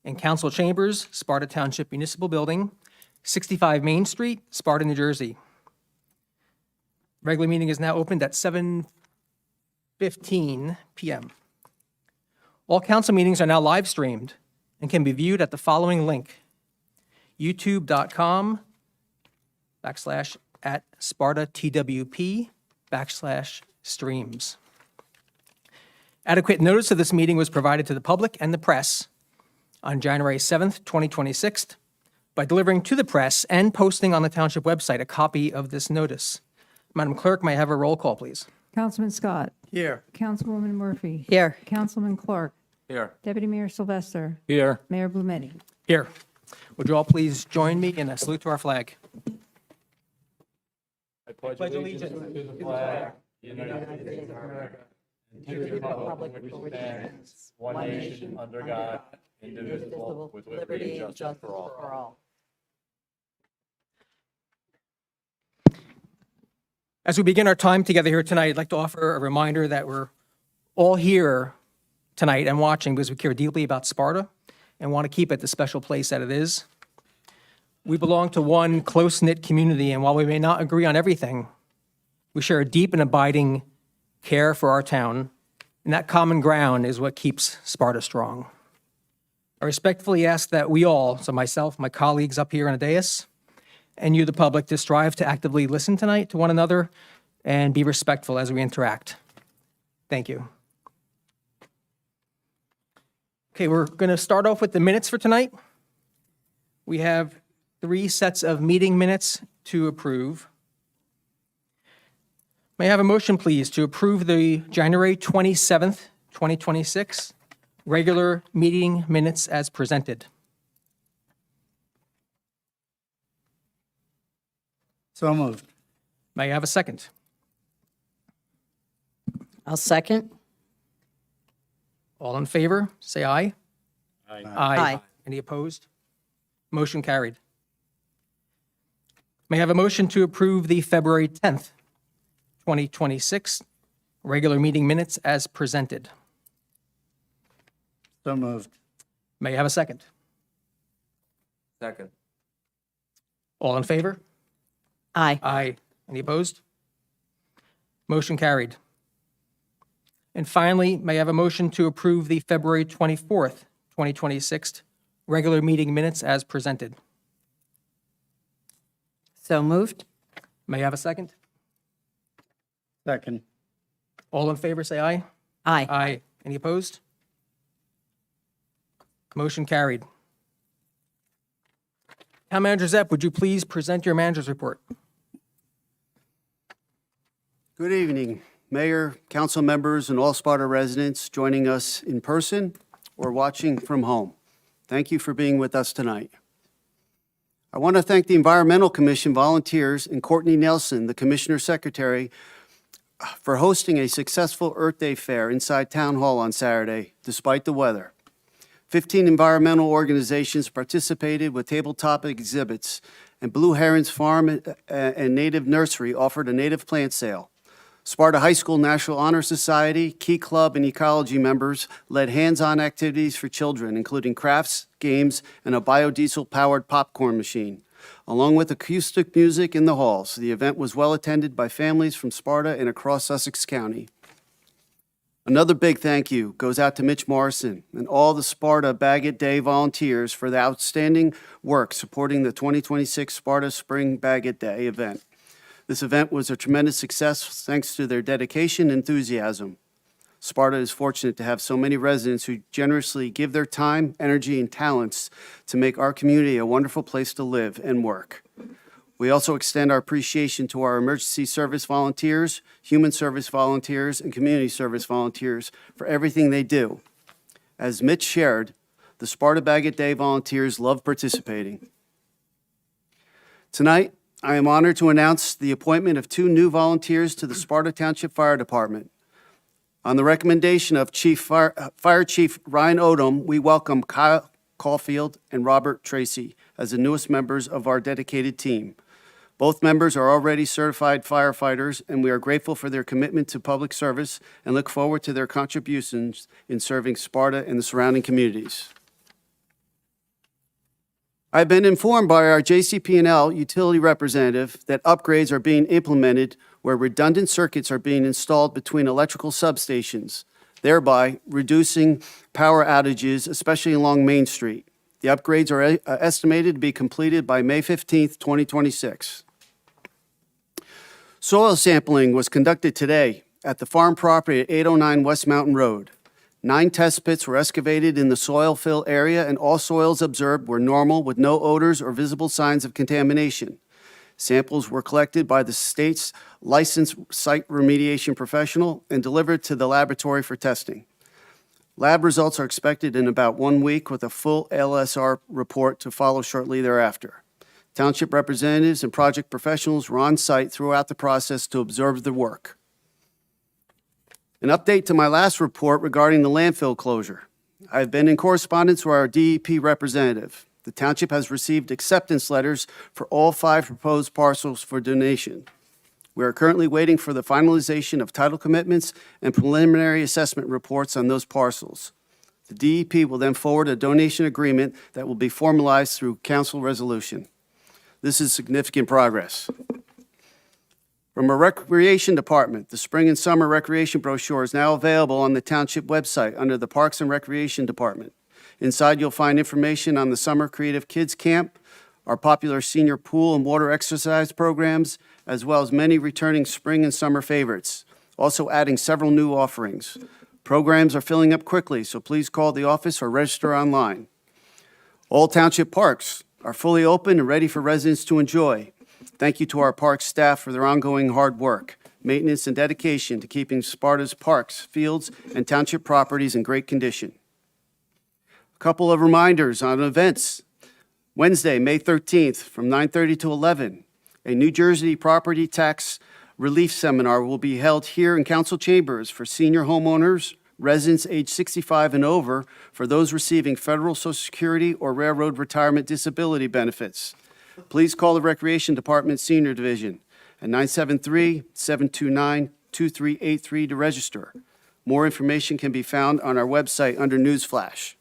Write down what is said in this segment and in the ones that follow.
in Council Chambers, Sparta Township Municipal Building, 65 Main Street, Sparta, New Jersey. Regular meeting is now opened at 7:15 p.m. All council meetings are now live streamed and can be viewed at the following link: youtube.com/@SpartaTWP/streams. Adequate notice of this meeting was provided to the public and the press on January 7th, 2026, by delivering to the press and posting on the township website a copy of this notice. Madam Clerk, may I have a roll call, please? Councilman Scott. Here. Councilwoman Murphy. Here. Councilman Clark. Here. Deputy Mayor Sylvester. Here. Mayor Blumetti. Here. Would you all please join me in a salute to our flag? I pledge allegiance to the flag, the United States of America, and to the republic which stands, one nation, under God, indivisible, with liberty and justice for all. As we begin our time together here tonight, I'd like to offer a reminder that we're all here tonight and watching because we care deeply about Sparta and want to keep it the special place that it is. We belong to one close-knit community, and while we may not agree on everything, we share a deep and abiding care for our town, and that common ground is what keeps Sparta strong. I respectfully ask that we all, so myself, my colleagues up here on the dais, and you, the public, to strive to actively listen tonight to one another and be respectful as we interact. Thank you. Okay, we're going to start off with the minutes for tonight. We have 3 sets of meeting minutes to approve. May I have a motion, please, to approve the January 27th, 2026 regular meeting minutes as presented? So moved. May I have a second? I'll second. All in favor, say aye. Aye. Aye. Any opposed? Motion carried. May I have a motion to approve the February 10th, 2026 regular meeting minutes as presented? So moved. May I have a second? Second. All in favor? Aye. Aye. Any opposed? Motion carried. And finally, may I have a motion to approve the February 24th, 2026 regular meeting minutes as presented? So moved. May I have a second? Second. All in favor, say aye. Aye. Aye. Any opposed? Motion carried. Town Manager Zepp, would you please present your manager's report? Good evening, Mayor, council members, and all Sparta residents joining us in person or watching from home. Thank you for being with us tonight. I want to thank the Environmental Commission volunteers and Courtney Nelson, the Commissioner Secretary, for hosting a successful Earth Day fair inside Town Hall on Saturday, despite the weather. 15 environmental organizations participated with tabletop exhibits, and Blue Heron's Farm and Native Nursery offered a native plant sale. Sparta High School National Honor Society, Key Club, and Ecology members led hands-on activities for children, including crafts, games, and a biodiesel-powered popcorn machine. Along with acoustic music in the halls, the event was well attended by families from Sparta and across Sussex County. Another big thank you goes out to Mitch Morrison and all the Sparta Baguette Day volunteers for the outstanding work supporting the 2026 Sparta Spring Baguette Day event. This event was a tremendous success thanks to their dedication and enthusiasm. Sparta is fortunate to have so many residents who generously give their time, energy, and talents to make our community a wonderful place to live and work. We also extend our appreciation to our emergency service volunteers, human service volunteers, and community service volunteers for everything they do. As Mitch shared, the Sparta Baguette Day volunteers love participating. Tonight, I am honored to announce the appointment of 2 new volunteers to the Sparta Township Fire Department. On the recommendation of Fire Chief Ryan Odom, we welcome Kyle Caulfield and Robert Tracy as the newest members of our dedicated team. Both members are already certified firefighters, and we are grateful for their commitment to public service and look forward to their contributions in serving Sparta and the surrounding communities. I've been informed by our JCP&L utility representative that upgrades are being implemented where redundant circuits are being installed between electrical substations, thereby reducing power outages, especially along Main Street. The upgrades are estimated to be completed by May 15th, 2026. Soil sampling was conducted today at the farm property at 809 West Mountain Road. 9 test pits were excavated in the soil fill area, and all soils observed were normal with no odors or visible signs of contamination. Samples were collected by the state's licensed site remediation professional and delivered to the laboratory for testing. Lab results are expected in about 1 week, with a full LSR report to follow shortly thereafter. Township representatives and project professionals were on site throughout the process to observe the work. An update to my last report regarding the landfill closure. I have been in correspondence with our DEP representative. The township has received acceptance letters for all 5 proposed parcels for donation. We are currently waiting for the finalization of title commitments and preliminary assessment reports on those parcels. The DEP will then forward a donation agreement that will be formalized through council resolution. This is significant progress. From our Recreation Department, the Spring and Summer Recreation brochure is now available on the Township website under the Parks and Recreation Department. Inside, you'll find information on the Summer Creative Kids Camp, our popular senior pool and water exercise programs, as well as many returning spring and summer favorites, also adding several new offerings. Programs are filling up quickly, so please call the office or register online. All Township parks are fully open and ready for residents to enjoy. Thank you to our park staff for their ongoing hard work, maintenance, and dedication to keeping Sparta's parks, fields, and township properties in great condition. A couple of reminders on events. Wednesday, May 13th, from 9:30 to 11, a New Jersey property tax relief seminar will be held here in council chambers for senior homeowners, residents age 65 and over, for those receiving federal Social Security or railroad retirement disability benefits. Please call the Recreation Department Senior Division at 973-729-2383 to register. More information can be found on our website under Newsflash.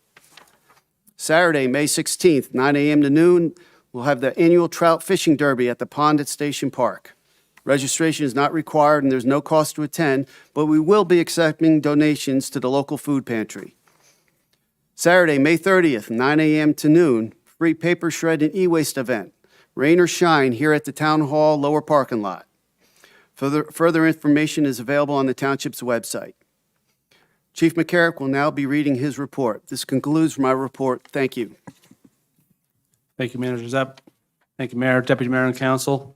Saturday, May 16th, 9 a.m. to noon, we'll have the annual trout fishing derby at the pond at Station Park. Registration is not required and there's no cost to attend, but we will be accepting donations to the local food pantry. Saturday, May 30th, 9 a.m. to noon, free paper shred and e-waste event. Rain or shine here at the Town Hall lower parking lot. Further information is available on the Township's website. Chief McCarrick will now be reading his report. This concludes my report. Thank you. Thank you, Manager Zepp. Thank you, Mayor, Deputy Mayor, and Council.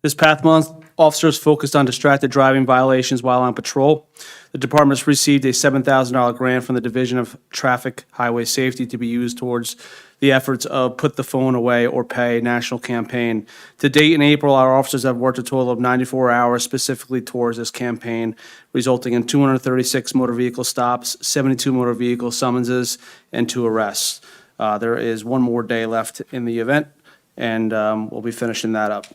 This past month, officers focused on distracted driving violations while on patrol. The department's received a $7,000 grant from the Division of Traffic Highway Safety to be used towards the efforts of Put the Phone Away or Pay national campaign. To date, in April, our officers have worked a total of 94 hours specifically towards this campaign, resulting in 236 motor vehicle stops, 72 motor vehicle summonses, and 2 arrests. There is 1 more day left in the event, and we'll be finishing that up.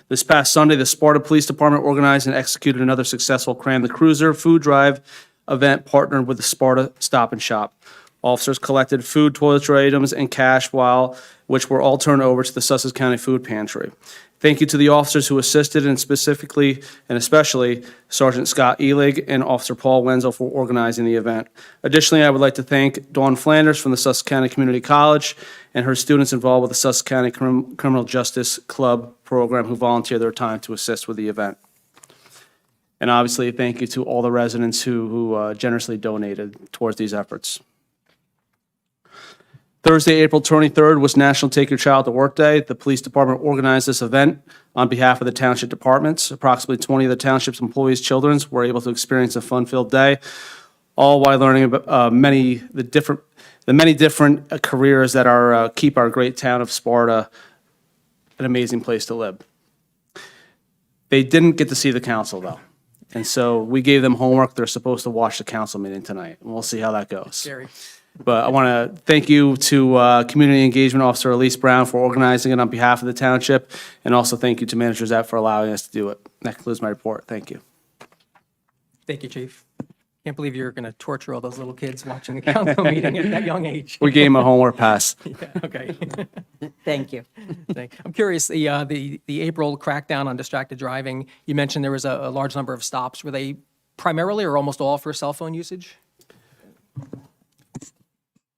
This past Sunday, the Sparta Police Department organized and executed another successful Cram the Cruiser food drive event partnered with the Sparta Stop and Shop. Officers collected food, toiletry items, and cash, which were all turned over to the Sussex County Food Pantry. Thank you to the officers who assisted, and specifically and especially Sergeant Scott Elig and Officer Paul Wenzel for organizing the event. Additionally, I would like to thank Dawn Flanders from the Sussex County Community College and her students involved with the Sussex County Criminal Justice Club program who volunteered their time to assist with the event. And obviously, thank you to all the residents who generously donated towards these efforts. Thursday, April 23rd was National Take Your Child to Work Day. The police department organized this event on behalf of the township departments. Approximately 20 of the township's employees' children were able to experience a fun-filled day, all while learning about many different careers that are keep our great town of Sparta an amazing place to live. They didn't get to see the council, though. And so we gave them homework. They're supposed to watch the council meeting tonight, and we'll see how that goes. Scary. But I want to thank you to Community Engagement Officer Elise Brown for organizing it on behalf of the township, and also thank you to Manager Zepp for allowing us to do it. That concludes my report. Thank you. Thank you, Chief. Can't believe you're going to torture all those little kids watching the council meeting at that young age. We gave him a homework pass. Yeah, okay. Thank you. I'm curious, the April crackdown on distracted driving, you mentioned there was a large number of stops. Were they primarily or almost all for cell phone usage?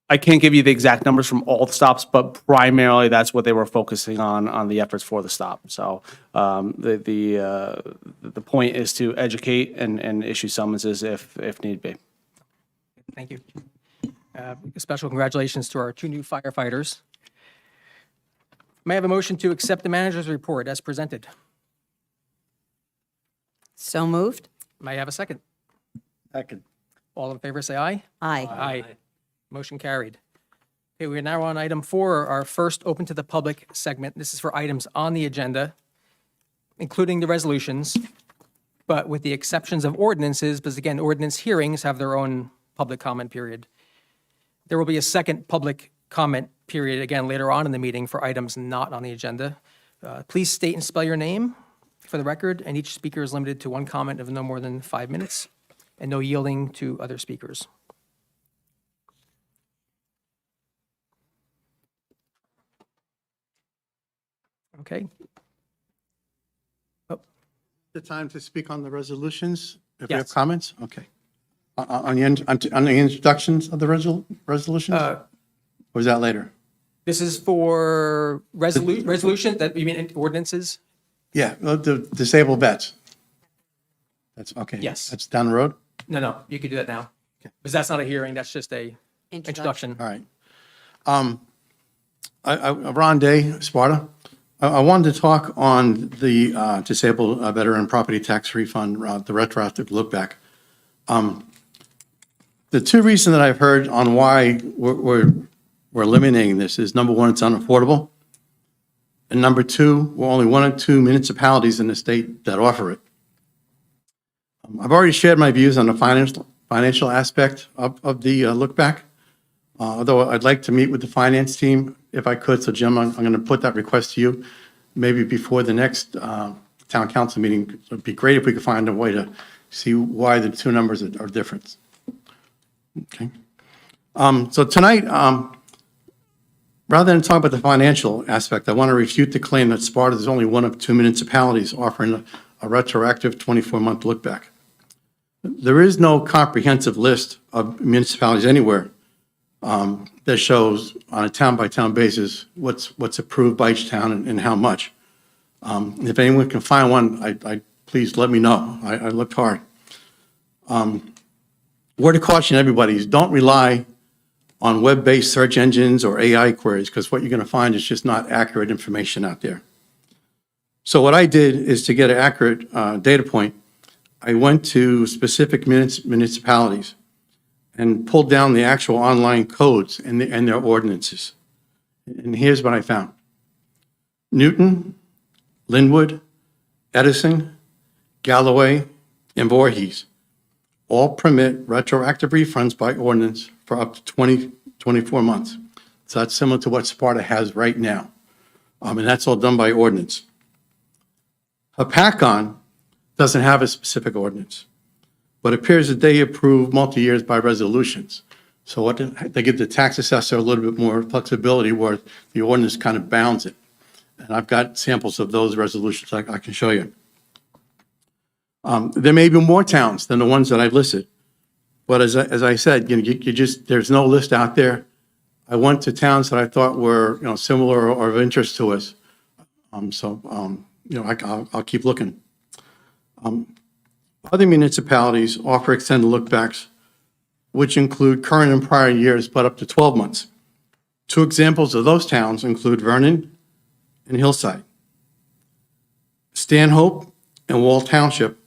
I can't give you the exact numbers from all the stops, but primarily that's what they were focusing on the efforts for the stop. So the point is to educate and issue summonses if need be. Thank you. Special congratulations to our 2 new firefighters. May I have a motion to accept the manager's report as presented? So moved? May I have a second? Second. All in favor, say aye. Aye. Aye. Motion carried. Okay, we are now on item 4, our first open to the public segment. This is for items on the agenda, including the resolutions, but with the exceptions of ordinances, because again, ordinance hearings have their own public comment period. There will be a second public comment period again later on in the meeting for items not on the agenda. Please state and spell your name for the record, and each speaker is limited to 1 comment of no more than 5 minutes, and no yielding to other speakers. Okay. The time to speak on the resolutions, if you have Yes. comments? Okay. On the introductions of the resolutions? Or is that later? This is for resolution, that, you mean ordinances? Yeah, the disabled vets. That's, okay. Yes. That's down the road? No, you could do that now. Because that's not a hearing, that's just a introduction. All right. Ron Day, Sparta. I wanted to talk on the disabled veteran property tax refund, the retroactive look back. The 2 reasons that I've heard on why we're eliminating this is, number 1, it's unaffordable. And number 2, we're only 1 or 2 municipalities in the state that offer it. I've already shared my views on the financial aspect of the look back. Although I'd like to meet with the finance team if I could. So Jim, I'm going to put that request to you maybe before the next town council meeting. It'd be great if we could find a way to see why the 2 numbers are different. Okay. So tonight, rather than talk about the financial aspect, I want to refute the claim that Sparta is only 1 of 2 municipalities offering a retroactive 24-month look back. There is no comprehensive list of municipalities anywhere that shows on a town-by-town basis what's approved by each town and how much. If anyone can find one, please let me know. I looked hard. Word to caution everybody is don't rely on web-based search engines or AI queries, because what you're going to find is just not accurate information out there. So what I did is, to get an accurate data point, I went to specific municipalities and pulled down the actual online codes and their ordinances. And here's what I found. Newton, Linwood, Edison, Galloway, and Voorhees all permit retroactive refunds by ordinance for up to 24 months. So that's similar to what Sparta has right now. And that's all done by ordinance. Hapakon doesn't have a specific ordinance, but it appears that they approve multi-years by resolutions. So what they give the tax assessor a little bit more flexibility where the ordinance kind of bounds it. And I've got samples of those resolutions I can show you. There may be more towns than the ones that I've listed, but as I said, you just, there's no list out there. I went to towns that I thought were, similar or of interest to us. I'll keep looking. Other municipalities offer extended lookbacks, which include current and prior years, but up to 12 months. 2 examples of those towns include Vernon and Hillside. Stanhope and Wall Township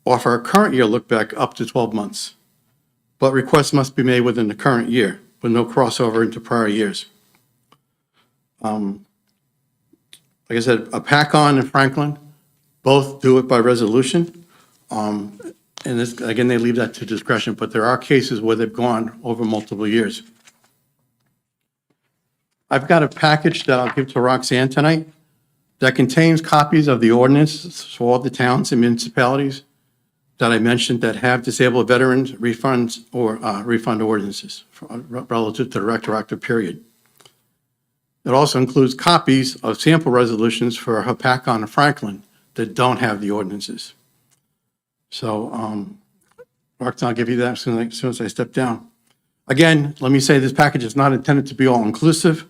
offer a current year lookback up to 12 months, but requests must be made within the current year with no crossover into prior years. Like I said, Hapakon and Franklin both do it by resolution. And this, again, they leave that to discretion, but there are cases where they've gone over multiple years. I've got a package that I'll give to Roxanne tonight that contains copies of the ordinance for all the towns and municipalities that I mentioned that have disabled veterans refunds or refund ordinances relative to the retroactive period. It also includes copies of sample resolutions for Hopakon and Franklin that don't have the ordinances. So, Mark, I'll give you that as soon as I step down. Again, let me say this package is not intended to be all-inclusive.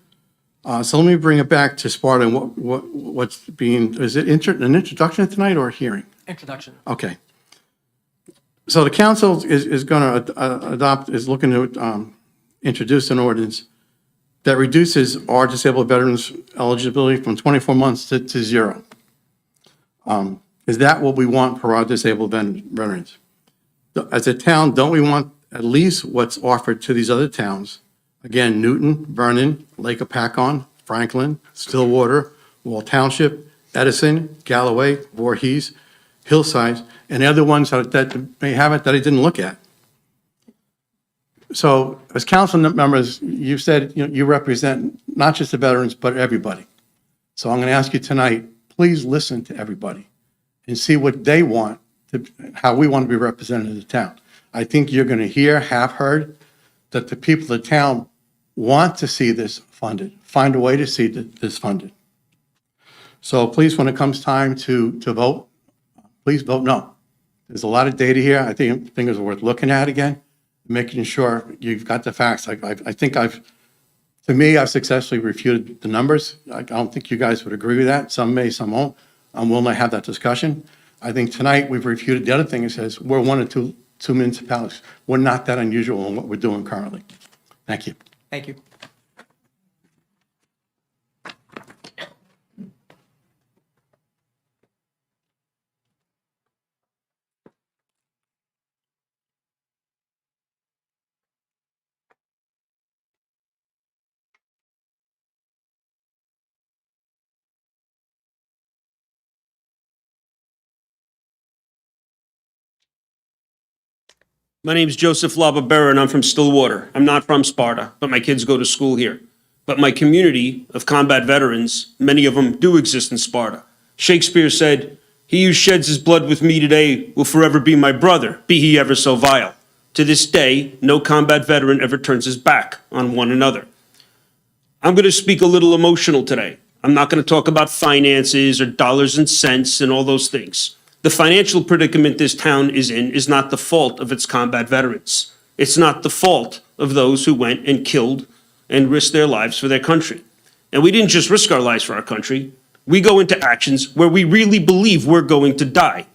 So let me bring it back to Sparta and what's being, is it an introduction tonight or a hearing? Introduction. Okay. So the council is going to is looking to introduce an ordinance that reduces our disabled veterans eligibility from 24 months to 0. Is that what we want for our disabled veterans? As a town, don't we want at least what's offered to these other towns? Again, Newton, Vernon, Lake Hopakon, Franklin, Stillwater, Wall Township, Edison, Galloway, Voorhees, Hillside, and the other ones that may have it that I didn't look at. So as council members, you said you represent not just the veterans, but everybody. So I'm going to ask you tonight, please listen to everybody and see what they want, how we want to be represented in the town. I think you're going to have heard that the people of the town want to see this funded, find a way to see this funded. So please, when it comes time to vote, please vote no. There's a lot of data here. I think it's worth looking at again, making sure you've got the facts. I think I've successfully refuted the numbers. I don't think you guys would agree with that. Some may, some won't. I'm willing to have that discussion. I think tonight we've refuted the other thing. It says we're one of two municipalities. We're not that unusual in what we're doing currently. Thank you. Thank you. My name's Joseph Lababera, and I'm from Stillwater. I'm not from Sparta, but my kids go to school here. But my community of combat veterans, many of them do exist in Sparta. Shakespeare said, "He who sheds his blood with me today will forever be my brother, be he ever so vile." To this day, no combat veteran ever turns his back on one another. I'm going to speak a little emotional today. I'm not going to talk about finances or dollars and cents and all those things. The financial predicament this town is in is not the fault of its combat veterans. It's not the fault of those who went and killed and risked their lives for their country. And we didn't just risk our lives for our country. We go into actions where we really believe we're going to die.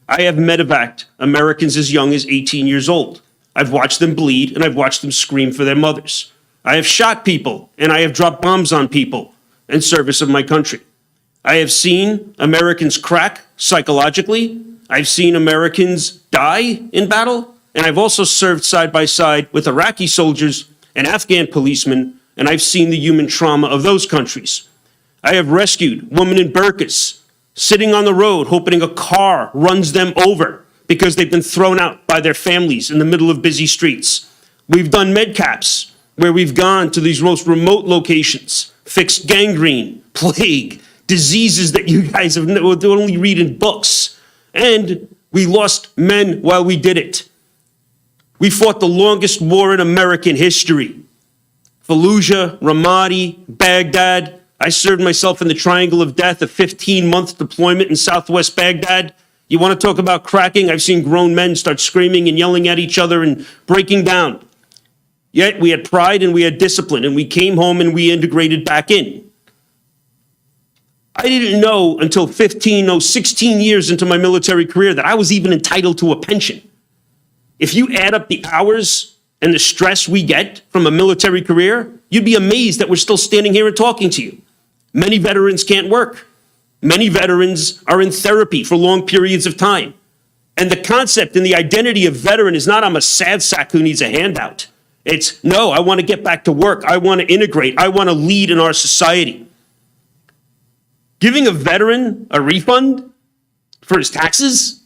I have medevaced Americans as young as 18 years old. I've watched them bleed and I've watched them scream for their mothers. I have shot people and I have dropped bombs on people in service of my country. I have seen Americans crack psychologically. I've seen Americans die in battle. And I've also served side by side with Iraqi soldiers and Afghan policemen, and I've seen the human trauma of those countries. I have rescued women in burqas sitting on the road hoping a car runs them over because they've been thrown out by their families in the middle of busy streets. We've done medcaps where we've gone to these most remote locations, fixed gangrene, plague, diseases that you guys have only read in books. And we lost men while we did it. We fought the longest war in American history. Fallujah, Ramadi, Baghdad. I served myself in the Triangle of Death, a 15-month deployment in Southwest Baghdad. You want to talk about cracking? I've seen grown men start screaming and yelling at each other and breaking down. Yet we had pride and we had discipline, and we came home and we integrated back in. I didn't know until 16 years into my military career that I was even entitled to a pension. If you add up the hours and the stress we get from a military career, you'd be amazed that we're still standing here and talking to you. Many veterans can't work. Many veterans are in therapy for long periods of time. And the concept and the identity of veteran is not I'm a sad sack who needs a handout. It's no, I want to get back to work. I want to integrate. I want to lead in our society. Giving a veteran a refund for his taxes,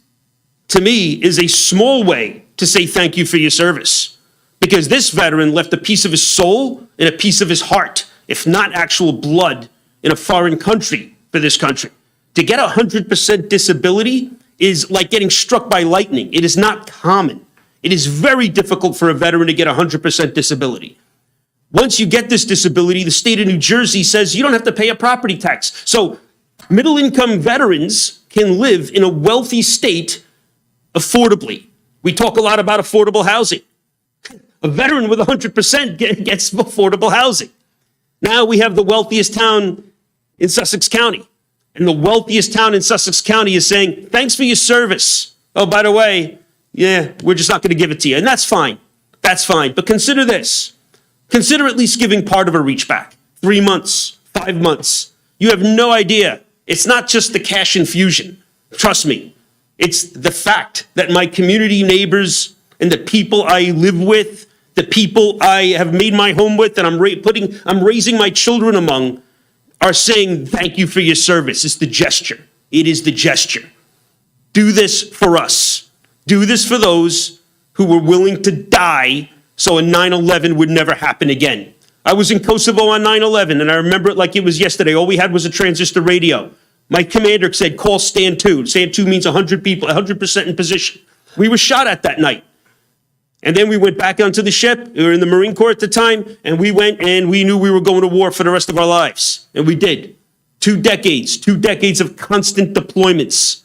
to me, is a small way to say thank you for your service. Because this veteran left a piece of his soul and a piece of his heart, if not actual blood, in a foreign country for this country. To get 100% disability is like getting struck by lightning. It is not common. It is very difficult for a veteran to get 100% disability. Once you get this disability, the state of New Jersey says you don't have to pay a property tax. So middle-income veterans can live in a wealthy state affordably. We talk a lot about affordable housing. A veteran with 100% gets affordable housing. Now we have the wealthiest town in Sussex County. And the wealthiest town in Sussex County is saying, thanks for your service. Oh, by the way, yeah, we're just not going to give it to you. And that's fine. That's fine. But consider this. Consider at least giving part of a reach back. 3 months, 5 months. You have no idea. It's not just the cash infusion. Trust me. It's the fact that my community neighbors and the people I live with, the people I have made my home with, and I'm raising my children among, are saying thank you for your service. It's the gesture. It is the gesture. Do this for us. Do this for those who were willing to die so a 9/11 would never happen again. I was in Kosovo on 9/11, and I remember it like it was yesterday. All we had was a transistor radio. My commander said, call stand 2. Stand 2 means 100 people, 100% in position. We were shot at that night. And then we went back onto the ship. We were in the Marine Corps at the time, and we went and we knew we were going to war for the rest of our lives. And we did. 2 decades of constant deployments.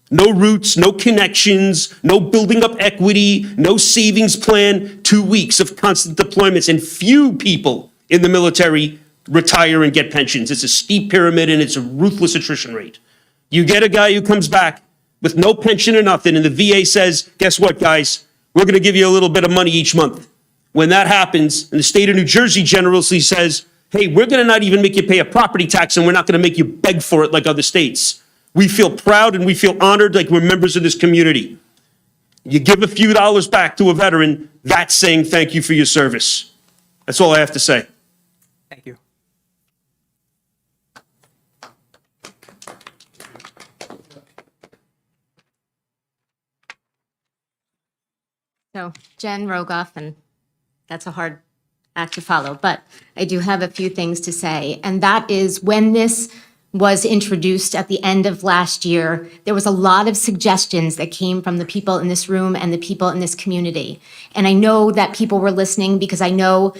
No roots, no connections, no building up equity, no savings plan. 2 weeks of constant deployments, and few people in the military retire and get pensions. It's a steep pyramid, and it's a ruthless attrition rate. You get a guy who comes back with no pension or nothing, and the VA says, guess what, guys? We're going to give you a little bit of money each month. When that happens, and the state of New Jersey generously says, hey, we're going to not even make you pay a property tax, and we're not going to make you beg for it like other states. We feel proud and we feel honored like we're members of this community. You give a few dollars back to a veteran, that's saying thank you for your service. That's all I have to say. Thank you. So Jen Rogoff, and that's a hard act to follow, but I do have a few things to say. And that is, when this was introduced at the end of last year, there was a lot of suggestions that came from the people in this room and the people in this community. And I know that people were listening because I know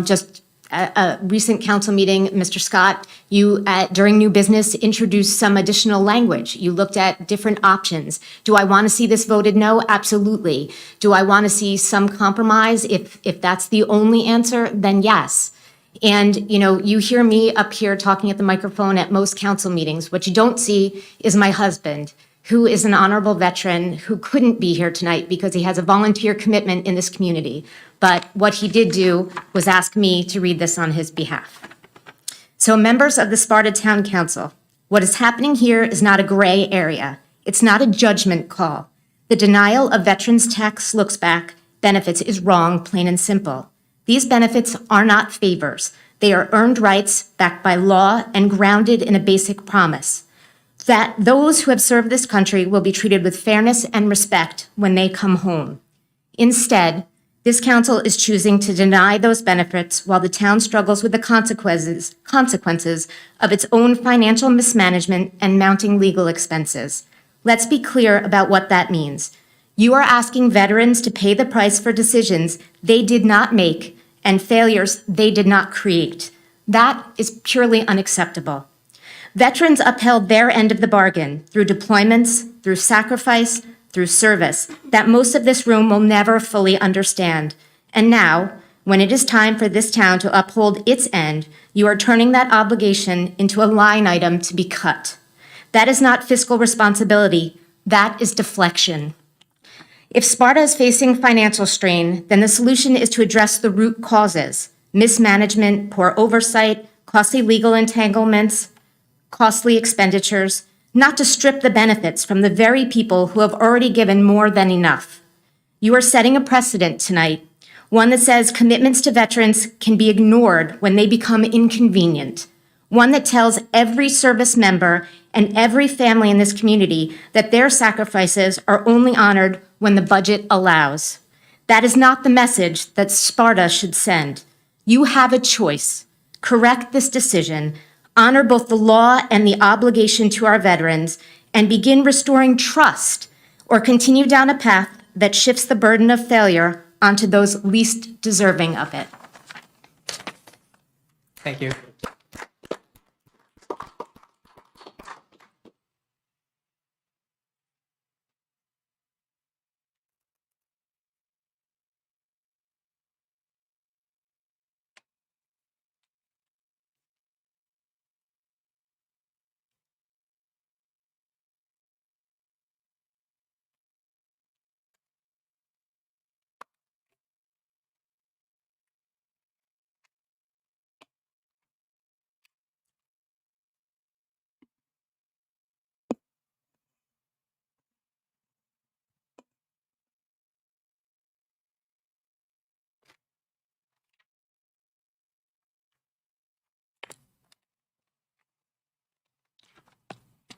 just a recent council meeting, Mr. Scott, you during new business introduced some additional language. You looked at different options. Do I want to see this voted no? Absolutely. Do I want to see some compromise? If that's the only answer, then yes. And, you know, you hear me up here talking at the microphone at most council meetings. What you don't see is my husband, who is an honorable veteran who couldn't be here tonight because he has a volunteer commitment in this community. But what he did do was ask me to read this on his behalf. So, members of the Sparta Town Council, what is happening here is not a gray area. It's not a judgment call. The denial of veterans' tax look-back benefits is wrong, plain and simple. These benefits are not favors. They are earned rights backed by law and grounded in a basic promise that those who have served this country will be treated with fairness and respect when they come home. Instead, this council is choosing to deny those benefits while the town struggles with the consequences of its own financial mismanagement and mounting legal expenses. Let's be clear about what that means. You are asking veterans to pay the price for decisions they did not make and failures they did not create. That is purely unacceptable. Veterans upheld their end of the bargain through deployments, through sacrifice, through service that most of this room will never fully understand. And now, when it is time for this town to uphold its end, you are turning that obligation into a line item to be cut. That is not fiscal responsibility. That is deflection. If Sparta is facing financial strain, then the solution is to address the root causes: mismanagement, poor oversight, costly legal entanglements, costly expenditures, not to strip the benefits from the very people who have already given more than enough. You are setting a precedent tonight, one that says commitments to veterans can be ignored when they become inconvenient, one that tells every service member and every family in this community that their sacrifices are only honored when the budget allows. That is not the message that Sparta should send. You have a choice. Correct this decision, honor both the law and the obligation to our veterans, and begin restoring trust or continue down a path that shifts the burden of failure onto those least deserving of it. Thank you.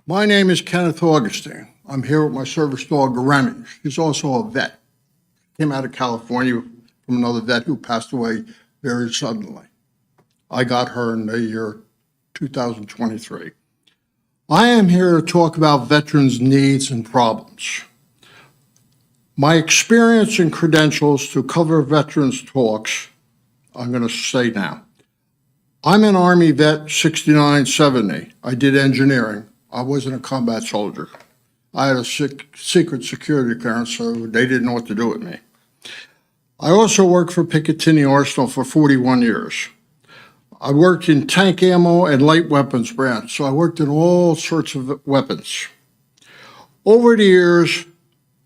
My name is Kenneth Augustine. I'm here with my service dog, Remy. She's also a vet. Came out of California from another vet who passed away very suddenly. I got her in the year 2023. I am here to talk about veterans' needs and problems. My experience and credentials to cover veterans' talks, I'm going to say now. I'm an Army vet, 69-70. I did engineering. I wasn't a combat soldier. I had a secret security clearance, so they didn't know what to do with me. I also worked for Picatinny Arsenal for 41 years. I worked in tank ammo and light weapons branch, so I worked in all sorts of weapons. Over the years,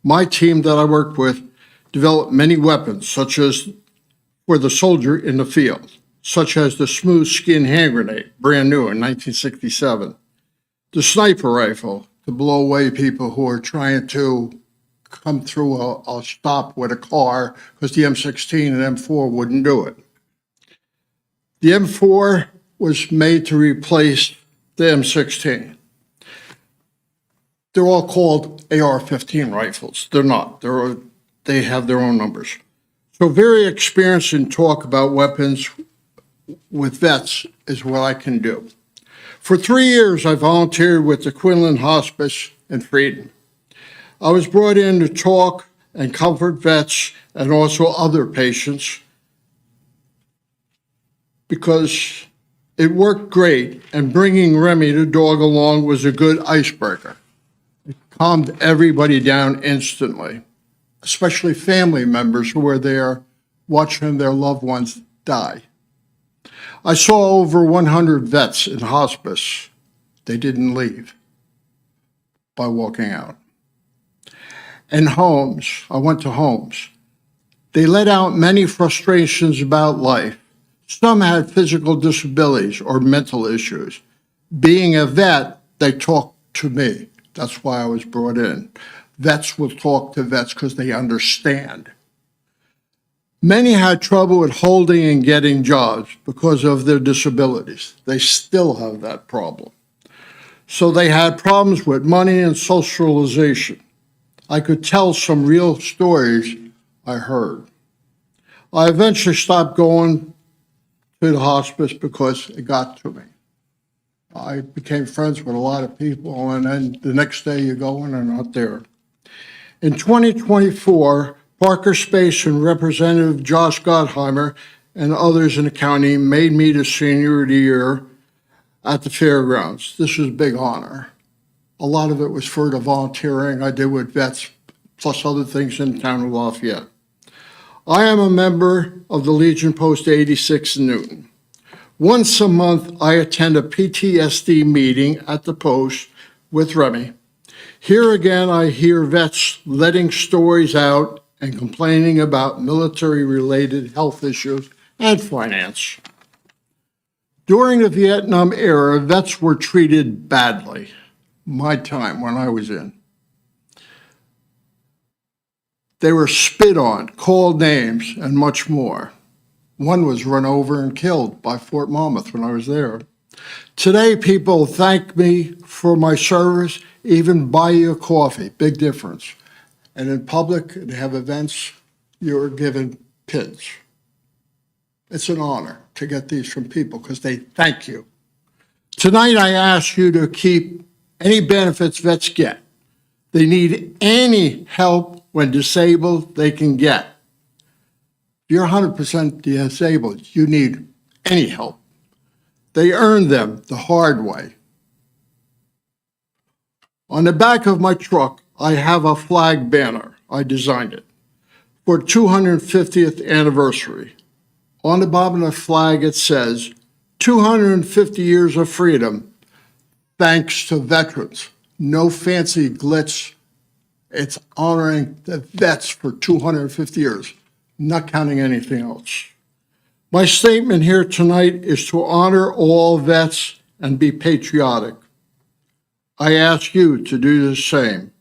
my team that I worked with developed many weapons, such as for the soldier in the field, such as the smooth skin hand grenade, brand new in 1967. The sniper rifle to blow away people who are trying to come through a stop with a car because the M16 and M4 wouldn't do it. The M4 was made to replace the M16. They're all called AR-15 rifles. They're not. They have their own numbers. So very experienced in talk about weapons with vets is what I can do. For 3 years, I volunteered with the Quinlan Hospice in Freedom. I was brought in to talk and comfort vets and also other patients because it worked great, and bringing Remy the dog along was a good icebreaker. It calmed everybody down instantly, especially family members who were there watching their loved ones die. I saw over 100 vets in hospice. They didn't leave by walking out. And homes, I went to homes. They let out many frustrations about life. Some had physical disabilities or mental issues. Being a vet, they talked to me. That's why I was brought in. Vets will talk to vets because they understand. Many had trouble with holding and getting jobs because of their disabilities. They still have that problem. So they had problems with money and socialization. I could tell some real stories I heard. I eventually stopped going to the hospice because it got to me. I became friends with a lot of people, and then the next day you go in and they're not there. In 2024, Parker Space and Representative Josh Gottheimer and others in the county made me the Senior of the Year at the fairgrounds. This was a big honor. A lot of it was for the volunteering I did with vets, plus other things in the town of Lafayette. I am a member of the Legion Post 86 in Newton. Once a month, I attend a PTSD meeting at the post with Remy. Here again, I hear vets letting stories out and complaining about military-related health issues and finance. During the Vietnam era, vets were treated badly. My time when I was in. They were spit on, called names, and much more. One was run over and killed by Fort Monmouth when I was there. Today, people thank me for my service, even buy you a coffee, big difference. And in public, they have events, you're given pins. It's an honor to get these from people because they thank you. Tonight, I ask you to keep any benefits vets get. They need any help when disabled they can get. If you're 100% disabled, you need any help. They earn them the hard way. On the back of my truck, I have a flag banner. I designed it for 250th anniversary. On the bottom of the flag, it says, 250 years of freedom, thanks to veterans. No fancy glitz. It's honoring the vets for 250 years, not counting anything else. My statement here tonight is to honor all vets and be patriotic. I ask you to do the same.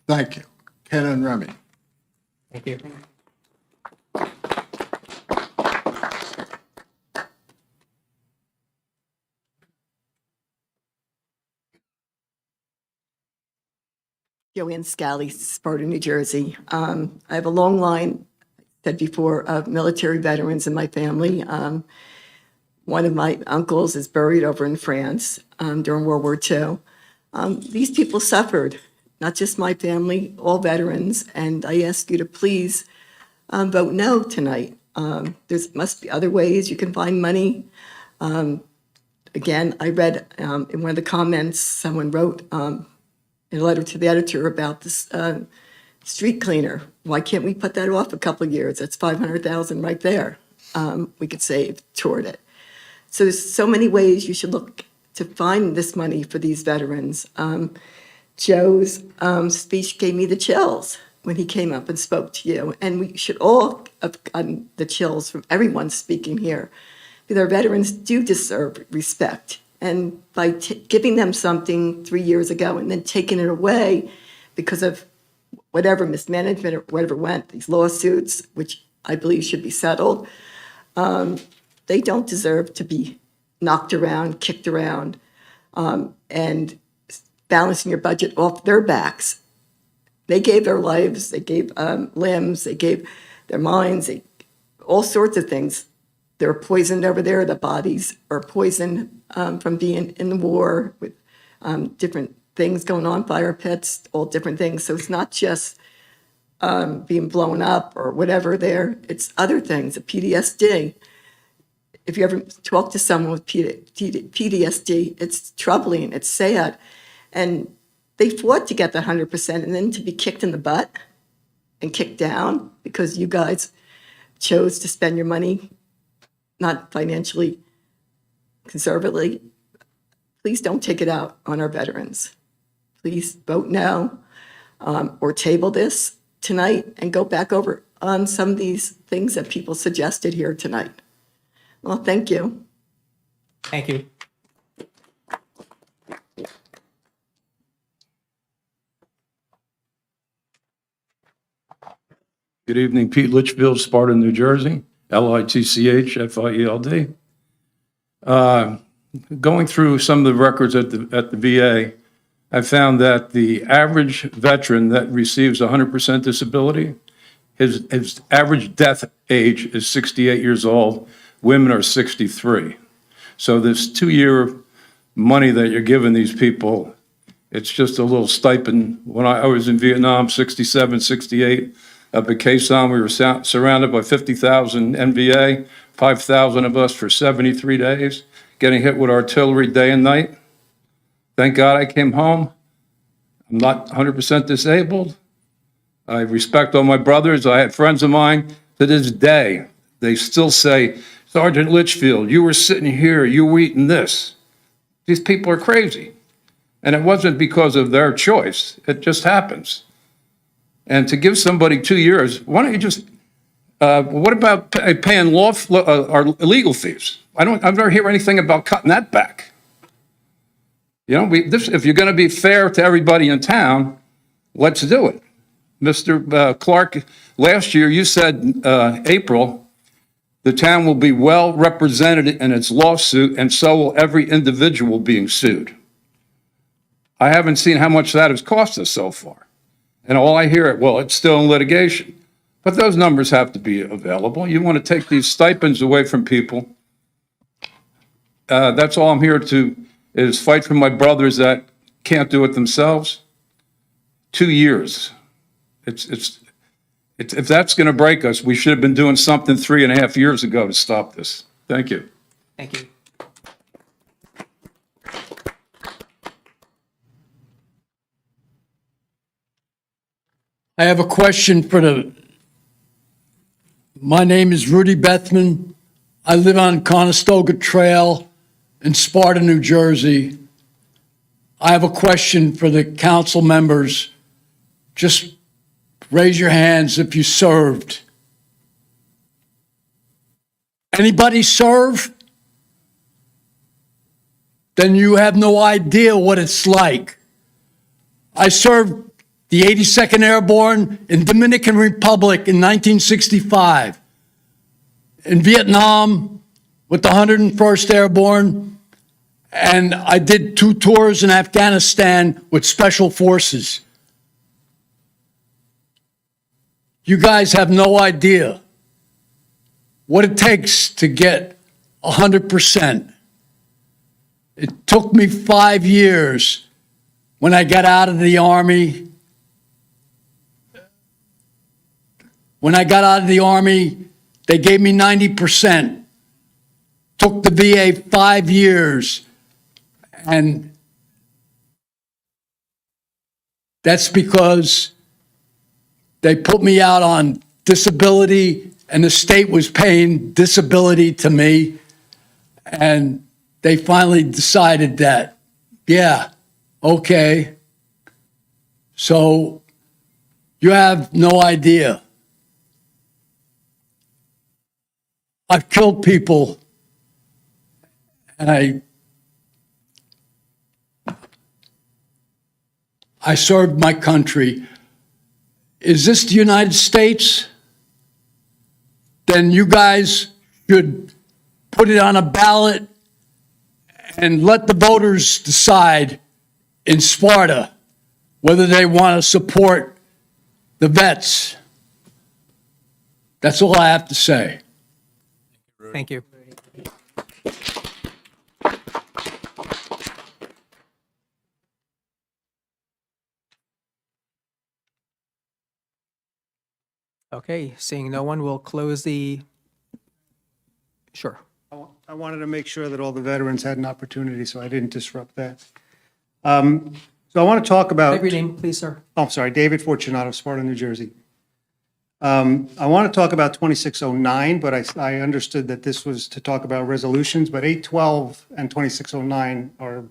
Thank you. Ken and Remy. Thank you. Joanne Scally, Sparta, New Jersey. I have a long line, said before, of military veterans in my family. One of my uncles is buried over in France during World War II. These people suffered, not just my family, all veterans, and I ask you to please vote no tonight. There must be other ways you can find money. Again, I read in one of the comments, someone wrote in a letter to the editor about this street cleaner. Why can't we put that off a couple of years? That's $500,000 right there. We could save toward it. So there's so many ways you should look to find this money for these veterans. Joe's speech gave me the chills when he came up and spoke to you. And we should all have gotten the chills from everyone speaking here. Because our veterans do deserve respect. And by giving them something 3 years ago and then taking it away because of whatever mismanagement or whatever went, these lawsuits, which I believe should be settled, they don't deserve to be knocked around, kicked around, and balancing your budget off their backs. They gave their lives, they gave limbs, they gave their minds, all sorts of things. They're poisoned over there. The bodies are poisoned from being in the war with different things going on, fire pits, all different things. So it's not just being blown up or whatever there. It's other things, the PTSD. If you ever talk to someone with PTSD, it's troubling, it's sad. And they fought to get the 100% and then to be kicked in the butt and kicked down because you guys chose to spend your money not financially conservatively. Please don't take it out on our veterans. Please vote no or table this tonight and go back over on some of these things that people suggested here tonight. Well, thank you. Thank you. Good evening, Pete Litchfield, Sparta, New Jersey, Litchfield. Going through some of the records at the VA, I found that the average veteran that receives 100% disability, his average death age is 68 years old. Women are 63. So this 2-year money that you're giving these people, it's just a little stipend. When I was in Vietnam, 67, 68, up at Quezon, we were surrounded by 50,000 NVA, 5,000 of us for 73 days, getting hit with artillery day and night. Thank God I came home. I'm not 100% disabled. I respect all my brothers. I had friends of mine to this day. They still say, Sergeant Litchfield, you were sitting here, you were eating this. These people are crazy. And it wasn't because of their choice. It just happens. And to give somebody 2 years, why don't you just, what about paying our legal fees? I've never heard anything about cutting that back. You know, if you're going to be fair to everybody in town, let's do it. Mr. Clark, last year you said, April, the town will be well represented in its lawsuit, and so will every individual being sued. I haven't seen how much that has cost us so far. And all I hear, well, it's still in litigation. But those numbers have to be available. You want to take these stipends away from people. That's all I'm here to, is fight for my brothers that can't do it themselves. 2 years. If that's going to break us, we should have been doing something 3.5 years ago to stop this. Thank you. Thank you. I have a question my name is Rudy Bethman. I live on Conestoga Trail in Sparta, New Jersey. I have a question for the council members. Just raise your hands if you served. Anybody serve? Then you have no idea what it's like. I served the 82nd Airborne in Dominican Republic in 1965. In Vietnam with the 101st Airborne, and I did 2 tours in Afghanistan with Special Forces. You guys have no idea what it takes to get 100%. It took me 5 years when I got out of the Army. When I got out of the Army, they gave me 90%. Took the VA 5 years. And that's because they put me out on disability, and the state was paying disability to me. And they finally decided that, yeah, okay. So you have no idea. I've killed people, and I served my country. Is this the United States? Then you guys should put it on a ballot and let the voters decide in Sparta whether they want to support the vets. That's all I have to say. Thank you. Okay, seeing no one, we'll close the, sure. I wanted to make sure that all the veterans had an opportunity, so I didn't disrupt that. So I want to talk about. Have your name, please, sir. Oh, I'm sorry, David Fortunato, Sparta, New Jersey. I want to talk about 2609, but I understood that this was to talk about resolutions, but 812 and 2609 are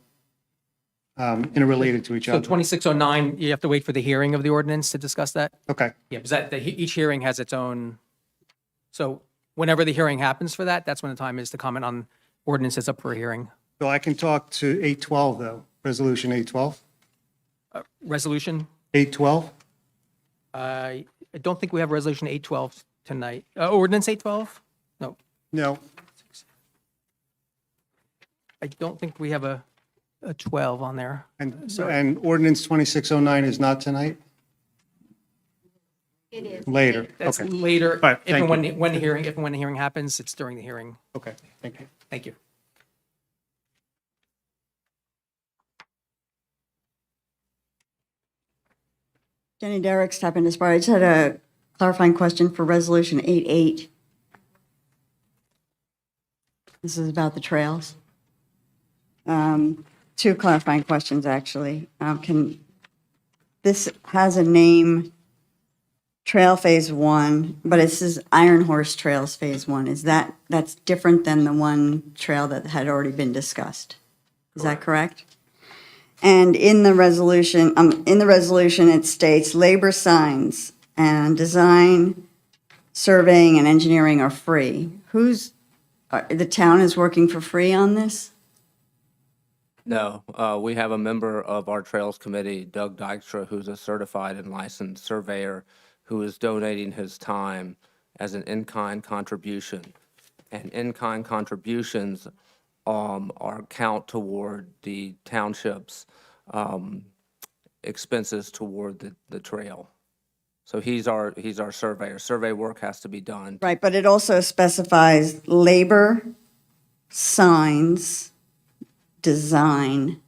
interrelated to each So other. 2609, you have to wait for the hearing of the ordinance to discuss that? Okay, Yeah, because each hearing has its own, so whenever the hearing happens for that, that's when the time is to comment on ordinances up for a hearing. so I can talk to 812, though, resolution 812? Resolution? 812? I don't think we have resolution 812 tonight. Ordinance 812? No, No, I don't think we have a 12 on there. and ordinance 2609 is not tonight? It is. Later, That's okay. later, All right, if and thank you. when the hearing, if and when the hearing happens, it's during the hearing. Okay, thank you. Thank you. Jenny Derrick, Step Into Sparta. I just had a clarifying question for Resolution 88. This is about the trails. 2 clarifying questions, actually. This has a name, Trail Phase 1, but it says Iron Horse Trails Phase 1. That's different than the one trail that had already been discussed? Is that correct? And in the resolution, it states labor signs and design, surveying, and engineering are free. The town is working for free on this? No, we have a member of our Trails Committee, Doug Dykstra, who's a certified and licensed surveyor, who is donating his time as an in-kind contribution. And in-kind contributions are count toward the township's expenses toward the trail. So he's our surveyor. Survey work has to be done. Right, but it also specifies labor, signs, design.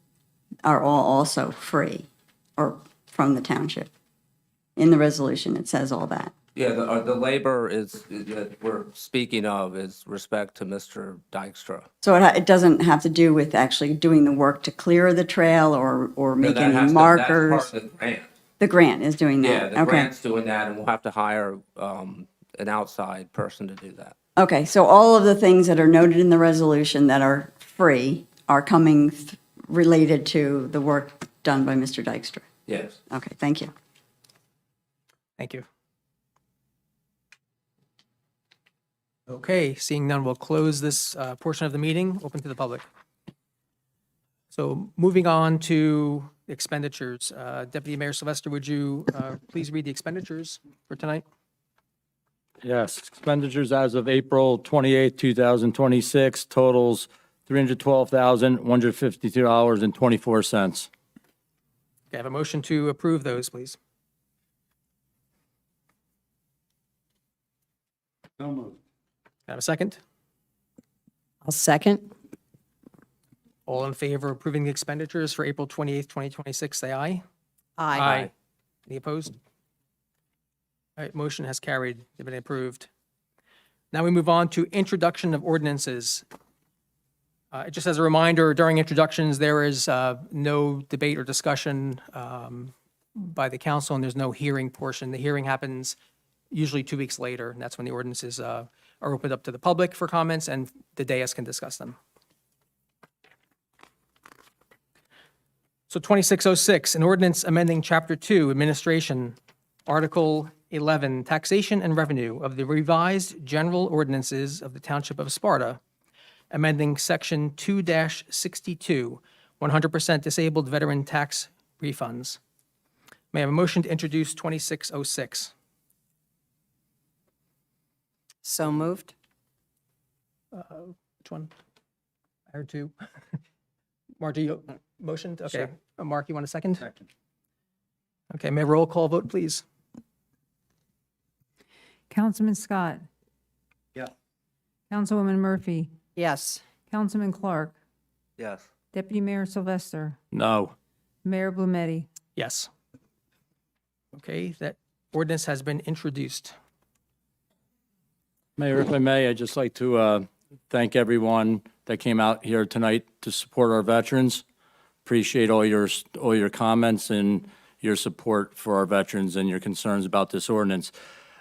are all also free or from the township. In the resolution, it says all that. Yeah, the labor that we're speaking of is respect to Mr. Dykstra. So it doesn't have to do with actually doing the work to clear the trail or No, make that any has to- markers? That's part of the grant. The grant is doing that? Yeah, the Okay. grant's doing that, and we'll have to hire an outside person to do that. Okay, so all of the things that are noted in the resolution that are free are coming related to the work done by Mr. Dykstra? Yes. Okay, thank you. Thank you. Okay, seeing none, we'll close this portion of the meeting, open to the public. So moving on to expenditures. Deputy Mayor Sylvester, would you please read the expenditures for tonight? Yes, expenditures as of April 28, 2026 totals $312,152.24. Okay, I have a motion to approve those, please. So moved. Can I have a second? I'll second. All in favor of approving the expenditures for April 28th, 2026, say aye. Aye. Any opposed? All right, motion has carried. They've been approved. Now we move on to introduction of ordinances. Just as a reminder, during introductions, there is no debate or discussion by the council, and there's no hearing portion. The hearing happens usually 2 weeks later, and that's when the ordinances are opened up to the public for comments, and the dais can discuss them. So 2606, an ordinance amending Chapter 2, Administration, Article 11, Taxation and Revenue of the Revised General Ordinances of the Township of Sparta, amending Section 2-62, 100% disabled veteran tax refunds. May I have a motion to introduce 2606? So moved. Which one? I heard two. Margie, you motioned? Okay. Mark, you want a second? Second. Okay, may I roll call vote, please? Councilman Scott. Yeah. Councilwoman Murphy. Yes. Councilman Clark. Yes. Deputy Mayor Sylvester. No. Mayor Blumetti. Yes. Okay, that ordinance has been introduced. Mayor, if I may, I'd just like to thank everyone that came out here tonight to support our veterans. Appreciate all your comments and your support for our veterans and your concerns about this ordinance.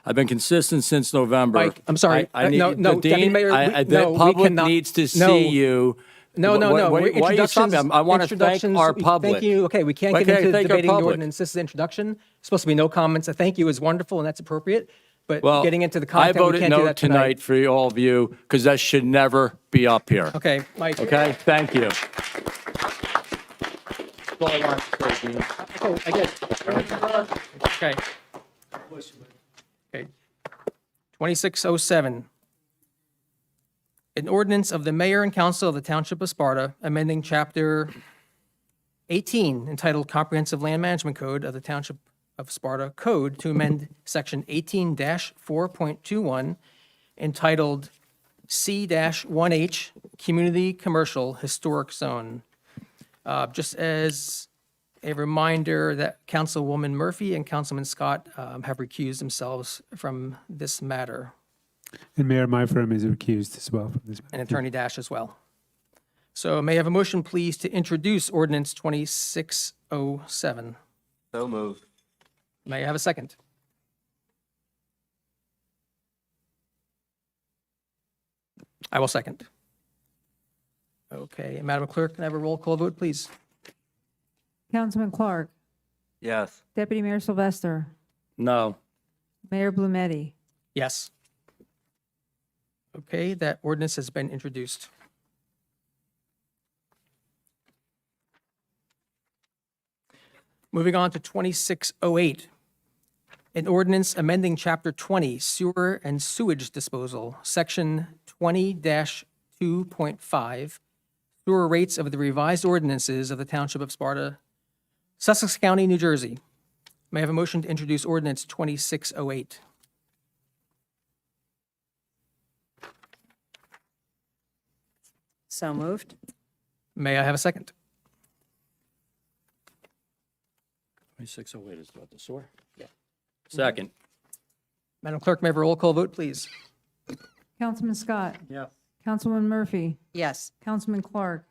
I've been consistent since November. Mike, I'm sorry. I need, No, Dean, Deputy Mayor, the we public cannot- needs to no. see you. No. Why are you Introductions- stopping me? I want to thank introductions- our public. Thank you. Okay, we can't Why get can't I into thank our debating the public? ordinance. This is introduction. There's supposed to be no comments. A thank you is wonderful, and that's appropriate. But Well, getting into the I content, we voted can't do no that tonight for all of you because that should never be up here. Okay, Mike. Okay, thank you. That's all I wanted to say, Dean. Okay, I get it. Okay. Okay. 2607. An ordinance of the mayor and council of the Township of Sparta amending Chapter 18 entitled Comprehensive Land Management Code of the Township of Sparta Code to amend Section 18-4.21 entitled C-1H Community Commercial Historic Zone. Just as a reminder that Councilwoman Murphy and Councilman Scott have recused themselves from this matter, And Mayor, my firm is recused as well from this. and Attorney Dash as well. So may I have a motion, please, to introduce ordinance 2607? So moved. May I have a second? I will second. Okay, Madam Clerk, can I have a roll call vote, please? Councilman Clark. Yes. Deputy Mayor Sylvester. No. Mayor Blumetti. Yes. Okay, that ordinance has been introduced. Moving on to 2608. An ordinance amending Chapter 20 Sewer and Sewage Disposal, Section 20-2.5, sewer rates of the revised ordinances of the Township of Sparta, Sussex County, New Jersey. May I have a motion to introduce ordinance 2608? So moved. May I have a second? 2608 is what, the sewer? Yeah. Second. Madam Clerk, may I have a roll call vote, please? Councilman Scott. Yes. Councilwoman Murphy. Yes. Councilman Clark.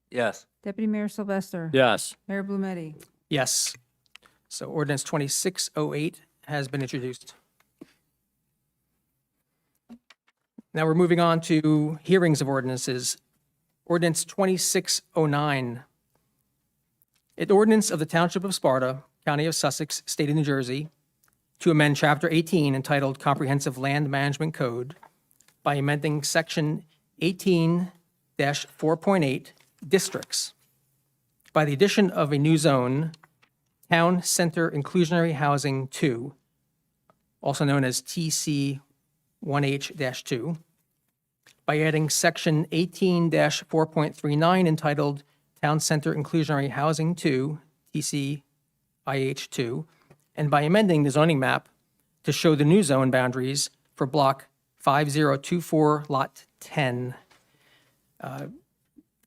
Yes. Deputy Mayor Sylvester. Yes. Mayor Blumetti. Yes. So ordinance 2608 has been introduced. Now we're moving on to hearings of ordinances. Ordinance 2609. An ordinance of the Township of Sparta, County of Sussex, State of New Jersey, to amend Chapter 18 entitled Comprehensive Land Management Code by amending Section 18-4.8 Districts by the addition of a new zone, Town Center Inclusionary Housing 2, also known as TC 1H-2, by adding Section 18-4.39 entitled Town Center Inclusionary Housing 2, TCIH2, and by amending the zoning map to show the new zone boundaries for Block 5024, Lot 10.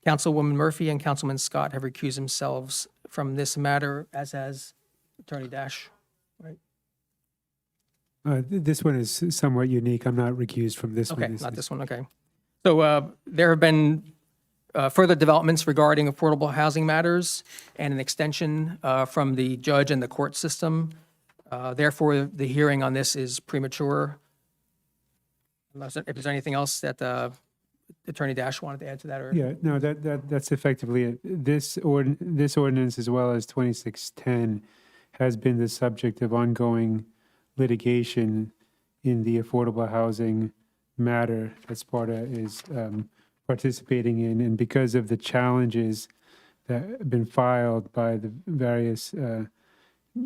Councilwoman Murphy and Councilman Scott have recused themselves from this matter, as has Attorney Dash. This one is somewhat unique. I'm not recused from this one. Okay, not this one, okay. So there have been further developments regarding affordable housing matters and an extension from the judge and the court system. Therefore, the hearing on this is premature. Unless if there's anything else that Attorney Dash wanted to add to that, or? Yeah, no, that's effectively it. This ordinance, as well as 2610, has been the subject of ongoing litigation in the affordable housing matter that Sparta is participating in. And because of the challenges that have been filed by the various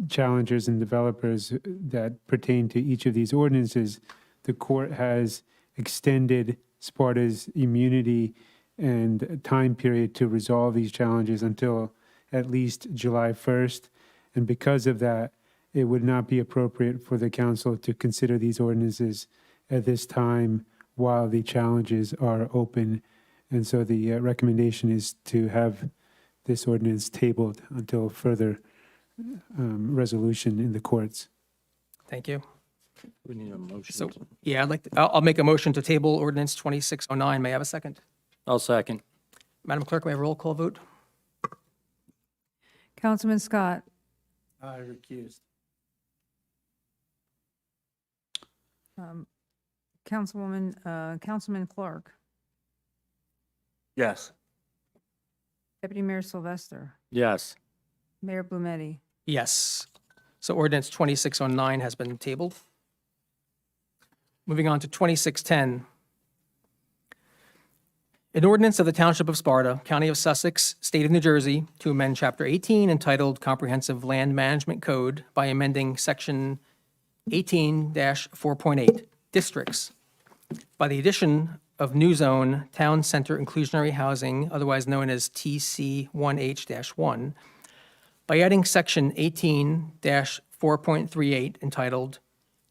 challengers and developers that pertain to each of these ordinances, the court has extended Sparta's immunity and time period to resolve these challenges until at least July 1st. And because of that, it would not be appropriate for the council to consider these ordinances at this time while the challenges are open. And so the recommendation is to have this ordinance tabled until further resolution in the courts. Thank you. We need a motion. So, yeah, I'll make a motion to table ordinance 2609. May I have a second? I'll second. Madam Clerk, may I have a roll call vote? Councilman Scott. I recused. Councilman Clark. Yes. Deputy Mayor Sylvester. Yes. Mayor Blumetti. Yes. So ordinance 2609 has been tabled. Moving on to 2610. An ordinance of the Township of Sparta, County of Sussex, State of New Jersey, to amend Chapter 18 entitled Comprehensive Land Management Code by amending Section 18-4.8 Districts by the addition of new zone Town Center Inclusionary Housing, otherwise known as TC1H-1, by adding Section 18-4.38 entitled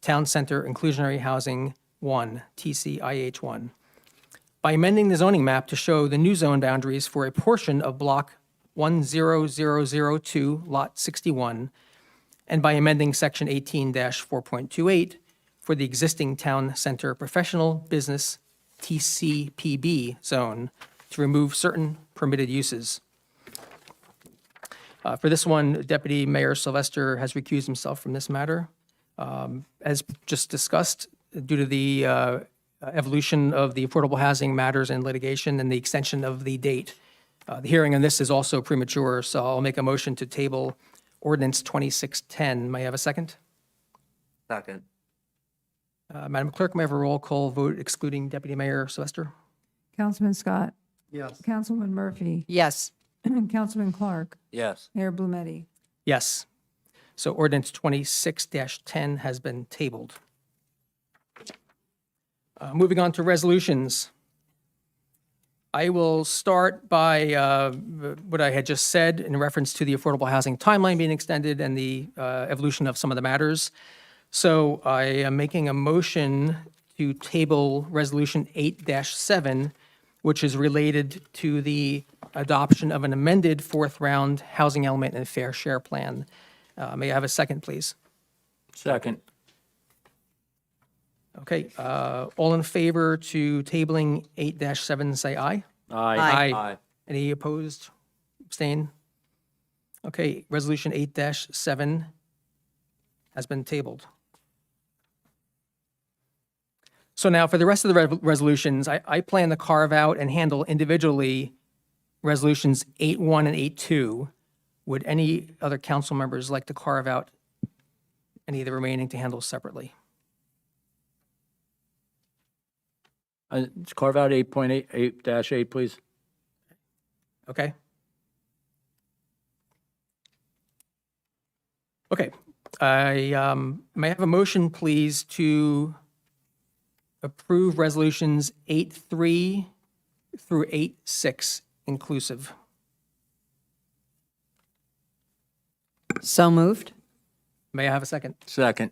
Town Center Inclusionary Housing 1, TCIH1, by amending the zoning map to show the new zone boundaries for a portion of Block 10002, Lot 61, and by amending Section 18-4.28 for the existing Town Center Professional Business TCPB zone to remove certain permitted uses. For this one, Deputy Mayor Sylvester has recused himself from this matter. As just discussed, due to the evolution of the affordable housing matters and litigation and the extension of the date, the hearing on this is also premature, so I'll make a motion to table ordinance 2610. May I have a second? Second. Madam Clerk, may I have a roll call vote excluding Deputy Mayor Sylvester? Councilman Scott. Yes. Councilwoman Murphy. Yes. Councilman Clark. Yes. Mayor Blumetti. Yes. So ordinance 26-10 has been tabled. Moving on to resolutions. I will start by what I had just said in reference to the affordable housing timeline being extended and the evolution of some of the matters. So I am making a motion to table Resolution 8-7, which is related to the adoption of an amended fourth round housing element and fair share plan. May I have a second, please? Second. Okay, all in favor to tabling 8-7, say aye. Aye. Any opposed, abstain? Okay, resolution 8-7 has been tabled. So now for the rest of the resolutions, I plan to carve out and handle individually resolutions 8-1 and 8-2. Would any other council members like to carve out any of the remaining to handle separately? Carve out 8.8, 8-8, please. Okay. Okay, I may I have a motion, please, to approve resolutions 8-3 through 8-6 inclusive. So moved. May I have a second? Second.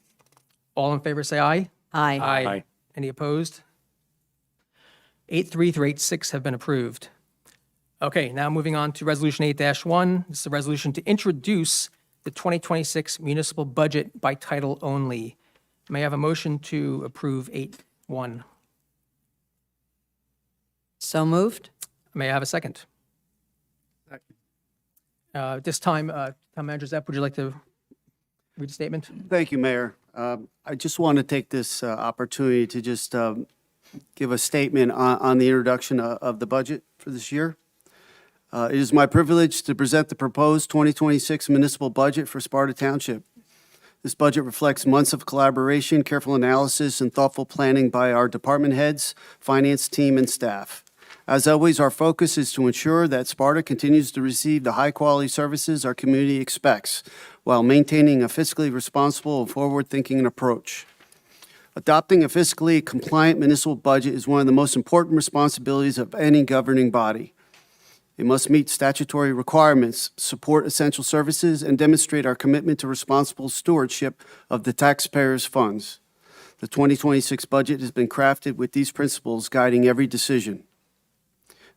All in favor, say aye. Aye. Aye. Any opposed? 8-3 through 8-6 have been approved. Okay, now moving on to Resolution 8-1. This is a resolution to introduce the 2026 municipal budget by title only. May I have a motion to approve 8-1? So moved. May I have a second? At this time, Town Manager Zepp, would you like to read the statement? Thank you, Mayor. I just want to take this opportunity to just give a statement on the introduction of the budget for this year. It is my privilege to present the proposed 2026 municipal budget for Sparta Township. This budget reflects months of collaboration, careful analysis, and thoughtful planning by our department heads, finance team, and staff. As always, our focus is to ensure that Sparta continues to receive the high-quality services our community expects, while maintaining a fiscally responsible and forward-thinking approach. Adopting a fiscally compliant municipal budget is one of the most important responsibilities of any governing body. It must meet statutory requirements, support essential services, and demonstrate our commitment to responsible stewardship of the taxpayers' funds. The 2026 budget has been crafted with these principles guiding every decision.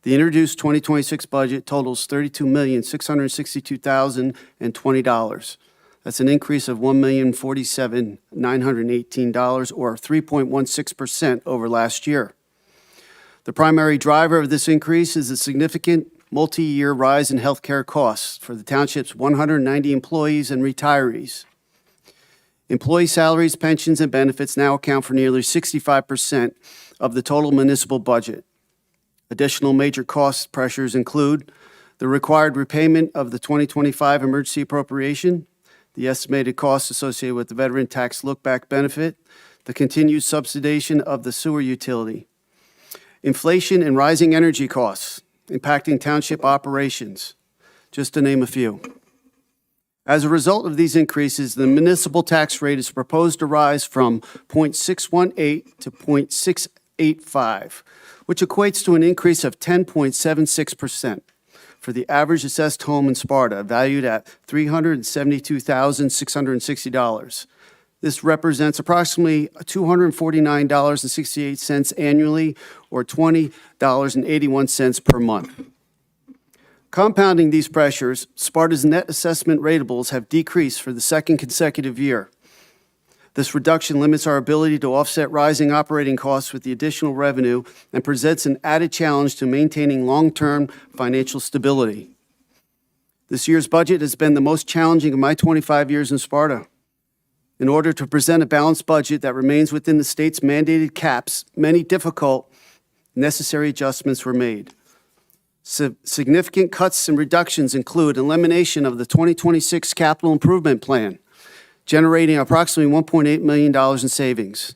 The introduced 2026 budget totals $32,662,020. That's an increase of $1,047,918, or 3.16% over last year. The primary driver of this increase is a significant multi-year rise in healthcare costs for the township's 190 employees and retirees. Employee salaries, pensions, and benefits now account for nearly 65% of the total municipal budget. Additional major cost pressures include the required repayment of the 2025 emergency appropriation, the estimated costs associated with the veteran tax look-back benefit, the continued subsidization of the sewer utility, inflation and rising energy costs impacting township operations, just to name a few. As a result of these increases, the municipal tax rate is proposed to rise from 0.618 to 0.685, which equates to an increase of 10.76% for the average assessed home in Sparta, valued at $372,660. This represents approximately $249.68 annually, or $20.81 per month. Compounding these pressures, Sparta's net assessment ratables have decreased for the second consecutive year. This reduction limits our ability to offset rising operating costs with the additional revenue and presents an added challenge to maintaining long-term financial stability. This year's budget has been the most challenging of my 25 years in Sparta. In order to present a balanced budget that remains within the state's mandated caps, many difficult, necessary adjustments were made. Significant cuts and reductions include elimination of the 2026 capital improvement plan, generating approximately $1.8 million in savings.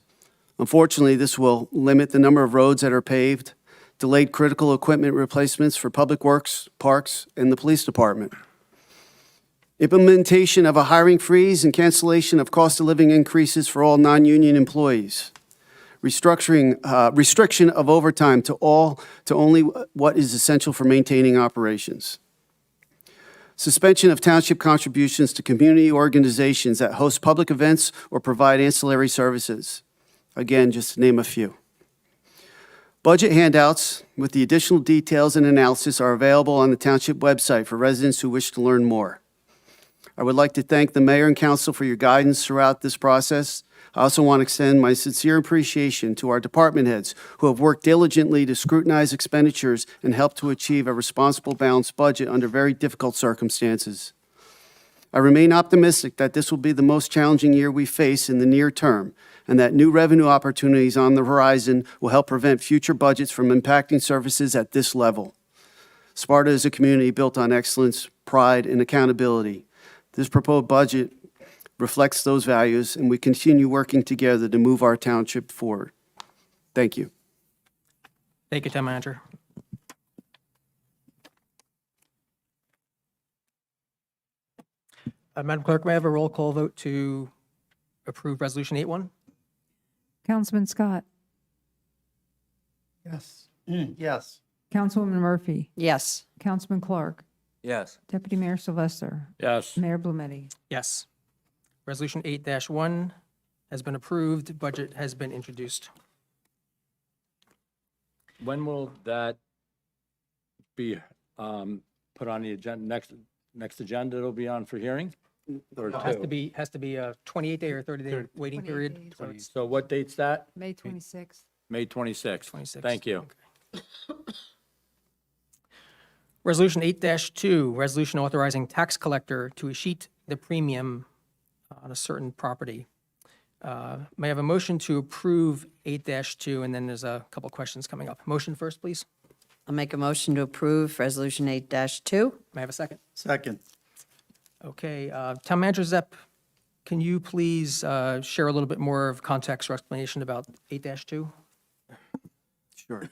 Unfortunately, this will limit the number of roads that are paved, delayed critical equipment replacements for public works, parks, and the police department. Implementation of a hiring freeze and cancellation of cost of living increases for all non-union employees. Restriction of overtime to only what is essential for maintaining operations. Suspension of township contributions to community organizations that host public events or provide ancillary services. Again, just to name a few. Budget handouts with the additional details and analysis are available on the township website for residents who wish to learn more. I would like to thank the mayor and council for your guidance throughout this process. I also want to extend my sincere appreciation to our department heads who have worked diligently to scrutinize expenditures and help to achieve a responsible, balanced budget under very difficult circumstances. I remain optimistic that this will be the most challenging year we face in the near term, and that new revenue opportunities on the horizon will help prevent future budgets from impacting services at this level. Sparta is a community built on excellence, pride, and accountability. This proposed budget reflects those values, and we continue working together to move our township forward. Thank you. Thank you, Town Manager. Madam Clerk, may I have a roll call vote to approve Resolution 8-1? Councilman Scott. Yes. Yes. Councilwoman Murphy. Yes. Councilman Clark. Yes. Deputy Mayor Sylvester. Yes. Mayor Blumetti. Yes. Resolution 8-1 has been approved. Budget has been introduced. When will that be put on the agenda, next agenda it'll be on for hearing? Or Has to be a 28-day or 30-day waiting period. So it's So what date's that? May 26th. May 26th. 26. Thank you. Resolution 8-2, resolution authorizing tax collector to sheet the premium on a certain property. May I have a motion to approve 8-2, and then there's a couple questions coming up. Motion first, please. I'll make a motion to approve Resolution 8-2. May I have a second? Second. Okay, Town Manager Zepp, can you please share a little bit more of context or explanation about 8-2? Sure.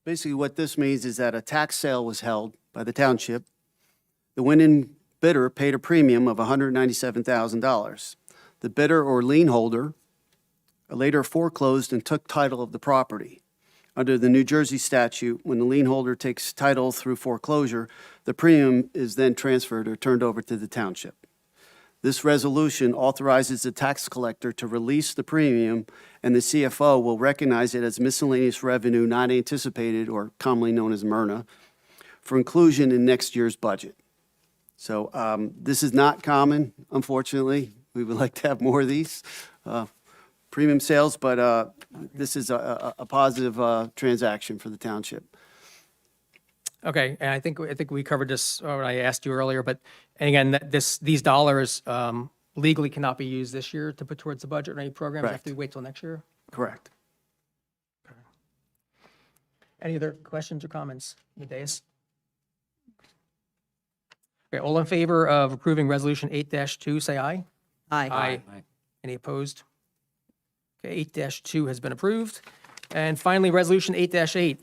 Basically, what this means is that a tax sale was held by the township. The winning bidder paid a premium of $197,000. The bidder or lien holder later foreclosed and took title of the property. Under the New Jersey statute, when the lien holder takes title through foreclosure, the premium is then transferred or turned over to the township. This resolution authorizes the tax collector to release the premium, and the CFO will recognize it as miscellaneous revenue not anticipated, or commonly known as MRNA, for inclusion in next year's budget. So this is not common, unfortunately. We would like to have more of these premium sales, but this is a positive transaction for the township. Okay, and I think we covered this when I asked you earlier, but and again, these dollars legally cannot be used this year to put towards the budget or any programs. Have Correct. to wait till next year. Correct. Any other questions or comments? Matthias? Okay, all in favor of approving Resolution 8-2, say aye. Aye. Any opposed? Okay, 8-2 has been approved. And finally, Resolution 8-8,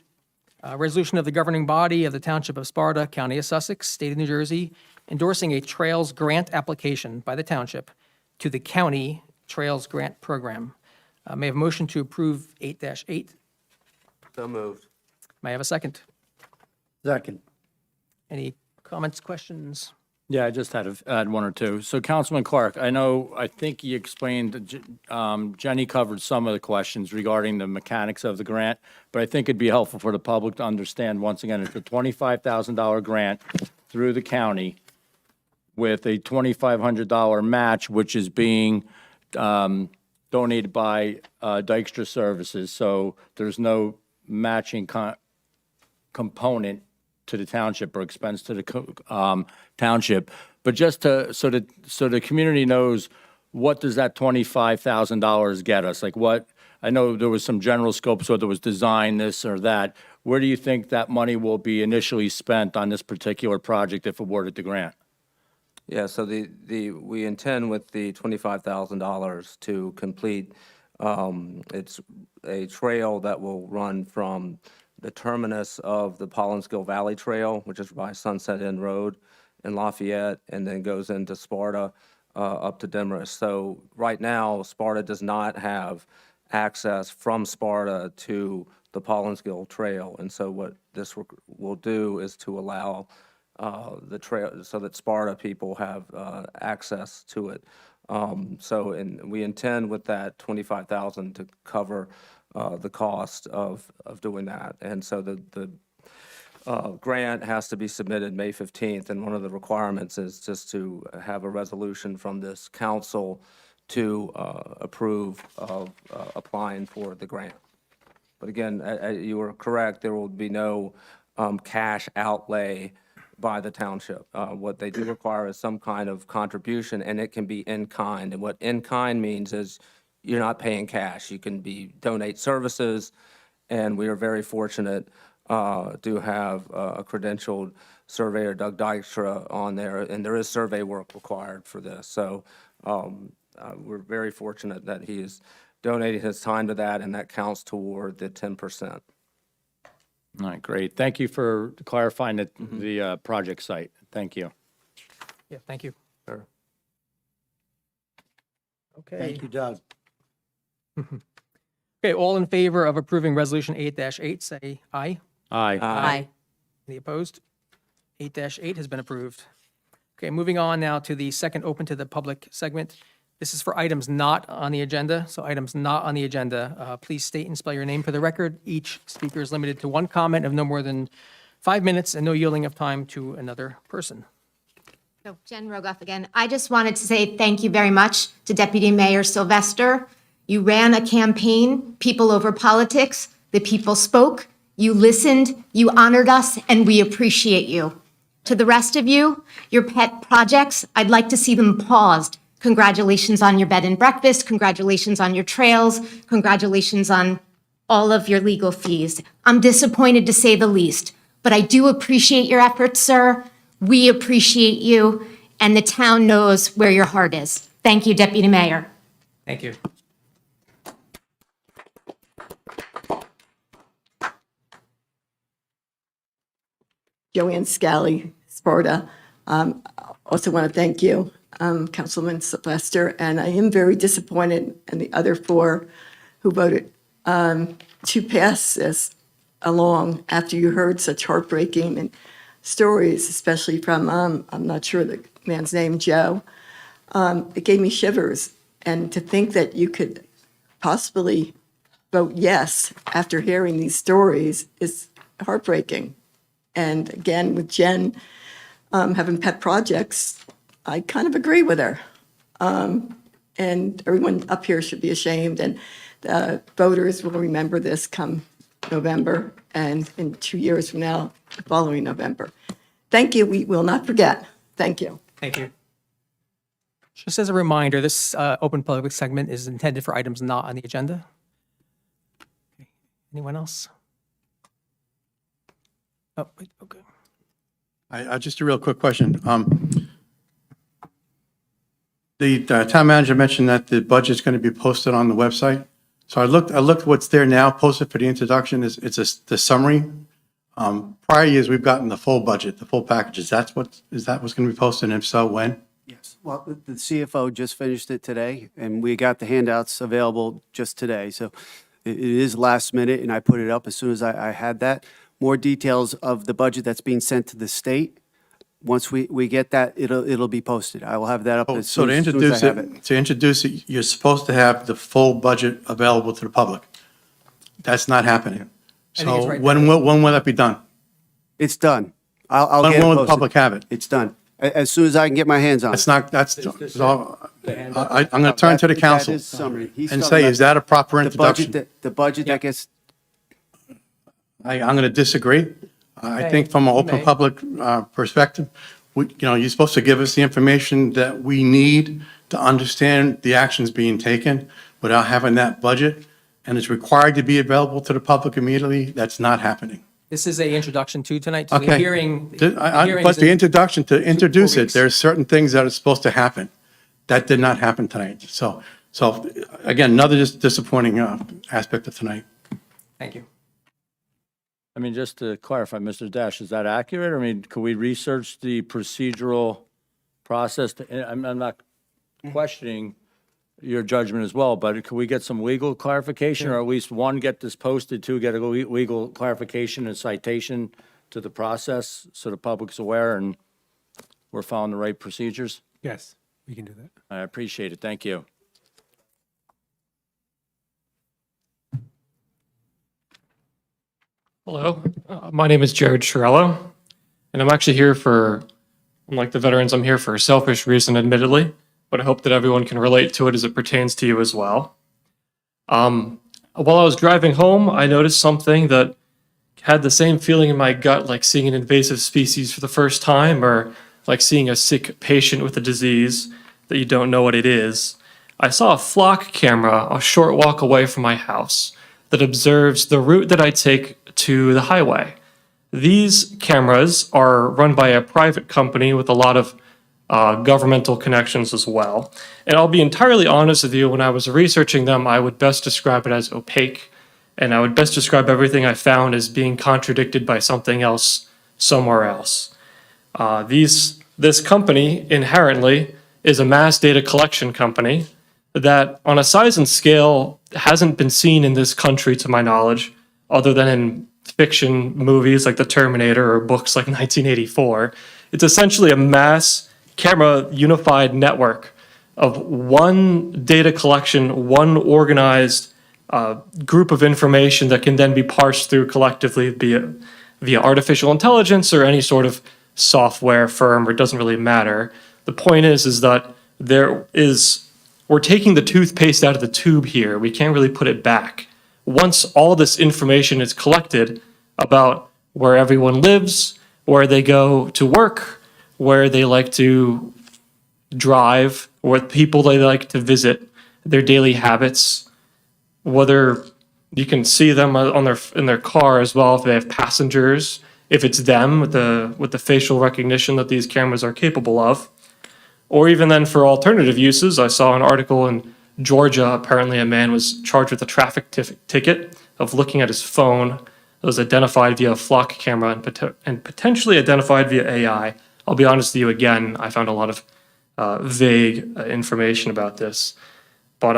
resolution of the governing body of the Township of Sparta, County of Sussex, State of New Jersey, endorsing a Trails Grant application by the township to the County Trails Grant Program. May I have a motion to approve 8-8? So moved. May I have a second? Second. Any comments, questions? Yeah, I just had to add one or two. So Councilman Clark, I think you explained, Jenny covered some of the questions regarding the mechanics of the grant, but I think it'd be helpful for the public to understand, once again, it's a $25,000 grant through the county with a $2,500 match, which is being donated by Dykstra Services. So there's no matching component to the township or expense to the township. But just so the community knows, what does that $25,000 get us? Like what, I know there was some general scope, so there was design, this or that. Where do you think that money will be initially spent on this particular project if awarded the grant? Yeah, so we intend with the $25,000 to complete, it's a trail that will run from the terminus of the Pollenskill Valley Trail, which is by Sunset Inn Road in Lafayette, and then goes into Sparta up to Demorest. So right now, Sparta does not have access from Sparta to the Pollenskill Trail. And so what this will do is to allow the trail so that Sparta people have access to it. And we intend with that $25,000 to cover the cost of doing that. And so grant has to be submitted May 15th, and one of the requirements is just to have a resolution from this council to approve of applying for the grant. But again, you are correct, there will be no cash outlay by the township. What they do require is some kind of contribution, and it can be in kind. And what in kind means is you're not paying cash. You can donate services, and we are very fortunate to have a credentialed surveyor, Doug Dykstra, on there, and there is survey work required for this. So we're very fortunate that he is donating his time to that, and that counts toward the 10%. All right, great. Thank you for clarifying the project site. Thank you. Yeah, thank you. Sure. Okay. Thank you, Doug. Okay, all in favor of approving Resolution 8-8, say aye. Aye. Aye. Any opposed? 8-8 has been approved. Okay, moving on now to the second open to the public segment. This is for items not on the agenda. So items not on the agenda, please state and spell your name for the record. Each speaker is limited to one comment of no more than 5 minutes and no yielding of time to another person. So Jen Rogoff again. I just wanted to say thank you very much to Deputy Mayor Sylvester. You ran a campaign, people over politics. The people spoke, you listened, you honored us, and we appreciate you. To the rest of you, your pet projects, I'd like to see them paused. Congratulations on your bed and breakfast. Congratulations on your trails. Congratulations on all of your legal fees. I'm disappointed to say the least, but I do appreciate your efforts, sir. We appreciate you, and the town knows where your heart is. Thank you, Deputy Mayor. Thank you. Joanne Scally, Sparta. Also want to thank you, Councilman Sylvester, and I am very disappointed in the other four who voted to pass this along after you heard such heartbreaking stories, especially from, I'm not sure the man's name, Joe. It gave me shivers, and to think that you could possibly vote yes after hearing these stories is heartbreaking. And again, with Jen having pet projects, I kind of agree with her. And everyone up here should be ashamed, and voters will remember this come November and in 2 years from now, the following November. Thank you. We will not forget. Thank you. Thank you. Just as a reminder, this open public segment is intended for items not on the agenda. Okay. Anyone else? Oh, wait, okay. Just a real quick question. The town manager mentioned that the budget's going to be posted on the website. So I looked what's there now, posted for the introduction, the summary. Prior years, we've gotten the full budget, the full package. Is that what's going to be posted, and if so, when? Yes. Well, the CFO just finished it today, and we got the handouts available just today. So it is last minute, and I put it up as soon as I had that. More details of the budget that's being sent to the state. Once we get that, it'll be posted. I will have that up as So soon as I have it. to introduce it, you're supposed to have the full budget available to the public. That's not happening. I think it's So right when will that be done? It's done. I'll When get it will the posted. public have it? It's done. As soon as I can get my hands on it. That's all. I'm going to turn to the That council is summary. He's and talking say, about is that a proper the budget introduction? The budget that gets, I'm going to disagree. I Okay, think from an you open may. public perspective, you're supposed to give us the information that we need to understand the actions being taken without having that budget, and it's required to be available to the public immediately. That's not happening. This is a introduction to tonight, to the Okay. hearing. But is the in introduction, to introduce it, weeks. there's certain things that are supposed to happen. That did not happen tonight. So again, another just disappointing aspect of tonight. Thank you. I mean, just to clarify, Mr. Dash, is that accurate? I mean, could we research the procedural process? I'm not questioning your judgment as well, but could we get some legal clarification, or at least one, get this posted, two, get a legal clarification and citation to the process so the public's aware and we're following the right procedures? Yes, we can do that. I appreciate it. Thank you. Hello, my name is Jared Shirello, and I'm actually here for, unlike the veterans, I'm here for a selfish reason, admittedly, but I hope that everyone can relate to it as it pertains to you as well. While I was driving home, I noticed something that had the same feeling in my gut like seeing an invasive species for the first time, or like seeing a sick patient with a disease that you don't know what it is. I saw a flock camera a short walk away from my house that observes the route that I take to the highway. These cameras are run by a private company with a lot of governmental connections as well. And I'll be entirely honest with you, when I was researching them, I would best describe it as opaque, and I would best describe everything I found as being contradicted by something else somewhere else. This company inherently is a mass data collection company that, on a size and scale, hasn't been seen in this country to my knowledge, other than in fiction movies like The Terminator or books like 1984. It's essentially a mass camera unified network of one data collection, one organized group of information that can then be parsed through collectively via artificial intelligence or any sort of software firm, or it doesn't really matter. The point is that we're taking the toothpaste out of the tube here. We can't really put it back. Once all this information is collected about where everyone lives, where they go to work, where they like to drive, what people they like to visit, their daily habits, whether you can see them in their car as well if they have passengers, if it's them with the facial recognition that these cameras are capable of. Or even then for alternative uses, I saw an article in Georgia, apparently a man was charged with a traffic ticket of looking at his phone that was identified via a flock camera and potentially identified via AI. I'll be honest with you again, I found a lot of vague information about this. But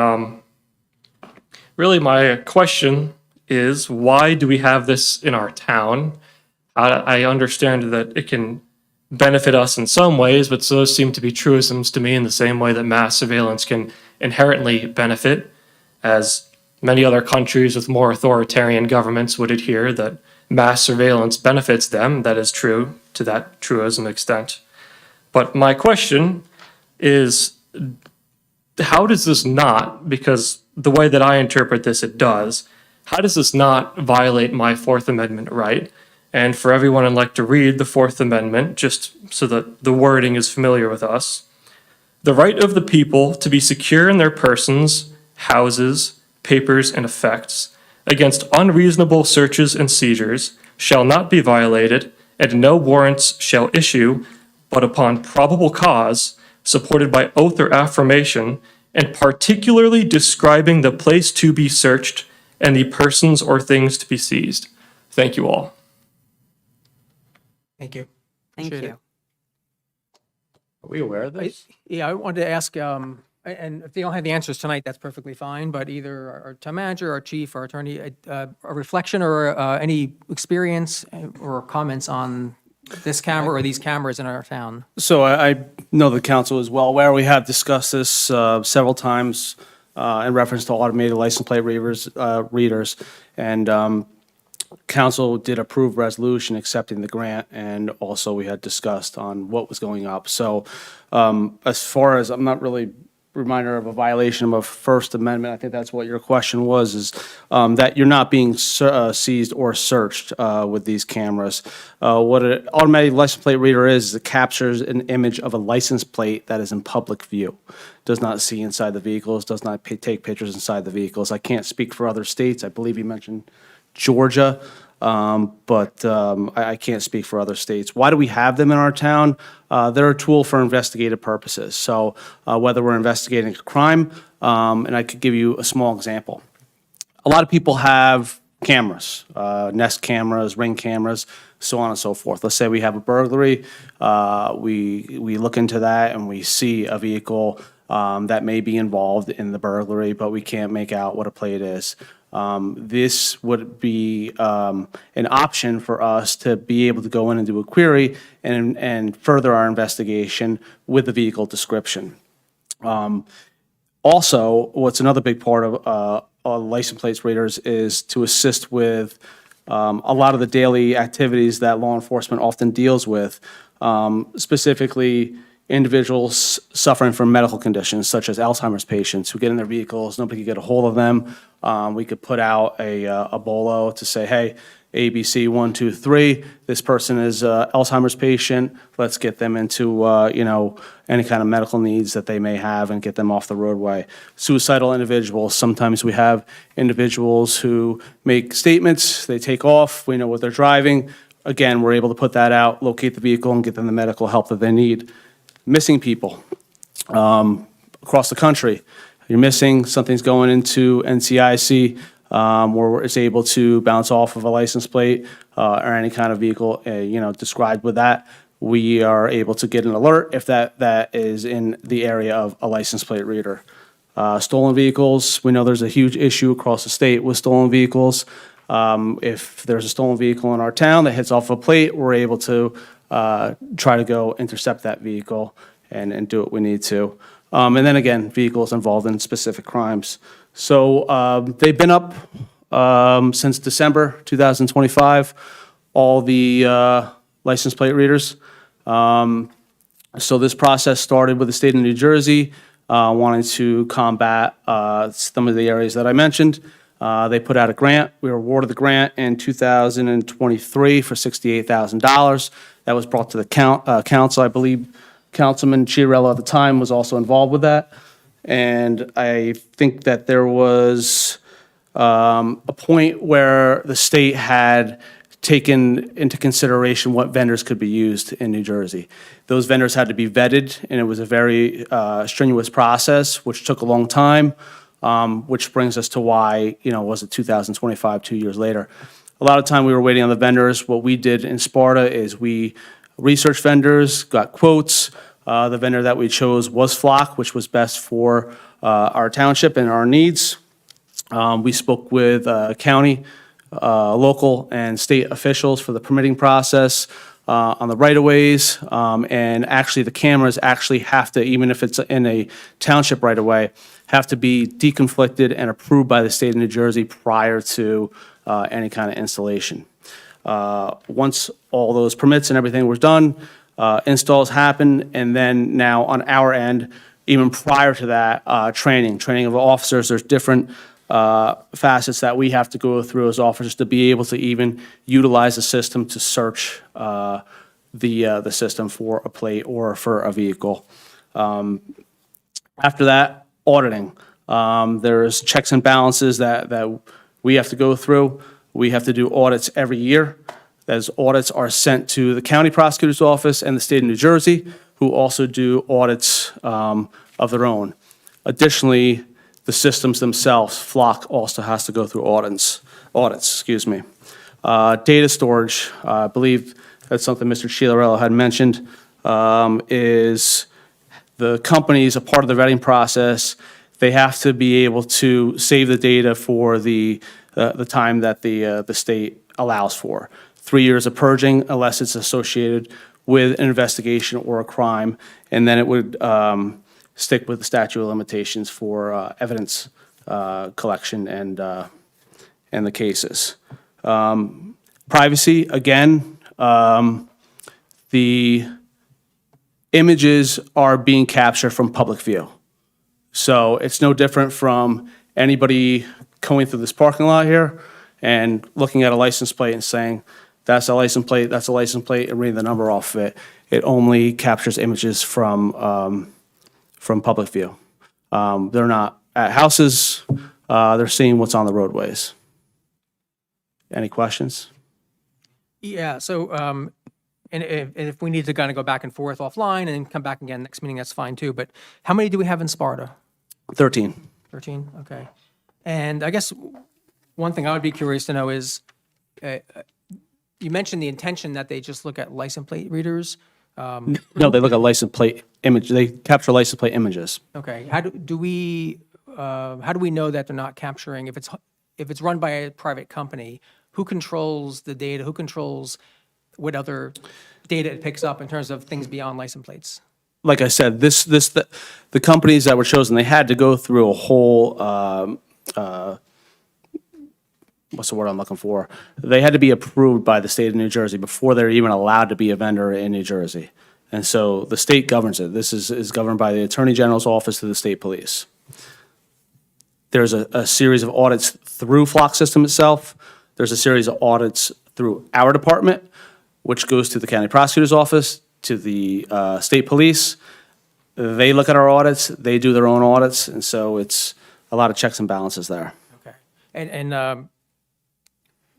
really my question is, why do we have this in our town? I understand that it can benefit us in some ways, but those seem to be truisms to me, in the same way that mass surveillance can inherently benefit, as many other countries with more authoritarian governments would adhere that mass surveillance benefits them. That is true to that truism extent. But my question is, how does this not, because the way that I interpret this, it does, how does this not violate my Fourth Amendment right? And for everyone, I'd like to read the Fourth Amendment, just so that the wording is familiar with us. The right of the people to be secure in their persons, houses, papers, and effects against unreasonable searches and seizures shall not be violated, and no warrants shall issue but upon probable cause, supported by oath or affirmation, and particularly describing the place to be searched and the persons or things to be seized. Thank you all. Thank you. Thank Appreciate you. Are we aware of this? Yeah, I wanted to ask, and if they don't have the answers tonight, that's perfectly fine, but either our town manager, our chief, our attorney, a reflection or any experience or comments on this camera or these cameras in our town? So I know the council is well aware. We have discussed this several times in reference to automated license plate readers. And council did approve resolution accepting the grant, and also we had discussed on what was going up. So as far as, I'm not really reminder of a violation of First Amendment. I think that's what your question was, is that you're not being seized or searched with these cameras. What an automatic license plate reader is it captures an image of a license plate that is in public view. Does not see inside the vehicles, does not take pictures inside the vehicles. I can't speak for other states. I believe you mentioned Georgia, but I can't speak for other states. Why do we have them in our town? They're a tool for investigative purposes. So whether we're investigating a crime, and I could give you a small example. A lot of people have cameras, Nest cameras, Ring cameras, so on and so forth. Let's say we have a burglary, we look into that and we see a vehicle that may be involved in the burglary, but we can't make out what a plate is. This would be an option for us to be able to go in and do a query and further our investigation with the vehicle description. Also, what's another big part of license plates readers is to assist with a lot of the daily activities that law enforcement often deals with, specifically individuals suffering from medical conditions such as Alzheimer's patients who get in their vehicles, nobody can get a hold of them. We could put out a bolo to say, hey, ABC 1, 2, 3, this person is a Alzheimer's patient, let's get them into, any kind of medical needs that they may have and get them off the roadway. Suicidal individuals, sometimes we have individuals who make statements, they take off, we know what they're driving. Again, we're able to put that out, locate the vehicle, and get them the medical help that they need. Missing people across the country. You're missing, something's going into NCIC, where it's able to bounce off of a license plate or any kind of vehicle, described with that. We are able to get an alert if that is in the area of a license plate reader. Stolen vehicles, we know there's a huge issue across the state with stolen vehicles. If there's a stolen vehicle in our town that hits off a plate, we're able to try to go intercept that vehicle and do what we need to. And then again, vehicles involved in specific crimes. So they've been up since December 2025, all the license plate readers. So this process started with the state of New Jersey wanting to combat some of the areas that I mentioned. They put out a grant. We were awarded the grant in 2023 for $68,000. That was brought to the council. I believe Councilman Chiarello at the time was also involved with that. And I think that there was a point where the state had taken into consideration what vendors could be used in New Jersey. Those vendors had to be vetted, and it was a very strenuous process, which took a long time, which brings us to why, was it 2025, 2 years later? A lot of time we were waiting on the vendors. What we did in Sparta is we researched vendors, got quotes. The vendor that we chose was Flock, which was best for our township and our needs. We spoke with county, local, and state officials for the permitting process on the right-of-ways. And actually, the cameras actually have to, even if it's in a township right-of-way, have to be deconflicted and approved by the state of New Jersey prior to any kind of installation. Once all those permits and everything was done, installs happen, and then now on our end, even prior to that, training of officers. There's different facets that we have to go through as officers to be able to even utilize the system to search the system for a plate or for a vehicle. After that, auditing. There's checks and balances that we have to go through. We have to do audits every year. Those audits are sent to the county prosecutor's office and the state of New Jersey, who also do audits of their own. Additionally, the systems themselves, Flock also has to go through audits. Data storage, I believe that's something Mr. Chiarello had mentioned, is the companies, a part of the vetting process, they have to be able to save the data for the time that the state allows for. 3 years of purging unless it's associated with an investigation or a crime, and then it would stick with the statute of limitations for evidence collection and the cases. Privacy, again, the images are being captured from public view. So it's no different from anybody going through this parking lot here and looking at a license plate and saying, that's a license plate, and reading the number off of it. It only captures images from public view. They're not at houses, they're seeing what's on the roadways. Any questions? Yeah, so, and if we need to kind of go back and forth offline and then come back again next meeting, that's fine too. But how many do we have in Sparta? 13. 13, okay. And I guess one thing I would be curious to know is, you mentioned the intention that they just look at license plate readers. No, they look at license plate image, they capture license plate images. Okay, how do we know that they're not capturing, if it's run by a private company, who controls the data? Who controls what other data it picks up in terms of things beyond license plates? Like I said, the companies that were chosen, they had to go through a whole what's the word I'm looking for? They had to be approved by the state of New Jersey before they're even allowed to be a vendor in New Jersey. And so the state governs it. This is governed by the Attorney General's Office to the State Police. There's a series of audits through Flock System itself. There's a series of audits through our department, which goes to the County Prosecutor's Office, to the State Police. They look at our audits, they do their own audits, and so it's a lot of checks and balances there. Okay. And not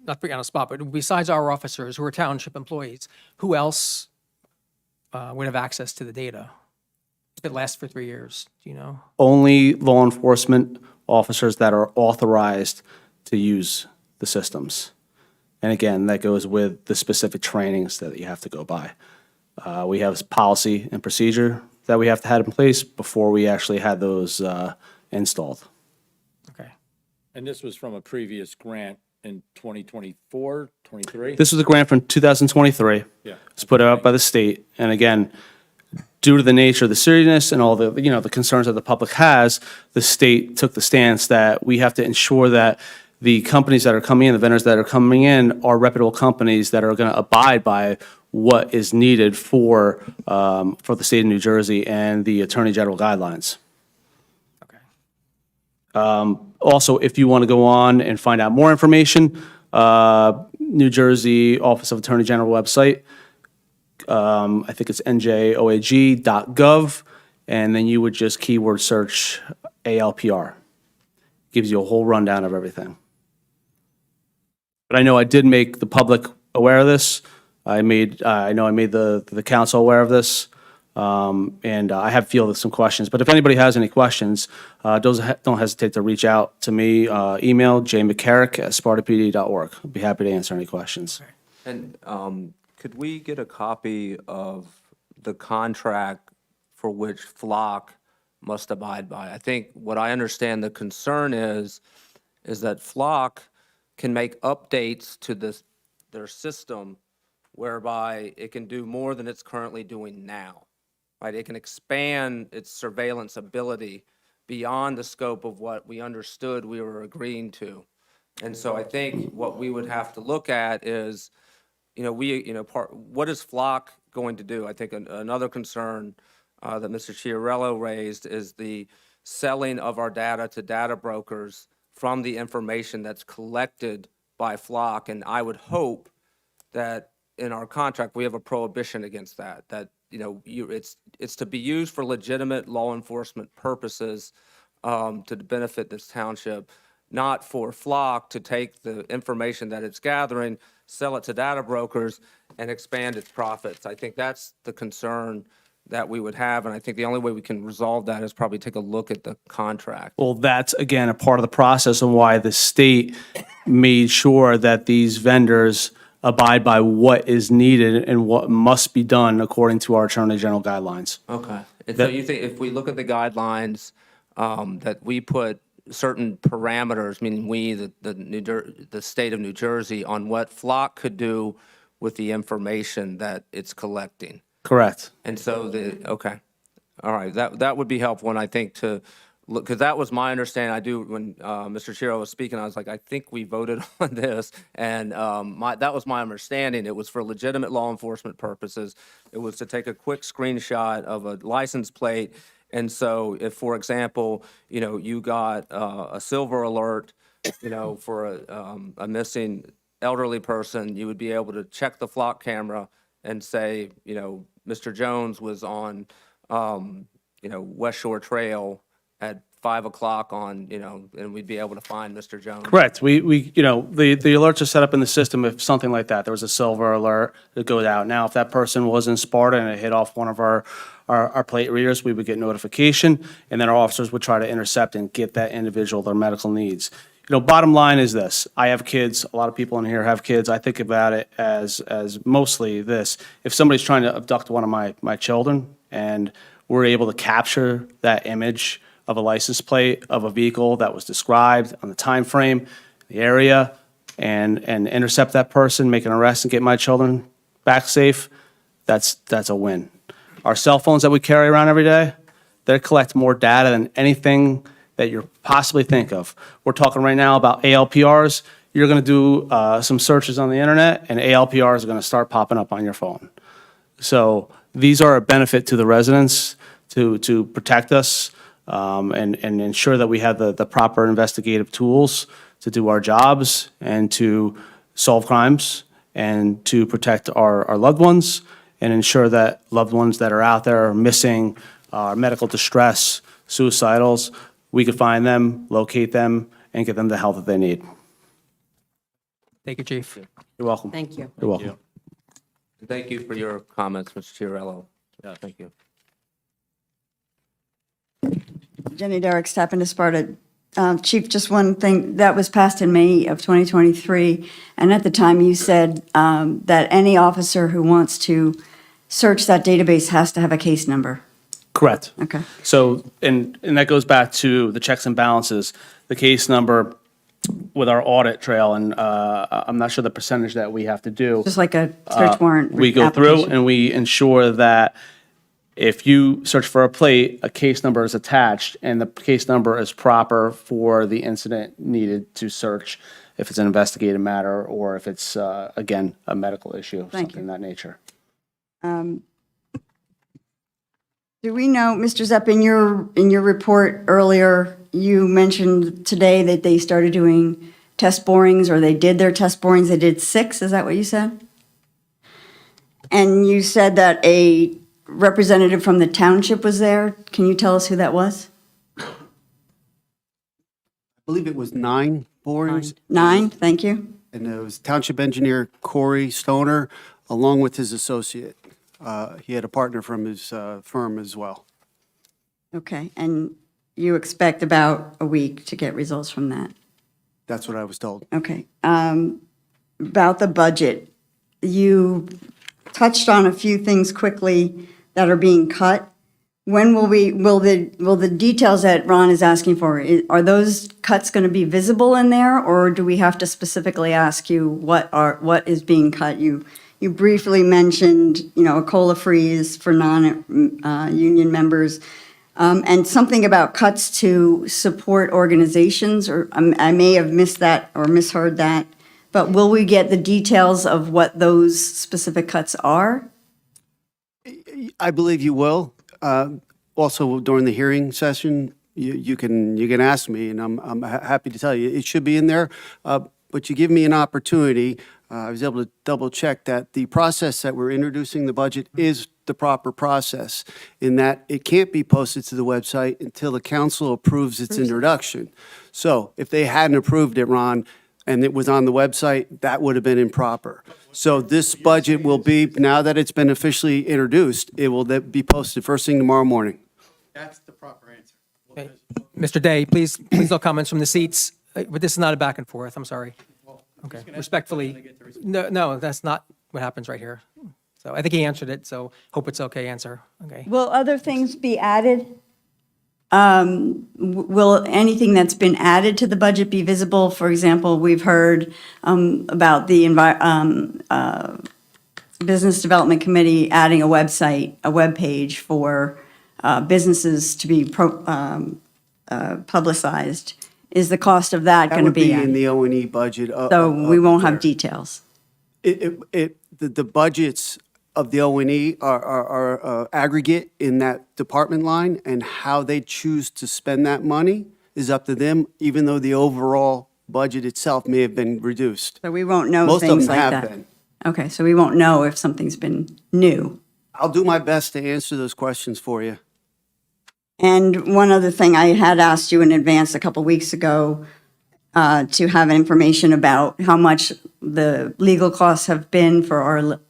to put you on the spot, but besides our officers who are township employees, who else would have access to the data if it lasts for 3 years? Do you know? Only law enforcement officers that are authorized to use the systems. And again, that goes with the specific trainings that you have to go by. We have policy and procedure that we have to have in place before we actually had those installed. Okay. And this was from a previous grant in 2024, 23? This was a grant from 2023. Yeah. It's put out by the state. And again, due to the nature of the seriousness and all the, the concerns that the public has, the state took the stance that we have to ensure that the companies that are coming in, the vendors that are coming in, are reputable companies that are going to abide by what is needed for the state of New Jersey and the Attorney General guidelines. Okay. Also, if you want to go on and find out more information, New Jersey Office of Attorney General website, I think it's njoag.gov, and then you would just keyword search ALPR. Gives you a whole rundown of everything. But I know I did make the public aware of this. I know I made the council aware of this, and I have fielded some questions. But if anybody has any questions, don't hesitate to reach out to me. Email jmccarrick@spartapd.org. I'll be happy to answer any questions. And could we get a copy of the contract for which Flock must abide by? I think what I understand the concern is that Flock can make updates to their system whereby it can do more than it's currently doing now, right? It can expand its surveillance ability beyond the scope of what we understood we were agreeing to. And so I think what we would have to look at is, what is Flock going to do? I think another concern that Mr. Chiarello raised is the selling of our data to data brokers from the information that's collected by Flock. And I would hope that in our contract, we have a prohibition against that, it's to be used for legitimate law enforcement purposes to benefit this township, not for Flock to take the information that it's gathering, sell it to data brokers, and expand its profits. I think that's the concern that we would have, and I think the only way we can resolve that is probably take a look at the contract. Well, that's, again, a part of the process and why the state made sure that these vendors abide by what is needed and what must be done according to our Attorney General guidelines. Okay. And so you think if we look at the guidelines, that we put certain parameters, meaning we, the state of New Jersey, on what Flock could do with the information that it's collecting? Correct. And so okay. All right. That would be helpful, and I think to look, because that was my understanding. When Mr. Chiro was speaking, I was like, I think we voted on this, and that was my understanding. It was for legitimate law enforcement purposes. It was to take a quick screenshot of a license plate, and so if, for example, you got a silver alert, for a missing elderly person, you would be able to check the Flock camera and say, Mr. Jones was on, West Shore Trail at 5 o'clock on, and we'd be able to find Mr. Jones. Correct. The alerts are set up in the system if something like that. There was a silver alert that goes out. Now, if that person was in Sparta and it hit off one of our plate readers, we would get notification, and then our officers would try to intercept and get that individual their medical needs. Bottom line is this. I have kids. A lot of people in here have kids. I think about it as mostly this. If somebody's trying to abduct one of my children and we're able to capture that image of a license plate of a vehicle that was described on the time frame, the area, and intercept that person, make an arrest, and get my children back safe, that's a win. Our cell phones that we carry around every day, they collect more data than anything that you possibly think of. We're talking right now about ALPRs. you're going to do some searches on the internet, and ALPRs are going to start popping up on your phone. So these are a benefit to the residents to protect us and ensure that we have the proper investigative tools to do our jobs and to solve crimes and to protect our loved ones and ensure that loved ones that are out there missing, medical distress, suicidals, we could find them, locate them, and get them the help that they need. Thank you, Chief. You're welcome. Thank you. You're welcome. Thank you for your comments, Mr. Chiarello. Yeah, thank you. Jenny Derrick, Step into Sparta. Chief, just one thing, that was passed in May of 2023, and at the time you said that any officer who wants to search that database has to have a case number. Correct. Okay. So, and that goes back to the checks and balances, the case number with our audit trail, and I'm not sure the percentage that we have to do. Just like a search warrant We go through application. and we ensure that if you search for a plate, a case number is attached, and the case number is proper for the incident needed to search, if it's an investigative matter or if it's, again, a medical issue, Thank something of that nature. Do we know, Mr. Zepp, in your report earlier, you mentioned today that they started doing test borings, or they did their test borings, they did 6, is that what you said? And you said that a representative from the township was there. Can you tell us who that was? I believe it was 9 borings. 9, thank you. And it was Township Engineer Corey Stoner, along with his associate. He had a partner from his firm as well. Okay, and you expect about a week to get results from that? That's what I was told. Okay. About the budget, you touched on a few things quickly that are being cut. When will the details that Ron is asking for, are those cuts going to be visible in there, or do we have to specifically ask you what is being cut? You briefly mentioned, a COLA freeze for non-union members, and something about cuts to support organizations, or I may have missed that or misheard that, but will we get the details of what those specific cuts are? I believe you will. Also, during the hearing session, you can ask me, and I'm happy to tell you. It should be in there, but you give me an opportunity. I was able to double check that the process that we're introducing the budget is the proper process, in that it can't be posted to the website until the council approves its introduction. So if they hadn't approved it, Ron, and it was on the website, that would have been improper. So this budget will be, now that it's been officially introduced, it will be posted first thing tomorrow morning. That's the proper answer. Okay. Mr. Day, please no comments from the seats. But this is not a back and forth, I'm sorry. Okay, respectfully. No, that's not what happens right here. So I think he answered it, so hope it's okay answer. Okay. Will other things be added? Will anything that's been added to the budget be visible? For example, we've heard about the Business Development Committee adding a website, a web page for businesses to be publicized. Is the cost of that going to be? That would be in the O&E budget. So we won't have details. The budgets of the O&E are aggregate in that department line, and how they choose to spend that money is up to them, even though the overall budget itself may have been reduced. So we won't know Most of things them like have that. been. Okay, so we won't know if something's been new. I'll do my best to answer those questions for you. And one other thing, I had asked you in advance a couple weeks ago to have information about how much the legal costs have been for our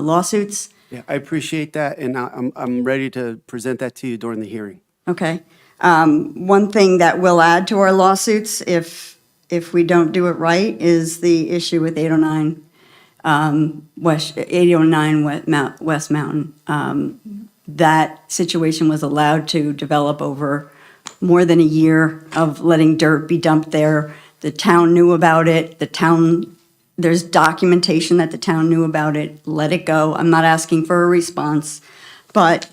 lawsuits. Yeah, I appreciate that, and I'm ready to present that to you during the hearing. Okay. One thing that will add to our lawsuits, if we don't do it right, is the issue with 809 West Mountain. That situation was allowed to develop over more than a year of letting dirt be dumped there. The town knew about it. There's documentation that the town knew about it. Let it go. I'm not asking for a response, but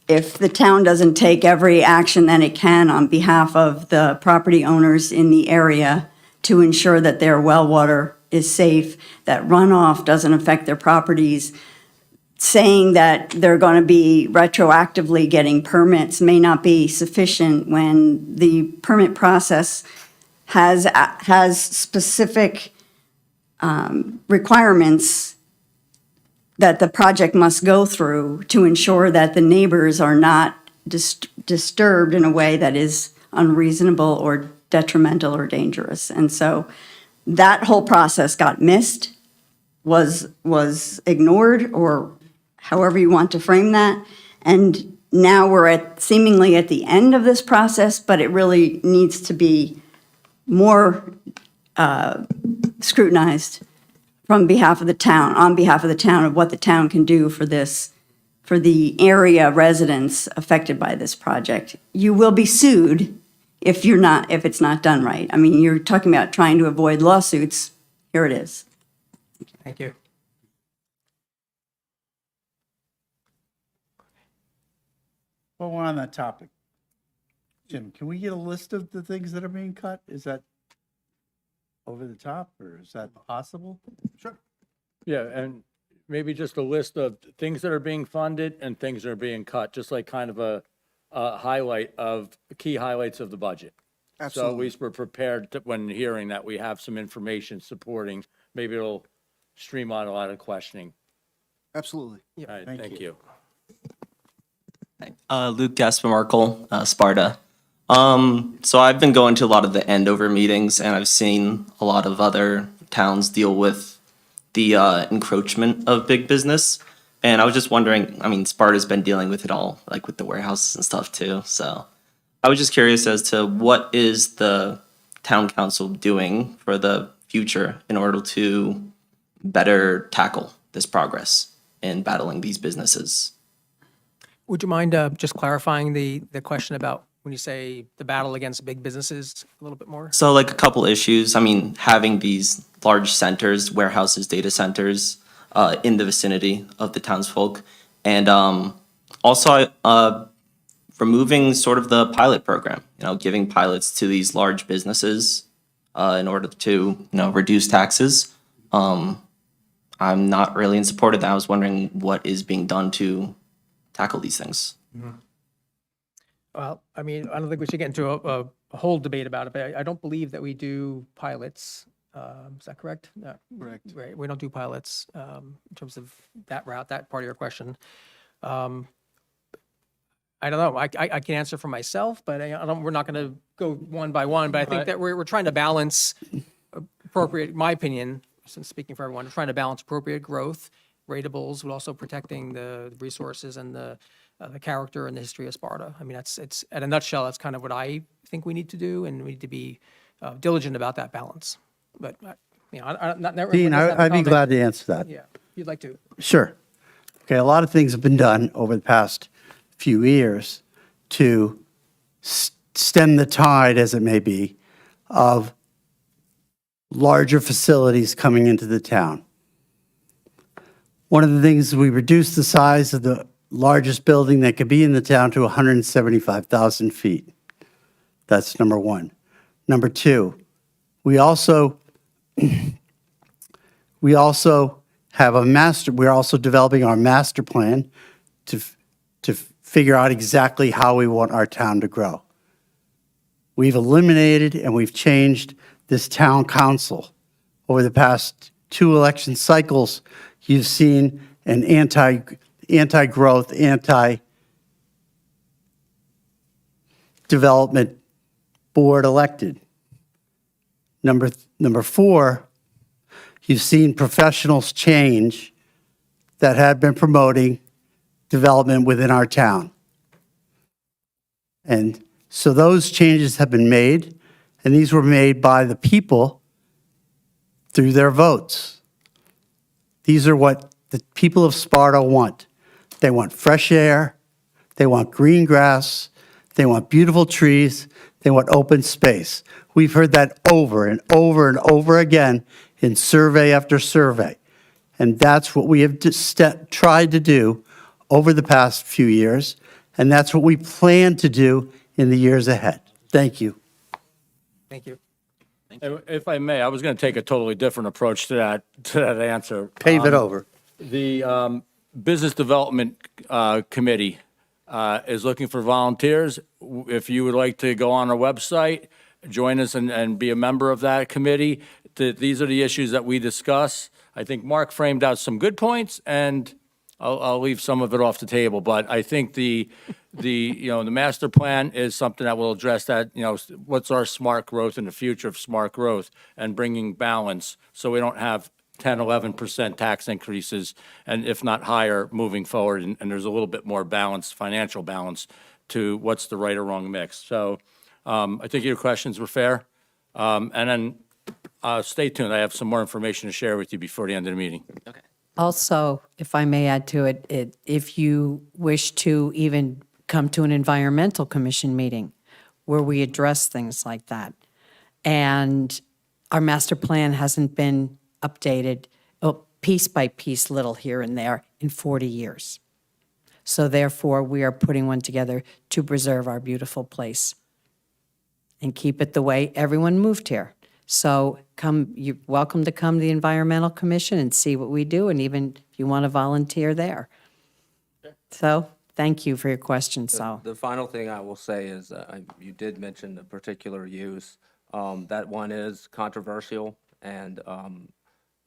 if the town doesn't take every action that it can on behalf of the property owners in the area to ensure that their well water is safe, that runoff doesn't affect their properties. Saying that they're going to be retroactively getting permits may not be sufficient when the permit process has specific requirements that the project must go through to ensure that the neighbors are not disturbed in a way that is unreasonable or detrimental or dangerous. And so that whole process got missed, was ignored, or however you want to frame that. And now we're seemingly at the end of this process, but it really needs to be more scrutinized on behalf of the town, of what the town can do for the area residents affected by this project. You will be sued if it's not done right. I mean, you're talking about trying to avoid lawsuits. Here it is. Thank you. Well, we're on that topic. Jim, can we get a list of the things that are being cut? Is that over the top, or is that possible? Sure. Yeah, and maybe just a list of things that are being funded and things that are being cut, just like kind of a highlight of, key highlights of the budget. So at Absolutely. least we're prepared to, when hearing that, we have some information supporting, maybe it'll streamline a lot of questioning. Absolutely. All right, thank you. Luke Gaspamarkle, Sparta. So I've been going to a lot of the Andover meetings, and I've seen a lot of other towns deal with the encroachment of big business. And I was just wondering, I mean, Sparta's been dealing with it all, like with the warehouses and stuff too. So I was just curious as to what is the town council doing for the future in order to better tackle this progress in battling these businesses. Would you mind just clarifying the question about when you say the battle against big businesses a little bit more? So like a couple issues, I mean, having these large centers, warehouses, data centers in the vicinity of the townsfolk, and also removing sort of the pilot program, giving pilots to these large businesses in order to, reduce taxes. I'm not really in support of that. I was wondering what is being done to tackle these things. Well, I mean, I don't think we should get into a whole debate about it, but I don't believe that we do pilots. Is that correct? No. Correct. Right, we don't do pilots in terms of that route, that part of your question. I don't know, I can answer for myself, but we're not going to go one by one, but I think that we're trying to balance appropriate, my opinion, since speaking for everyone, we're trying to balance appropriate growth, ratables, but also protecting the resources and the character and the history of Sparta. I mean, it's at a nutshell, that's kind of what I think we need to do, and we need to be diligent about that balance. But, Dean, I'd be glad to answer that. Yeah, if you'd like to. Sure. Okay, a lot of things have been done over the past few years to stem the tide, as it may be, of larger facilities coming into the town. One of the things, we reduced the size of the largest building that could be in the town to 175,000 feet. That's number one. Number two, we're also developing our master plan to figure out exactly how we want our town to grow. We've eliminated and we've changed this town council. Over the past 2 election cycles, you've seen an anti-growth, anti-development board elected. Number 4, you've seen professionals change that have been promoting development within our town. And so those changes have been made, and these were made by the people through their votes. These are what the people of Sparta want. They want fresh air, they want green grass, they want beautiful trees, they want open space. We've heard that over and over and over again in survey after survey. And that's what we have tried to do over the past few years, and that's what we plan to do in the years ahead. Thank you. Thank you. If I may, I was going to take a totally different approach to that answer. Pave it over. The Business Development Committee is looking for volunteers. If you would like to go on our website, join us and be a member of that committee. These are the issues that we discuss. I think Mark framed out some good points, and I'll leave some of it off the table. But I think the master plan is something that will address that, what's our smart growth and the future of smart growth and bringing balance so we don't have 10, 11% tax increases, and if not higher, moving forward, and there's a little bit more balance, financial balance, to what's the right or wrong mix. So I think your questions were fair. And then stay tuned. I have some more information to share with you before the end of the meeting. Also, if I may add to it, if you wish to even come to an environmental commission meeting where we address things like that, and our master plan hasn't been updated, piece by piece, little here and there, in 40 years. So therefore, we are putting one together to preserve our beautiful place and keep it the way everyone moved here. So you're welcome to come to the Environmental Commission and see what we do, and even if you want to volunteer there. So thank you for your question, Sal. The final thing I will say is, you did mention a particular use. That one is controversial, and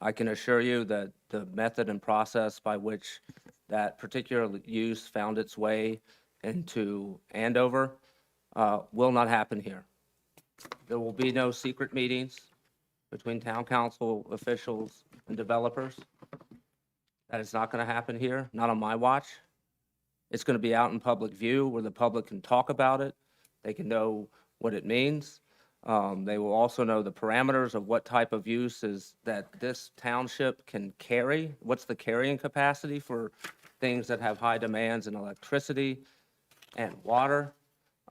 I can assure you that the method and process by which that particular use found its way into Andover will not happen here. There will be no secret meetings between town council officials and developers. That is not going to happen here, not on my watch. It's going to be out in public view where the public can talk about it. They can know what it means. They will also know the parameters of what type of uses that this township can carry. What's the carrying capacity for things that have high demands in electricity and water?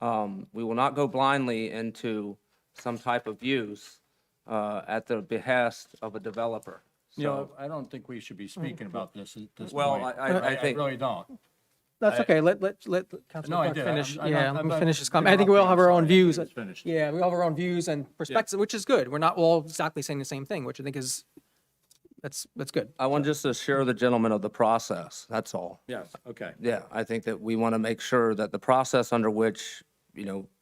We will not go blindly into some type of use at the behest of a developer. I don't think we should be speaking about this at this Well, point. I think- I really don't. That's okay. Let Councilman No, I Clark did. finish. I'm Yeah, not- let me I'm finish not his comment. I think we all have our own interrupting. I'm views. sorry. It's finished. Yeah, we all have our own views and perspectives, which is good. We're not all exactly saying the same thing, which I think is, that's good. I want just to assure the gentleman of the process, that's all. Yes, okay. Yeah, I think that we want to make sure that the process under which,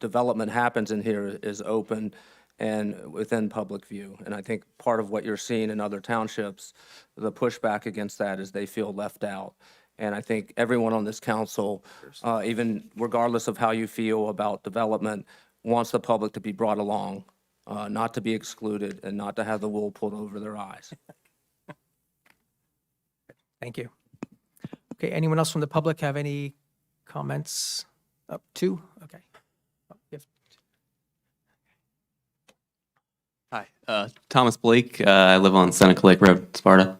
development happens in here is open and within public view. And I think part of what you're seeing in other townships, the pushback against that is they feel left out. And I think everyone on this council, even regardless of how you feel about development, wants the public to be brought along, not to be excluded, and not to have the wool pulled over their eyes. Thank you. Okay, anyone else from the public have any comments? Up two? Okay. Oh, you have- Hi, Thomas Blake. I live on Seneca Lake Road, Sparta.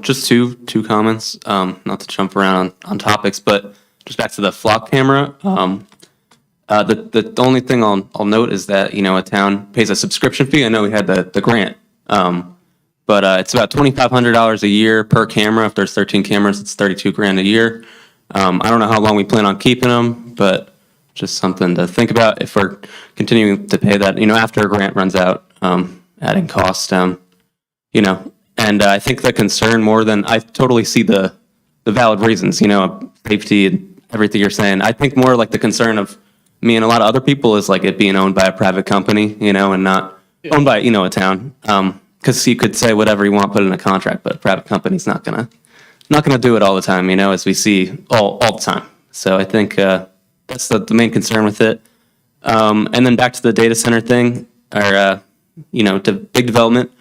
Just two comments, not to jump around on topics, but just back to the flock camera. The only thing I'll note is that, a town pays a subscription fee. I know we had the grant, but it's about $2,500 a year per camera. If there's 13 cameras, it's $32,000 a year. I don't know how long we plan on keeping them, but just something to think about if we're continuing to pay that, after a grant runs out, adding cost, and I think the concern more than, I totally see the valid reasons, safety and everything you're saying. I think more like the concern of me and a lot of other people is like it being owned by a private company, and not owned by, a town. Because you could say whatever you want, put in a contract, but a private company's not gonna do it all the time, as we see all the time. So I think that's the main concern with it. And then back to the data center thing, or big development.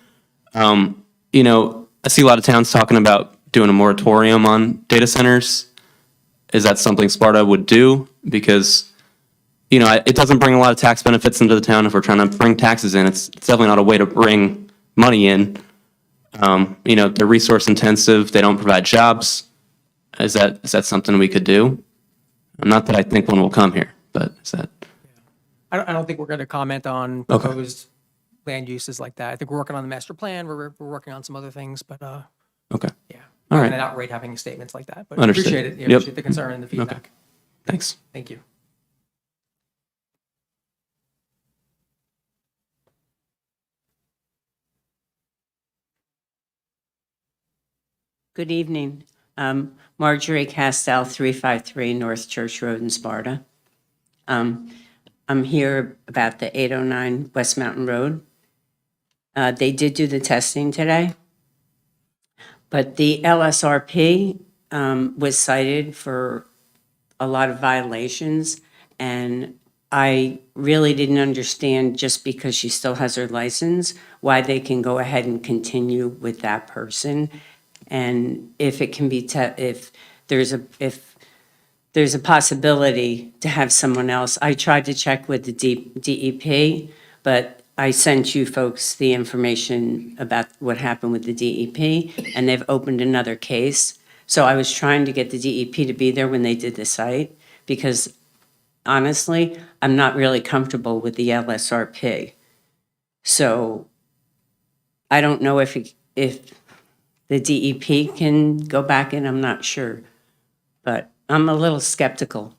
I see a lot of towns talking about doing a moratorium on data centers. Is that something Sparta would do? Because, it doesn't bring a lot of tax benefits into the town. If we're trying to bring taxes in, it's definitely not a way to bring money in. They're resource intensive. They don't provide jobs. Is that something we could do? Not that I think one will come here, but is that? I don't think we're going to comment on proposed land uses like that. I think we're working on the master plan. We're working on some other things, but Okay. yeah. All right. And outright having statements like that, but Understood. appreciate it. Yeah, Yep. appreciate the concern and the feedback. Okay. Thanks. Thank you. Good evening. Marjorie Castell, 353 North Church Road in Sparta. I'm here about the 809 West Mountain Road. They did do the testing today, but the LSRP was cited for a lot of violations, and I really didn't understand, just because she still has her license, why they can go ahead and continue with that person. And if it can be, if there's a possibility to have someone else. I tried to check with the DEP, but I sent you folks the information about what happened with the DEP, and they've opened another case. So I was trying to get the DEP to be there when they did the site, because honestly, I'm not really comfortable with the LSRP. So I don't know if the DEP can go back in, I'm not sure. But I'm a little skeptical.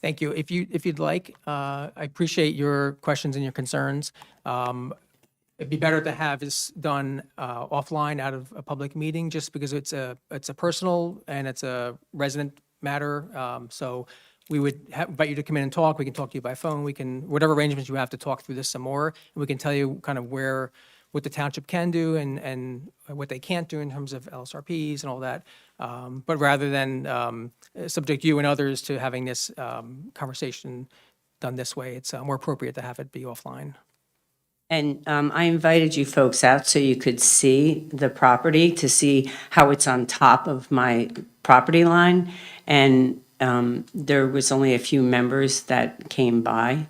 Thank you. If you'd like, I appreciate your questions and your concerns. It'd be better to have this done offline, out of a public meeting, just because it's a personal and it's a resident matter. So we would invite you to come in and talk. We can talk to you by phone. We can, whatever arrangements you have, to talk through this some more. And we can tell you kind of what the township can do and what they can't do in terms of LSRPs and all that. But rather than subject you and others to having this conversation done this way, it's more appropriate to have it be offline. And I invited you folks out so you could see the property, to see how it's on top of my property line. And there was only a few members that came by.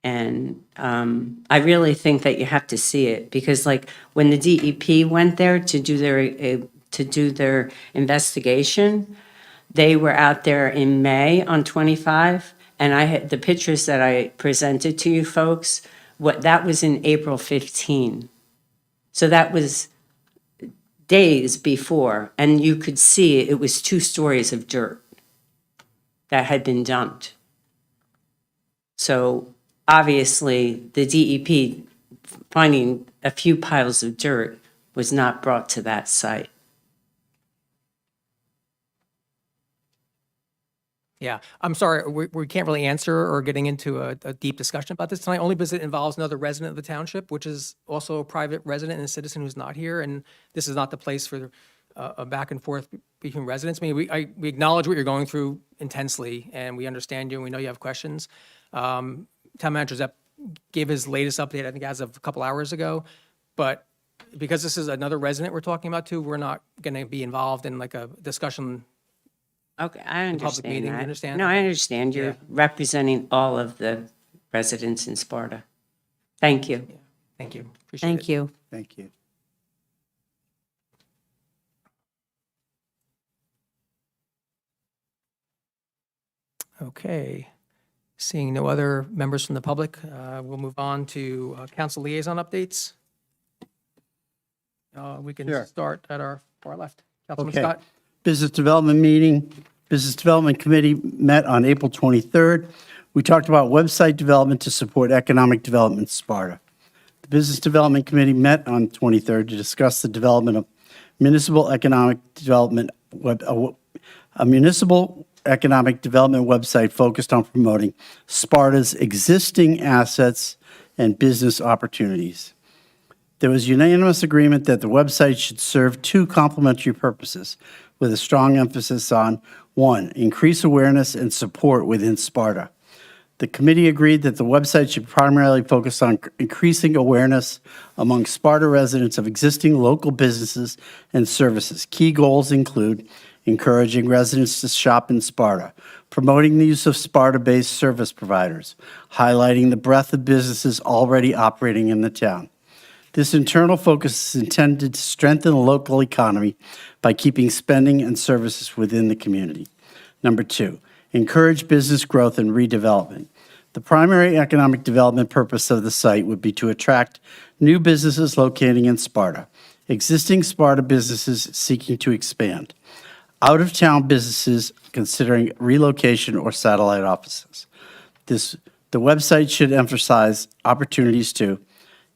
And I really think that you have to see it, because like when the DEP went there to do their investigation, they were out there in May on 25, and I had the pictures that I presented to you folks. That was in April 15. So that was days before, and you could see it was 2 stories of dirt that had been dumped. So obviously, the DEP finding a few piles of dirt was not brought to that site. Yeah, I'm sorry, we can't really answer or getting into a deep discussion about this tonight, only because it involves another resident of the township, which is also a private resident and a citizen who's not here, and this is not the place for a back and forth between residents. I mean, we acknowledge what you're going through intensely, and we understand you, and we know you have questions. Town Manager Zepp gave his latest update, I think, as of a couple hours ago, but because this is another resident we're talking about too, we're not going to be involved in like a discussion. Okay, I understand meeting, you that. understand? No, I understand. You're representing all of the residents in Sparta. Thank you. Thank you. Appreciate it. Thank you. Thank you. Okay. Seeing no other members from the public, we'll move on to council liaison updates. We can Sure. start at our far left. Councilman Okay. Scott? Business Development meeting, Business Development Committee met on April 23rd. We talked about website development to support economic development in Sparta. The Business Development Committee met on 23rd to discuss the development of municipal economic development, a municipal economic development website focused on promoting Sparta's existing assets and business opportunities. There was unanimous agreement that the website should serve 2 complementary purposes, with a strong emphasis on, 1, increase awareness and support within Sparta. The committee agreed that the website should primarily focus on increasing awareness among Sparta residents of existing local businesses and services. Key goals include encouraging residents to shop in Sparta, promoting the use of Sparta-based service providers, highlighting the breadth of businesses already operating in the town. This internal focus is intended to strengthen the local economy by keeping spending and services within the community. Number 2, encourage business growth and redevelopment. The primary economic development purpose of the site would be to attract new businesses locating in Sparta, existing Sparta businesses seeking to expand, out-of-town businesses considering relocation or satellite offices. The website should emphasize opportunities to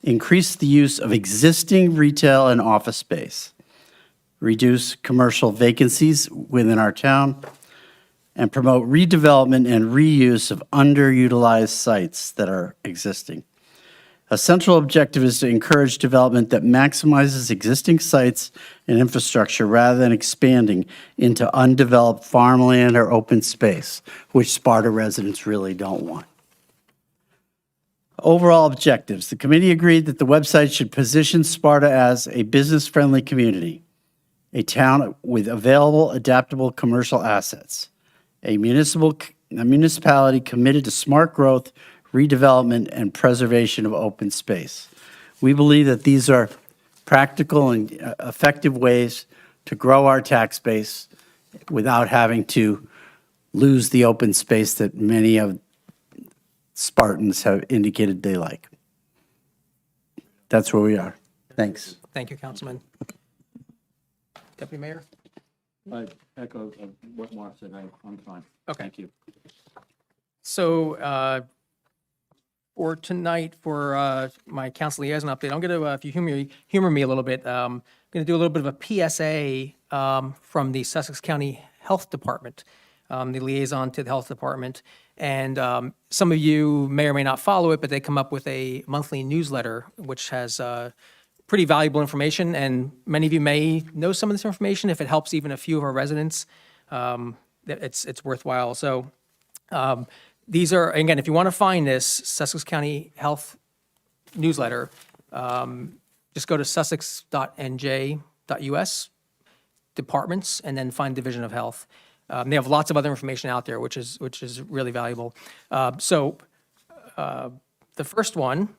increase the use of existing retail and office space, reduce commercial vacancies within our town, and promote redevelopment and reuse of underutilized sites that are existing. A central objective is to encourage development that maximizes existing sites and infrastructure rather than expanding into undeveloped farmland or open space, which Sparta residents really don't want. Overall objectives. The committee agreed that the website should position Sparta as a business-friendly community, a town with available, adaptable commercial assets, a municipality committed to smart growth, redevelopment, and preservation of open space. We believe that these are practical and effective ways to grow our tax base without having to lose the open space that many of Spartans have indicated they like. That's where we are. Thanks. Thank you, Councilman. Deputy Mayor? I echo what Mark said. I'm fine. Okay. Thank you. So for tonight, for my council liaison update, I'm going to, if you humor me a little bit, I'm going to do a little bit of a PSA from the Sussex County Health Department, the liaison to the Health Department. And some of you may or may not follow it, but they come up with a monthly newsletter, which has pretty valuable information. And many of you may know some of this information. If it helps even a few of our residents, it's worthwhile. So these are, again, if you want to find this Sussex County Health newsletter, just go to sussex.nj.us, departments, and then find Division of Health. They have lots of other information out there, which is really valuable. The first one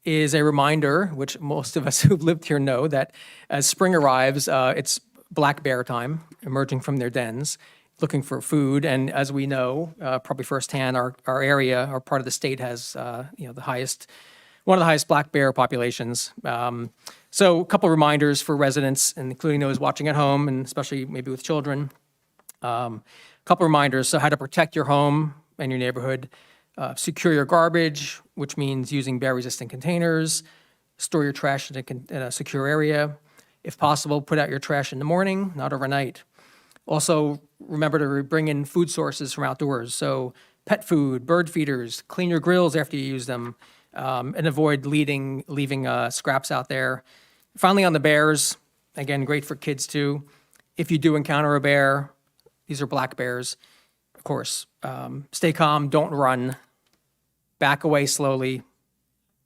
is a reminder, which most of us who've lived here know, that as spring arrives, it's black bear time, emerging from their dens, looking for food. And as we know, probably firsthand, our area, our part of the state has one of the highest black bear populations. So a couple reminders for residents, and including those watching at home, and especially maybe with children. A couple reminders, so how to protect your home and your neighborhood. Secure your garbage, which means using bear-resistant containers. Store your trash in a secure area. If possible, put out your trash in the morning, not overnight. Also, remember to bring in food sources from outdoors. So pet food, bird feeders, clean your grills after you use them, and avoid leaving scraps out there. Finally, on the bears, again, great for kids too. If you do encounter a bear, these are black bears, of course. Stay calm, don't run. Back away slowly.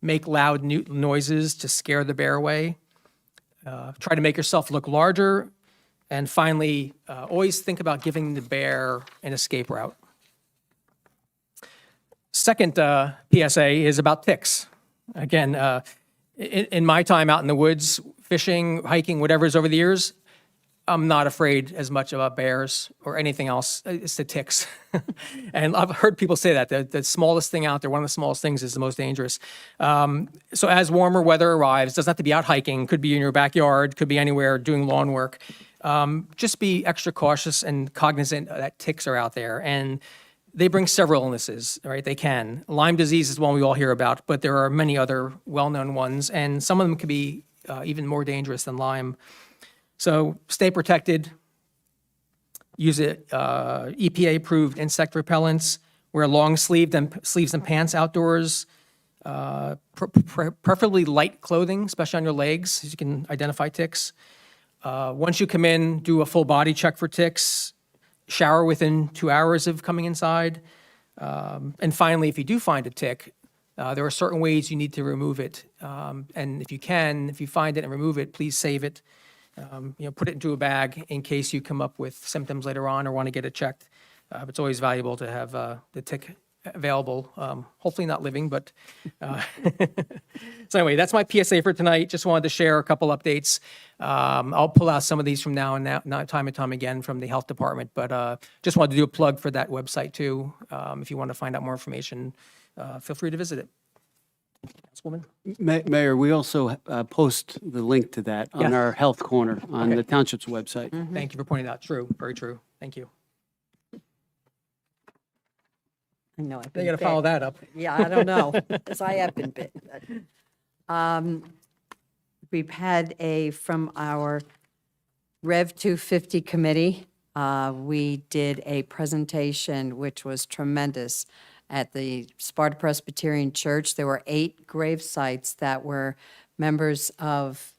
Make loud noises to scare the bear away. Try to make yourself look larger. And finally, always think about giving the bear an escape route. Second PSA is about ticks. Again, in my time out in the woods, fishing, hiking, whatever is over the years, I'm not afraid as much about bears or anything else. It's the ticks. And I've heard people say that the smallest thing out there, one of the smallest things, is the most dangerous. So as warmer weather arrives, doesn't have to be out hiking, could be in your backyard, could be anywhere doing lawn work. Just be extra cautious and cognizant that ticks are out there. And they bring several illnesses, right? They can. Lyme disease is one we all hear about, but there are many other well-known ones, and some of them could be even more dangerous than Lyme. So stay protected. Use EPA-approved insect repellents. Wear long sleeves and pants outdoors. Preferably light clothing, especially on your legs, so you can identify ticks. Once you come in, do a full body check for ticks. Shower within 2 hours of coming inside. And finally, if you do find a tick, there are certain ways you need to remove it. And if you find it and remove it, please save it. Put it into a bag in case you come up with symptoms later on or want to get it checked. It's always valuable to have the tick available, hopefully not living, but so anyway, that's my PSA for tonight. Just wanted to share a couple updates. I'll pull out some of these from now and time and time again from the health department, but just wanted to do a plug for that website too. If you want to find out more information, feel free to visit it. Councilwoman? Mayor, we also post the link to that on Yes. our health corner on the township's website. Thank you for pointing that out. True, very true. Thank you. I know. I've They been got to follow bit. that up. Yeah, I don't know, because I have been bit. We've had from our Rev 250 Committee, we did a presentation which was tremendous at the Sparta Presbyterian Church. There were 8 grave sites that were members of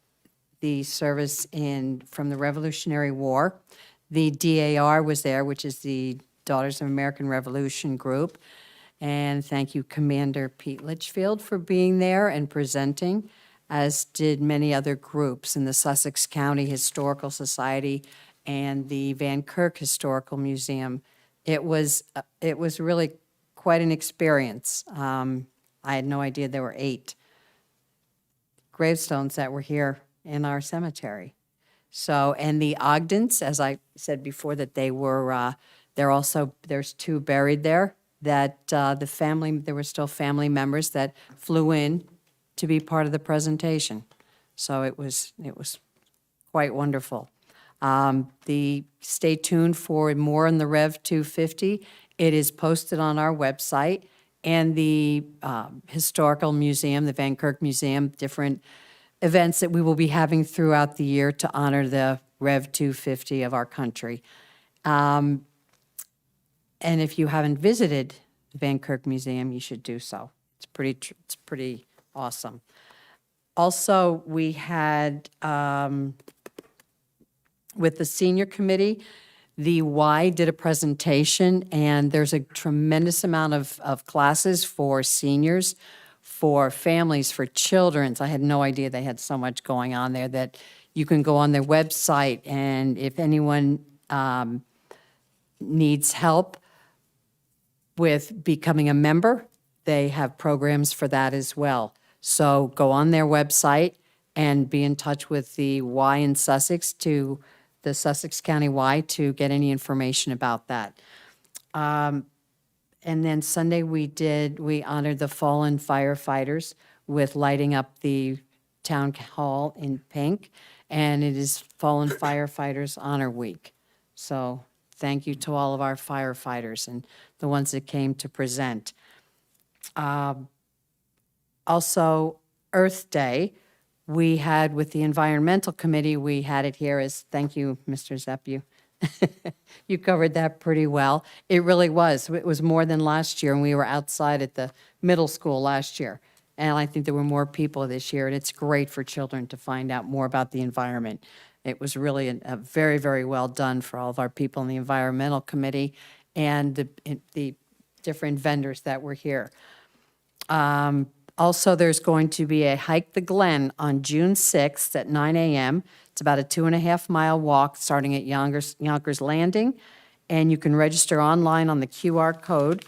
the service from the Revolutionary War. The DAR was there, which is the Daughters of American Revolution group. And thank you, Commander Pete Litchfield, for being there and presenting, as did many other groups in the Sussex County Historical Society and the Van Kirk Historical Museum. It was really quite an experience. I had no idea there were 8 gravestones that were here in our cemetery. So, and the Ogdens, as I said before, that there's 2 buried there, that there were still family members that flew in to be part of the presentation. So it was quite wonderful. Stay tuned for more on the Rev 250. It is posted on our website, and the Historical Museum, the Van Kirk Museum, different events that we will be having throughout the year to honor the Rev 250 of our country. And if you haven't visited the Van Kirk Museum, you should do so. It's pretty awesome. Also, we had, with the senior committee, the Y did a presentation, and there's a tremendous amount of classes for seniors, for families, for children. I had no idea they had so much going on there, that you can go on their website, and if anyone needs help with becoming a member, they have programs for that as well. So go on their website and be in touch with the Y in Sussex, to the Sussex County Y, to get any information about that. And then Sunday we honored the fallen firefighters with lighting up the town hall in pink, and it is Fallen Firefighters Honor Week. So thank you to all of our firefighters and the ones that came to present. Also, Earth Day, we had with the Environmental Committee, we had it here as, thank you, Mr. Zepp, you covered that pretty well. It really was. It was more than last year, and we were outside at the middle school last year. And I think there were more people this year, and it's great for children to find out more about the environment. It was really a very, very well done for all of our people in the Environmental Committee and the different vendors that were here. Also, there's going to be a Hike the Glen on June 6th at 9 a.m. It's about a 2.5-mile walk starting at Yonkers Landing, and you can register online on the QR code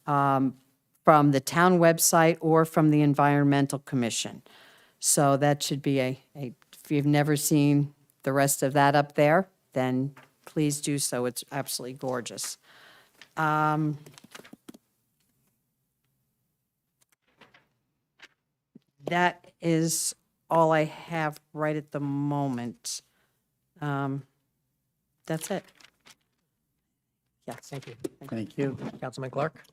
from the town website or from the Environmental Commission. So that should be if you've never seen the rest of that up there, then please do so. It's absolutely gorgeous. That is all I have right at the moment. That's it. Yes, thank you. Thank you. Councilman Clark?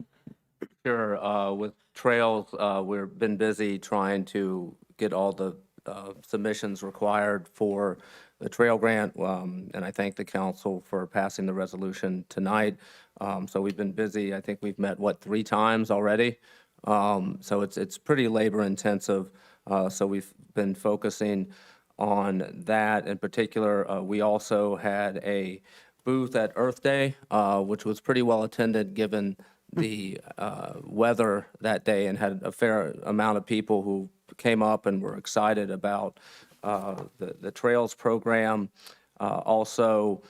Sure. With trails, we've been busy trying to get all the submissions required for the trail grant, and I thank the council for passing the resolution tonight. So we've been busy. I think we've met, 3 times already? So it's pretty labor intensive. So we've been focusing on that in particular. We also had a booth at Earth Day, which was pretty well attended given the weather that day, and had a fair amount of people who came up and were excited about the trails program. Also,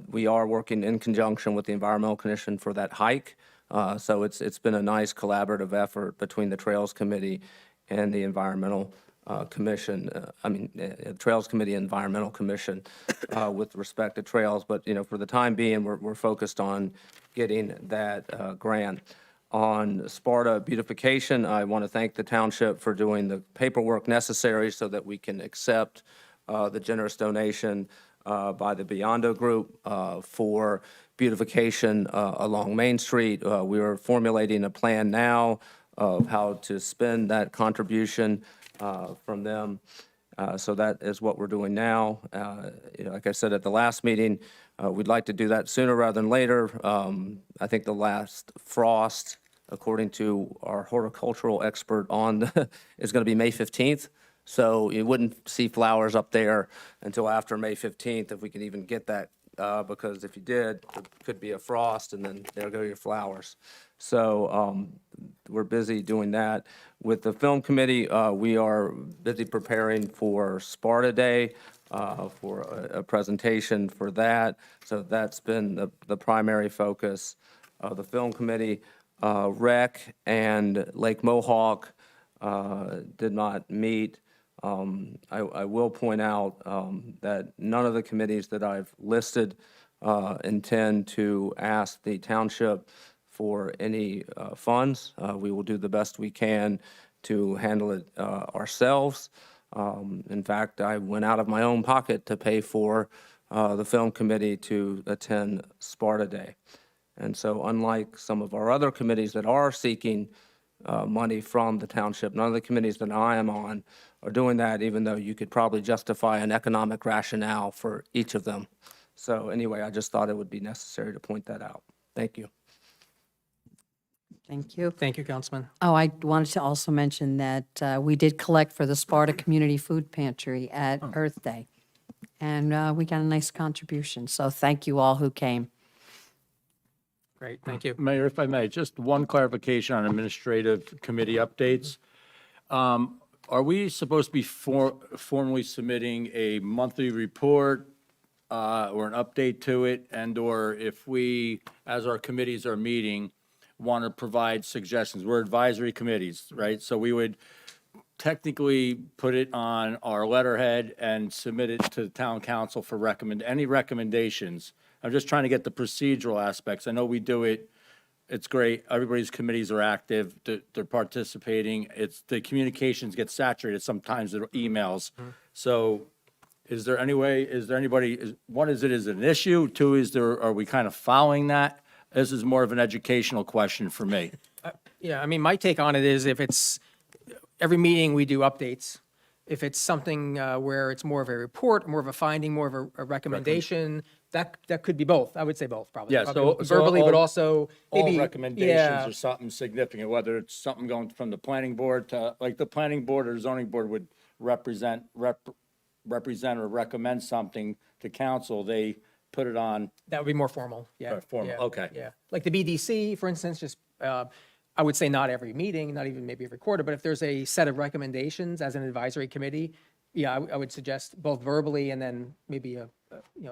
we are working in conjunction with the Environmental Commission for that hike. So it's been a nice collaborative effort between the Trails Committee and the Environmental Commission. Trails Committee and Environmental Commission with respect to trails. But for the time being, we're focused on getting that grant. On Sparta beautification, I want to thank the township for doing the paperwork necessary so that we can accept the generous donation by the Biondo Group for beautification along Main Street. We are formulating a plan now of how to spend that contribution from them. So that is what we're doing now. Like I said at the last meeting, we'd like to do that sooner rather than later. I think the last frost, according to our horticultural expert is going to be May 15th. So you wouldn't see flowers up there until after May 15th, if we can even get that, because if you did, it could be a frost, and then there go your flowers. So we're busy doing that. With the film committee, we are busy preparing for Sparta Day, for a presentation for that. So that's been the primary focus of the film committee. Rec and Lake Mohawk did not meet. I will point out that none of the committees that I've listed intend to ask the township for any funds. We will do the best we can to handle it ourselves. In fact, I went out of my own pocket to pay for the film committee to attend Sparta Day. And so unlike some of our other committees that are seeking money from the township, none of the committees that I am on are doing that, even though you could probably justify an economic rationale for each of them. So anyway, I just thought it would be necessary to point that out. Thank you. Thank you. Thank you, Councilman. Oh, I wanted to also mention that we did collect for the Sparta Community Food Pantry at Earth Day, and we got a nice contribution. So thank you all who came. Great, thank you. Mayor, if I may, just one clarification on administrative committee updates. Are we supposed to be formally submitting a monthly report or an update to it? And/or if we, as our committees are meeting, want to provide suggestions? We're advisory committees, right? So we would technically put it on our letterhead and submit it to the town council for any recommendations. I'm just trying to get the procedural aspects. I know we do it. It's great. Everybody's committees are active. They're participating. The communications get saturated sometimes with emails. So is there anybody, one, is it an issue? Two, are we kind of following that? This is more of an educational question for me. Yeah, I mean, my take on it is, if it's, every meeting we do updates. If it's something where it's more of a report, more of a finding, more of a recommendation, that could be both. I would say both, probably. Yeah, so Verbally, but also all maybe. recommendations yeah. or something significant, whether it's something going from the planning board to, like the planning board or zoning board would represent or recommend something to council, they put it on. That would be more formal, yeah. Formal, yeah, okay. Yeah, like the BDC, for instance, just, I would say not every meeting, not even maybe every quarter, but if there's a set of recommendations as an advisory committee, yeah, I would suggest both verbally and then maybe,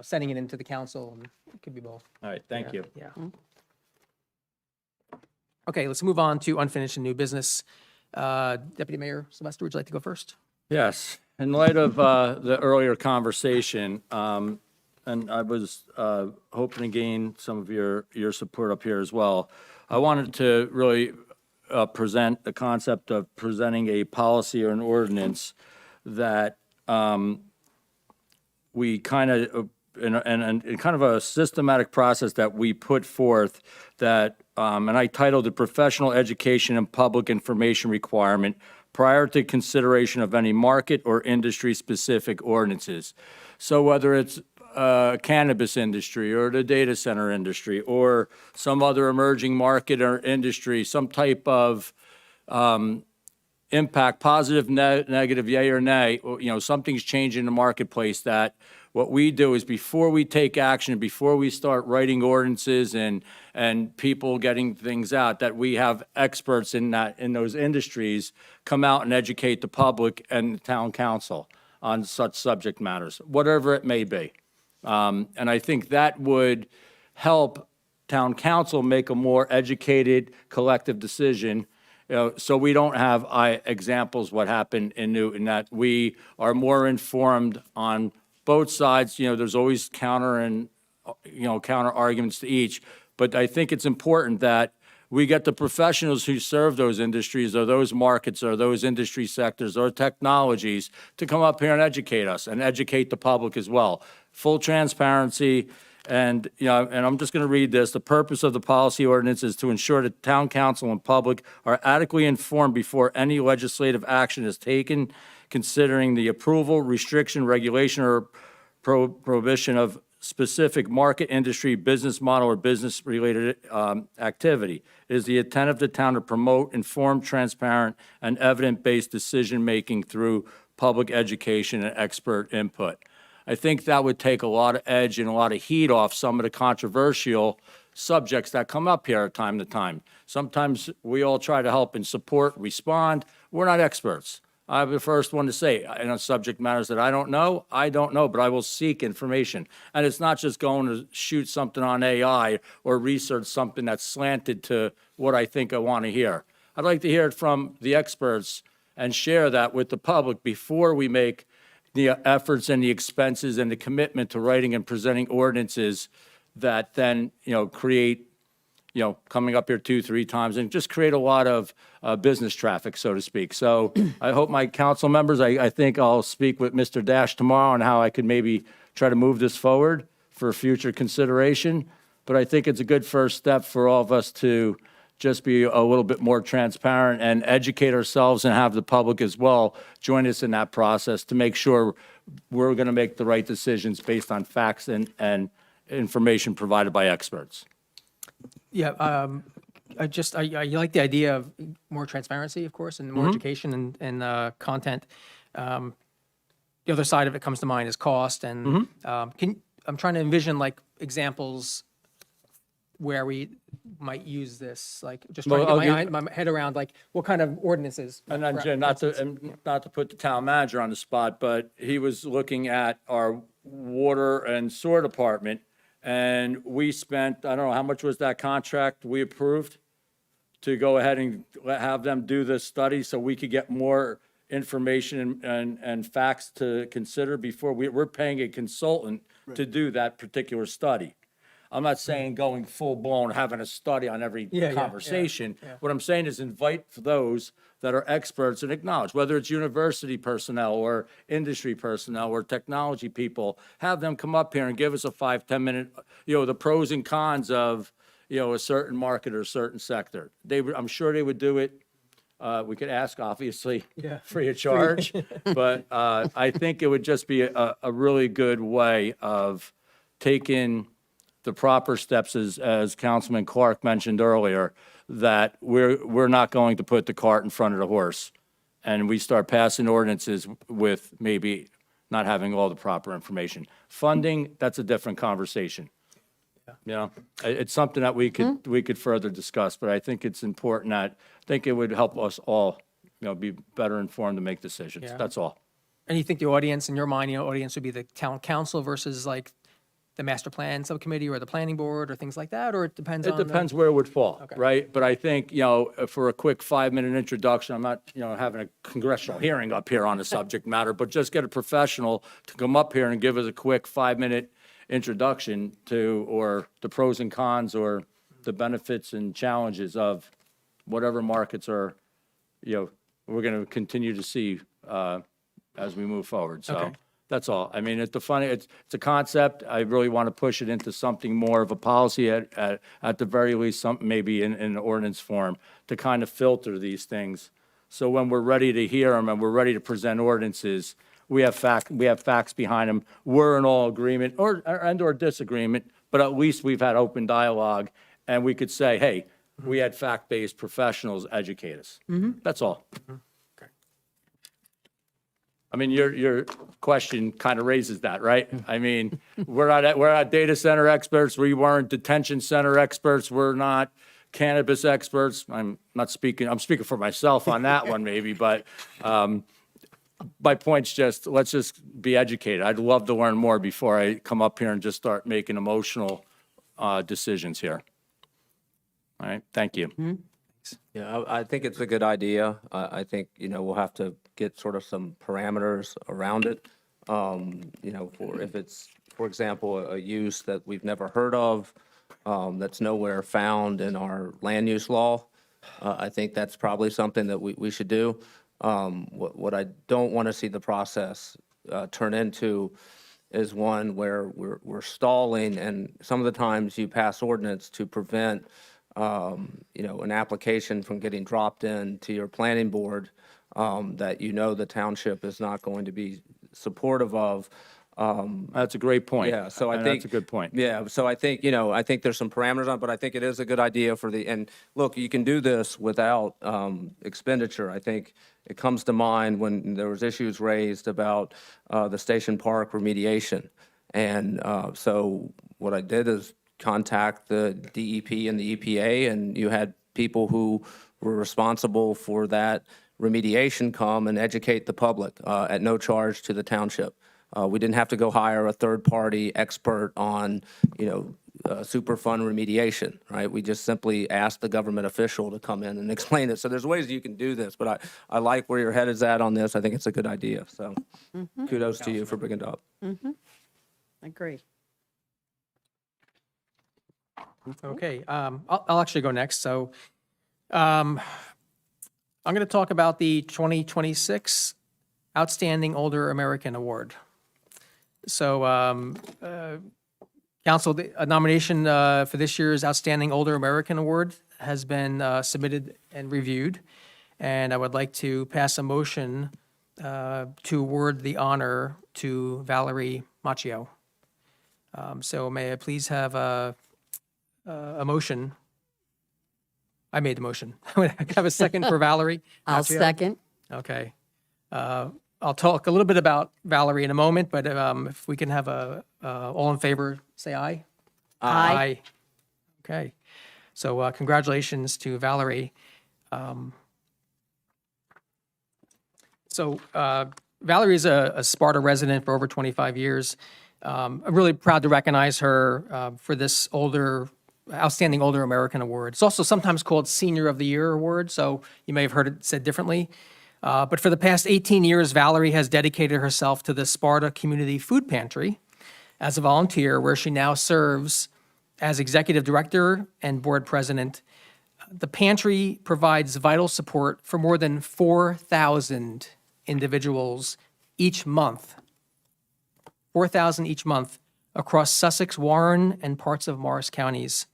sending it into the council, and it could be both. All right, thank you. Yeah. Okay, let's move on to unfinished and new business. Deputy Mayor Sylvester, would you like to go first? Yes, in light of the earlier conversation, and I was hoping to gain some of your support up here as well. I wanted to really present the concept of presenting a policy or an ordinance that we kind of, in kind of a systematic process that we put forth that, and I titled it Professional Education and Public Information Requirement prior to consideration of any market or industry-specific ordinances. So whether it's cannabis industry or the data center industry or some other emerging market or industry, some type of impact, positive, negative, yay or nay, or, something's changing in the marketplace, that what we do is before we take action, before we start writing ordinances and people getting things out, that we have experts in those industries come out and educate the public and the town council on such subject matters, whatever it may be. And I think that would help town council make a more educated, collective decision, so we don't have examples what happened in Newton, that we are more informed on both sides. There's always counter arguments to each, but I think it's important that we get the professionals who serve those industries or those markets or those industry sectors or technologies to come up here and educate us and educate the public as well. Full transparency. And, and I'm just going to read this. The purpose of the policy ordinance is to ensure that town council and public are adequately informed before any legislative action is taken, considering the approval, restriction, regulation, or prohibition of specific market, industry, business model, or business-related activity. It is the intent of the town to promote informed, transparent, and evidence-based decision-making through public education and expert input. I think that would take a lot of edge and a lot of heat off some of the controversial subjects that come up here time to time. Sometimes we all try to help and support, respond. We're not experts. I'm the first one to say, in subject matters that I don't know, but I will seek information. And it's not just going to shoot something on AI or research something that's slanted to what I think I want to hear. I'd like to hear it from the experts and share that with the public before we make the efforts and the expenses and the commitment to writing and presenting ordinances that then, create, coming up here 2-3 times and just create a lot of business traffic, so to speak. So I hope my council members, I think I'll speak with Mr. Dash tomorrow on how I could maybe try to move this forward for future consideration. But I think it's a good first step for all of us to just be a little bit more transparent and educate ourselves and have the public as well join us in that process to make sure we're going to make the right decisions based on facts and information provided by experts. Yeah, I like the idea of more transparency, of course, and more education and content. The other side of it comes to mind is cost, and I'm trying to envision like examples where we might use this, like just trying to get my head around like what kind of ordinances. And then, Jen, not to put the town manager on the spot, but he was looking at our water and sewer department, and we spent, I don't know, how much was that contract we approved to go ahead and have them do this study so we could get more information and facts to consider before we're paying a consultant to do that particular study. I'm not saying going full-blown, having a study on every conversation. What I'm saying is invite those that are experts and acknowledge, whether it's university personnel or industry personnel or technology people, have them come up here and give us a 5-10 minute, the pros and cons of, a certain market or a certain sector. I'm sure they would do it. We could ask, obviously, free of charge, but I think it would just be a really good way of taking the proper steps, as Councilman Clark mentioned earlier, that we're not going to put the cart in front of the horse, and we start passing ordinances with maybe not having all the proper information. Funding, that's a different conversation. It's something that we could further discuss, but I think it's important that I think it would help us all, be better informed to make decisions. That's all. And you think the audience, in your mind, audience would be the town council versus like the master plan subcommittee or the planning board or things like that, or it depends on? It depends where it would fall, right? But I think, for a quick 5-minute introduction, I'm not, having a congressional hearing up here on the subject matter, but just get a professional to come up here and give us a quick 5-minute introduction to, or the pros and cons or the benefits and challenges of whatever markets are, we're going to continue to see as we move forward. So. That's all. I mean, it's a concept. I really want to push it into something more of a policy at the very least, something maybe in ordinance form to kind of filter these things. So when we're ready to hear them and we're ready to present ordinances, we have facts behind them. We're in all agreement or disagreement, but at least we've had open dialogue and we could say, hey, we had fact-based professionals educate us. That's all. I mean, your question kind of raises that, right? I mean, we're not data center experts. We weren't detention center experts. We're not cannabis experts. I'm speaking for myself on that one maybe, but my point's just, let's just be educated. I'd love to learn more before I come up here and just start making emotional decisions here. All right, thank you. Yeah, I think it's a good idea. I think, we'll have to get sort of some parameters around it. For if it's, for example, a use that we've never heard of, that's nowhere found in our land use law, I think that's probably something that we should do. What I don't want to see the process turn into is one where we're stalling, and some of the times you pass ordinance to prevent an application from getting dropped in to your planning board that the township is not going to be supportive of. That's a great point. Yeah, so I think. That's a good point. Yeah, so I think, I think there's some parameters on it, but I think it is a good idea and look, you can do this without expenditure. I think it comes to mind when there was issues raised about the Station Park remediation. And so what I did is contact the DEP and the EPA, and you had people who were responsible for that remediation come and educate the public at no charge to the township. We didn't have to go hire a third-party expert on, Superfund remediation, right? We just simply asked the government official to come in and explain it. So there's ways you can do this, but I like where your head is at on this. I think it's a good idea. So kudos to you for bringing it up. Agree. Okay, I'll actually go next. So I'm going to talk about the 2026 Outstanding Older American Award. So, Council, a nomination for this year's Outstanding Older American Award has been submitted and reviewed, and I would like to pass a motion to award the honor to Valerie Macchio. So may I please have a motion? I made the motion. I have a second for Valerie. I'll Macchio? second. Okay. I'll talk a little bit about Valerie in a moment, but if we can have all in favor, say aye. Aye. Okay. So congratulations to Valerie. Valerie is a Sparta resident for over 25 years. I'm really proud to recognize her for this Outstanding Older American Award. It's also sometimes called Senior of the Year Award, so you may have heard it said differently. But for the past 18 years, Valerie has dedicated herself to the Sparta Community Food Pantry as a volunteer, where she now serves as executive director and board president. The pantry provides vital support for more than 4,000 individuals each month. 4,000 each month across Sussex, Warren, and parts of Morris counties.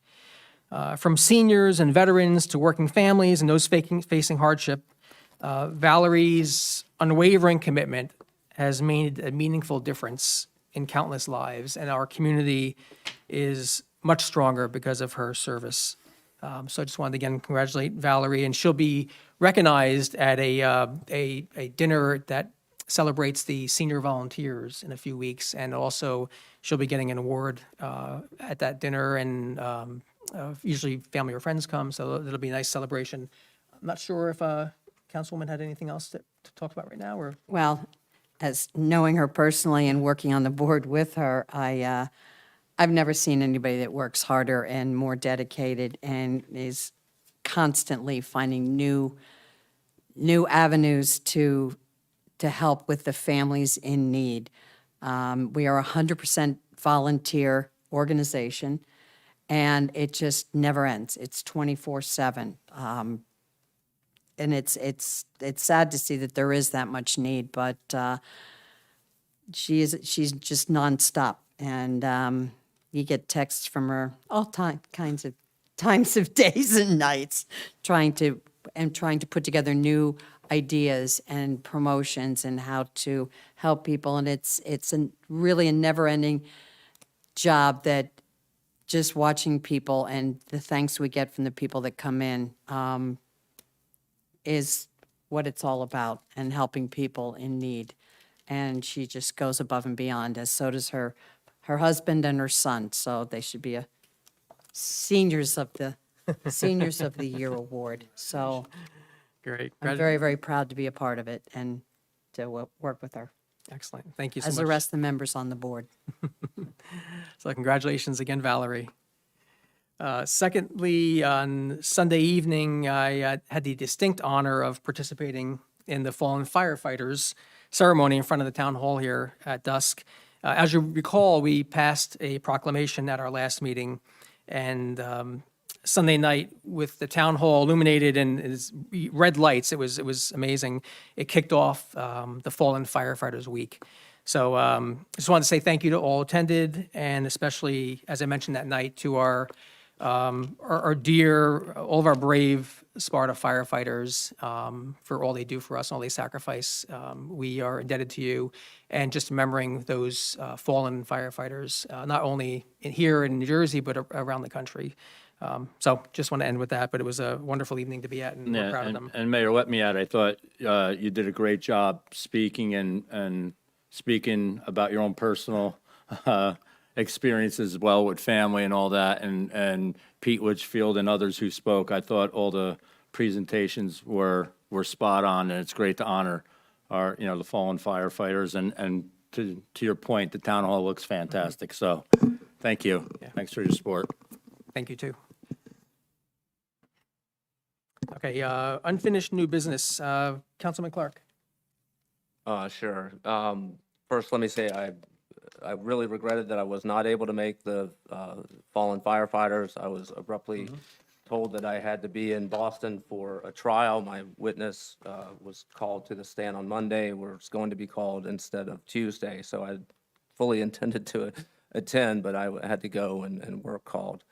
From seniors and veterans to working families and those facing hardship, Valerie's unwavering commitment has made a meaningful difference in countless lives, and our community is much stronger because of her service. So I just wanted to again congratulate Valerie, and she'll be recognized at a dinner that celebrates the senior volunteers in a few weeks, and also she'll be getting an award at that dinner, and usually family or friends come, so it'll be a nice celebration. I'm not sure if Councilwoman had anything else to talk about right now, or? Well, as knowing her personally and working on the board with her, I've never seen anybody that works harder and more dedicated and is constantly finding new avenues to help with the families in need. We are a 100% volunteer organization, and it just never ends. It's 24/7. And it's sad to see that there is that much need, but she's just nonstop. And you get texts from her all kinds of times of days and nights, trying to put together new ideas and promotions and how to help people. And it's really a never-ending job, that just watching people and the thanks we get from the people that come in is what it's all about, and helping people in need. And she just goes above and beyond, as so does her husband and her son. So they should be a Seniors of the Year award. So Great. I'm very, very proud to be a part of it and to work with her, Excellent. Thank you so as much. the rest of the members on the board. So congratulations again, Valerie. Secondly, on Sunday evening, I had the distinct honor of participating in the fallen firefighters ceremony in front of the town hall here at dusk. As you recall, we passed a proclamation at our last meeting, and Sunday night, with the town hall illuminated and red lights, it was amazing. It kicked off the Fallen Firefighters Week. So I just wanted to say thank you to all attended, and especially, as I mentioned that night, to our our dear, all of our brave Sparta firefighters for all they do for us and all they sacrifice. We are indebted to you. And just remembering those fallen firefighters, not only here in New Jersey, but around the country. So just want to end with that, but it was a wonderful evening to be at, and we're proud of them. And Mayor, let me add, I thought you did a great job speaking and speaking about your own personal experiences as well with family and all that, and Pete Litchfield and others who spoke. I thought all the presentations were spot on, and it's great to honor our, the fallen firefighters. And to your point, the town hall looks fantastic. So thank you. Thanks for your support. Thank you, too. Okay, unfinished new business. Councilman Clark. Sure. First, let me say I really regretted that I was not able to make the fallen firefighters. I was abruptly told that I had to be in Boston for a trial. My witness was called to the stand on Monday, where it's going to be called instead of Tuesday. So I fully intended to attend, but I had to go and work called.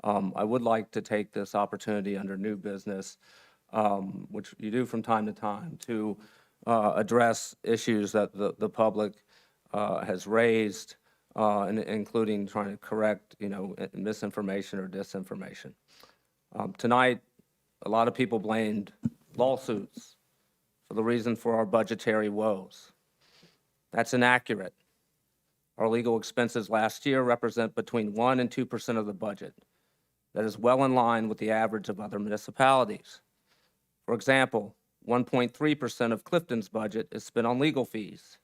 I would like to take this opportunity under new business, which you do from time to time, to address issues that the public has raised, including trying to correct, misinformation or disinformation. Tonight, a lot of people blamed lawsuits for the reason for our budgetary woes. That's inaccurate. Our legal expenses last year represent between 1% and 2% of the budget. That is well in line with the average of other municipalities. For example, 1.3% of Clifton's budget is spent on legal fees.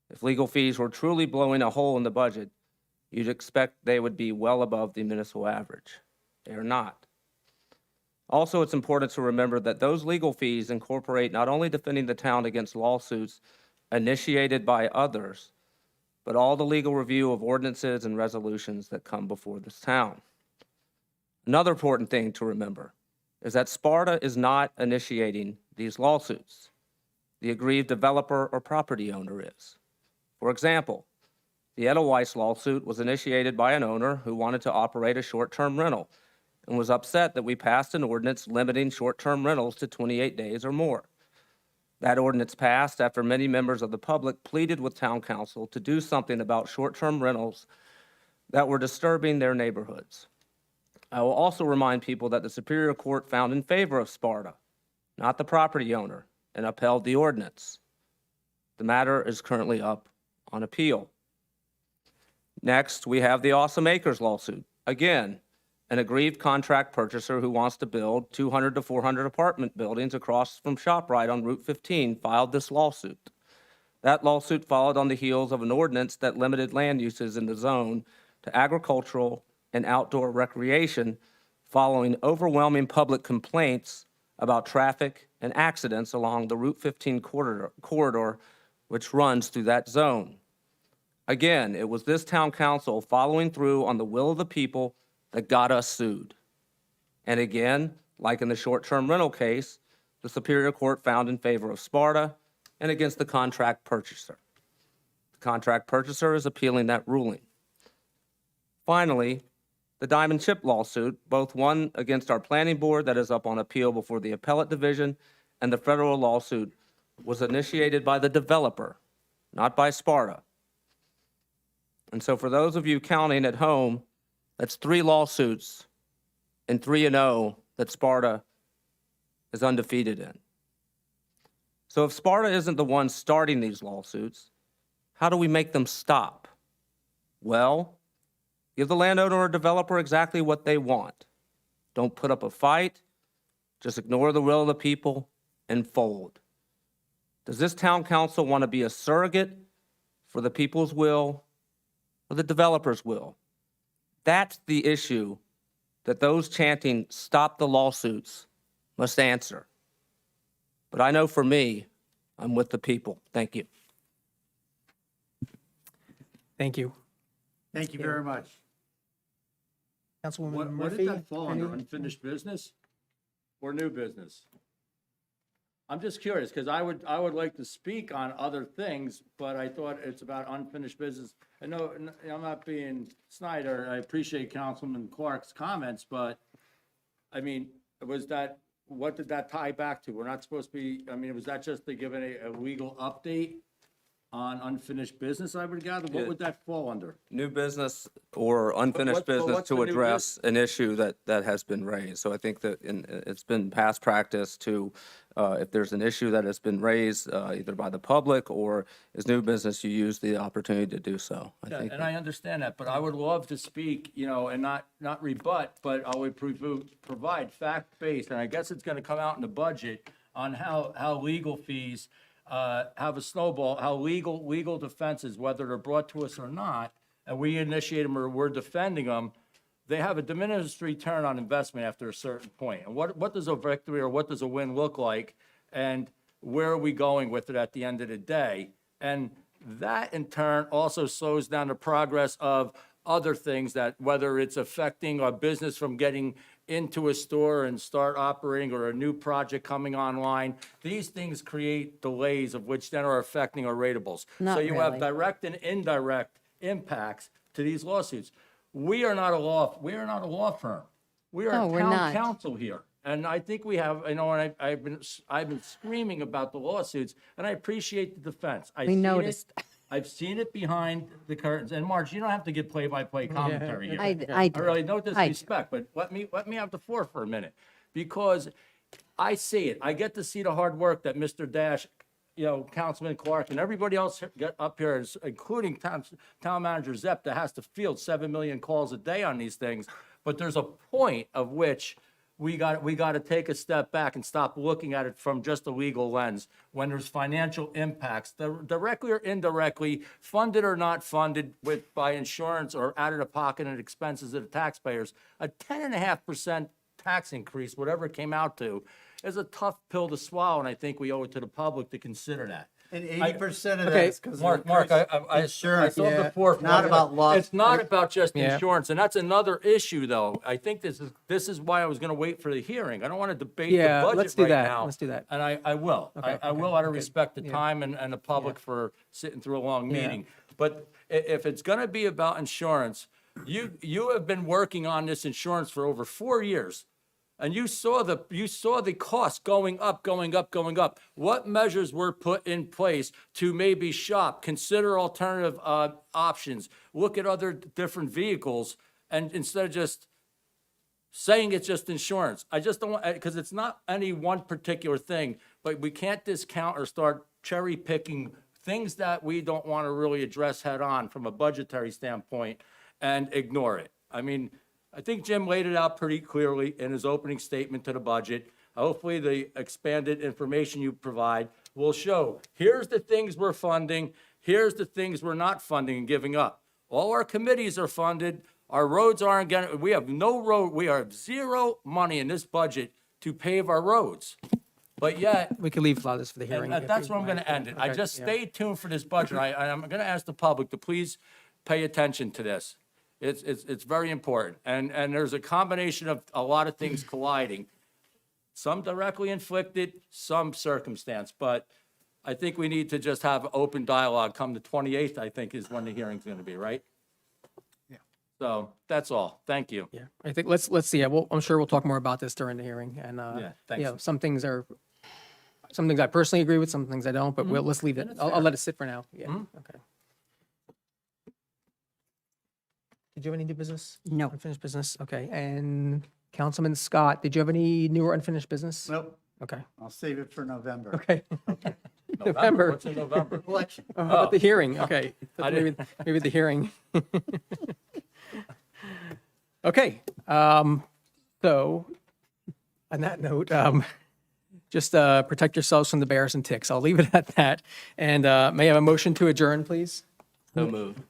If legal fees were truly blowing a hole in the budget, you'd expect they would be well above the municipal average. They are not. Also, it's important to remember that those legal fees incorporate not only defending the town against lawsuits initiated by others, but all the legal review of ordinances and resolutions that come before this town. Another important thing to remember is that Sparta is not initiating these lawsuits. The aggrieved developer or property owner is. For example, the Edelweiss lawsuit was initiated by an owner who wanted to operate a short-term rental and was upset that we passed an ordinance limiting short-term rentals to 28 days or more. That ordinance passed after many members of the public pleaded with town council to do something about short-term rentals that were disturbing their neighborhoods. I will also remind people that the Superior Court found in favor of Sparta, not the property owner, and upheld the ordinance. The matter is currently up on appeal. Next, we have the Awesome Acres lawsuit. Again, an aggrieved contract purchaser who wants to build 200 to 400 apartment buildings across from ShopRite on Route 15 filed this lawsuit. That lawsuit followed on the heels of an ordinance that limited land uses in the zone to agricultural and outdoor recreation following overwhelming public complaints about traffic and accidents along the Route 15 corridor which runs through that zone. Again, it was this town council following through on the will of the people that got us sued. And again, like in the short-term rental case, the Superior Court found in favor of Sparta and against the contract purchaser. The contract purchaser is appealing that ruling. Finally, the Diamond Chip lawsuit, both one against our planning board that is up on appeal before the appellate division, and the federal lawsuit was initiated by the developer, not by Sparta. And so for those of you counting at home, that's 3 lawsuits and 3-0 that Sparta is undefeated in. So if Sparta isn't the one starting these lawsuits, how do we make them stop? Well, give the landowner or developer exactly what they want. Don't put up a fight, just ignore the will of the people and fold. Does this town council want to be a surrogate for the people's will or the developer's will? That's the issue that those chanting "stop the lawsuits" must answer. But I know for me, I'm with the people. Thank you. Thank you. Thank you very much. Councilwoman What Murphy? did that fall under, unfinished business or new business? I'm just curious, because I would like to speak on other things, but I thought it's about unfinished business. I know, I'm not being snide, or I appreciate Councilman Clark's comments, but, I mean, what did that tie back to? We're not supposed to be, I mean, was that just to give a legal update on unfinished business, I would gather? What would that fall under? New business or unfinished But business what's to the new address an issue that has been raised. So I think that it's been past practice to, if there's an issue that has been raised, either by the public or is new business, you use the opportunity to do so. I Yeah, think and I understand that, but I would love to speak, and not rebut, but I would provide fact-based, and I guess it's gonna come out in the budget on how legal fees have a snowball, how legal defenses, whether they're brought to us or not, and we initiate them or we're defending them, they have a diminished return on investment after a certain point. And what does a victory or what does a win look like? And where are we going with it at the end of the day? And that in turn also slows down the progress of other things that, whether it's affecting our business from getting into a store and start operating, or a new project coming online, these things create delays of which then are affecting our ratables. Not So you have really. direct and indirect impacts to these lawsuits. We are not a law firm. We are No, we're town not. council here. And I think we have, and I've been screaming about the lawsuits, and I appreciate the defense. We noticed. I've seen it behind the curtains. And Marge, you don't have to give play-by-play commentary here. I do. Really, no disrespect, but let me have the floor for a minute, because I see it. I get to see the hard work that Mr. Dash, Councilman Clark, and everybody else get up here, including town manager Zepp, that has to field 7 million calls a day on these things. But there's a point of which we got to take a step back and stop looking at it from just a legal lens when there's financial impacts, directly or indirectly, funded or not funded by insurance or out of the pocket and expenses of the taxpayers. A 10.5% tax increase, whatever it came out to, is a tough pill to swallow, and I think we owe it to the public to consider that. And 80% of that Okay, is because Mark, I saw the fourth. Not about law. It's not about just Yeah. insurance, and that's another issue, though. I think this is why I was gonna wait for the hearing. I don't wanna debate the Yeah, budget let's do right that. now. Let's do that. And I will. I will, out of respect to time and the public for sitting through a long Yeah. meeting. But if it's gonna be about insurance, you have been working on this insurance for over 4 years. And you saw the cost going up. What measures were put in place to maybe shop, consider alternative options, look at other different vehicles, and instead of just saying it's just insurance? I just don't want, because it's not any one particular thing, but we can't discount or start cherry picking things that we don't want to really address head on from a budgetary standpoint and ignore it. I mean, I think Jim laid it out pretty clearly in his opening statement to the budget. Hopefully, the expanded information you provide will show, here's the things we're funding, here's the things we're not funding and giving up. All our committees are funded, our roads aren't getting, we have zero money in this budget to pave our roads. But yet, We can leave a lot of this for the hearing. and that's where I'm gonna end it. I Okay, just yeah. stay tuned for this budget. I'm gonna ask the public to please pay attention to this. It's very important. And there's a combination of a lot of things colliding. Some directly inflicted, some circumstance, but I think we need to just have open dialogue. Come the 28th, I think, is when the hearing's gonna be, right? Yeah. So, that's all. Thank you. Yeah, I think let's see. Yeah, I'm sure we'll talk more about this during the hearing. And, Yeah, thanks. some things I personally agree with, some things I don't, but let's leave it. I'll let it sit for now. Yeah, okay. Did you have any new business? No. Unfinished business? Okay, and Councilman Scott, did you have any new or unfinished business? Nope, Okay, I'll save it for November. okay. November. What's in November? Election. How about the hearing? Okay, I maybe the hearing. Okay, so on that note, just protect yourselves from the bears and ticks. I'll leave it at that. And may I have a motion to adjourn, please? So moved.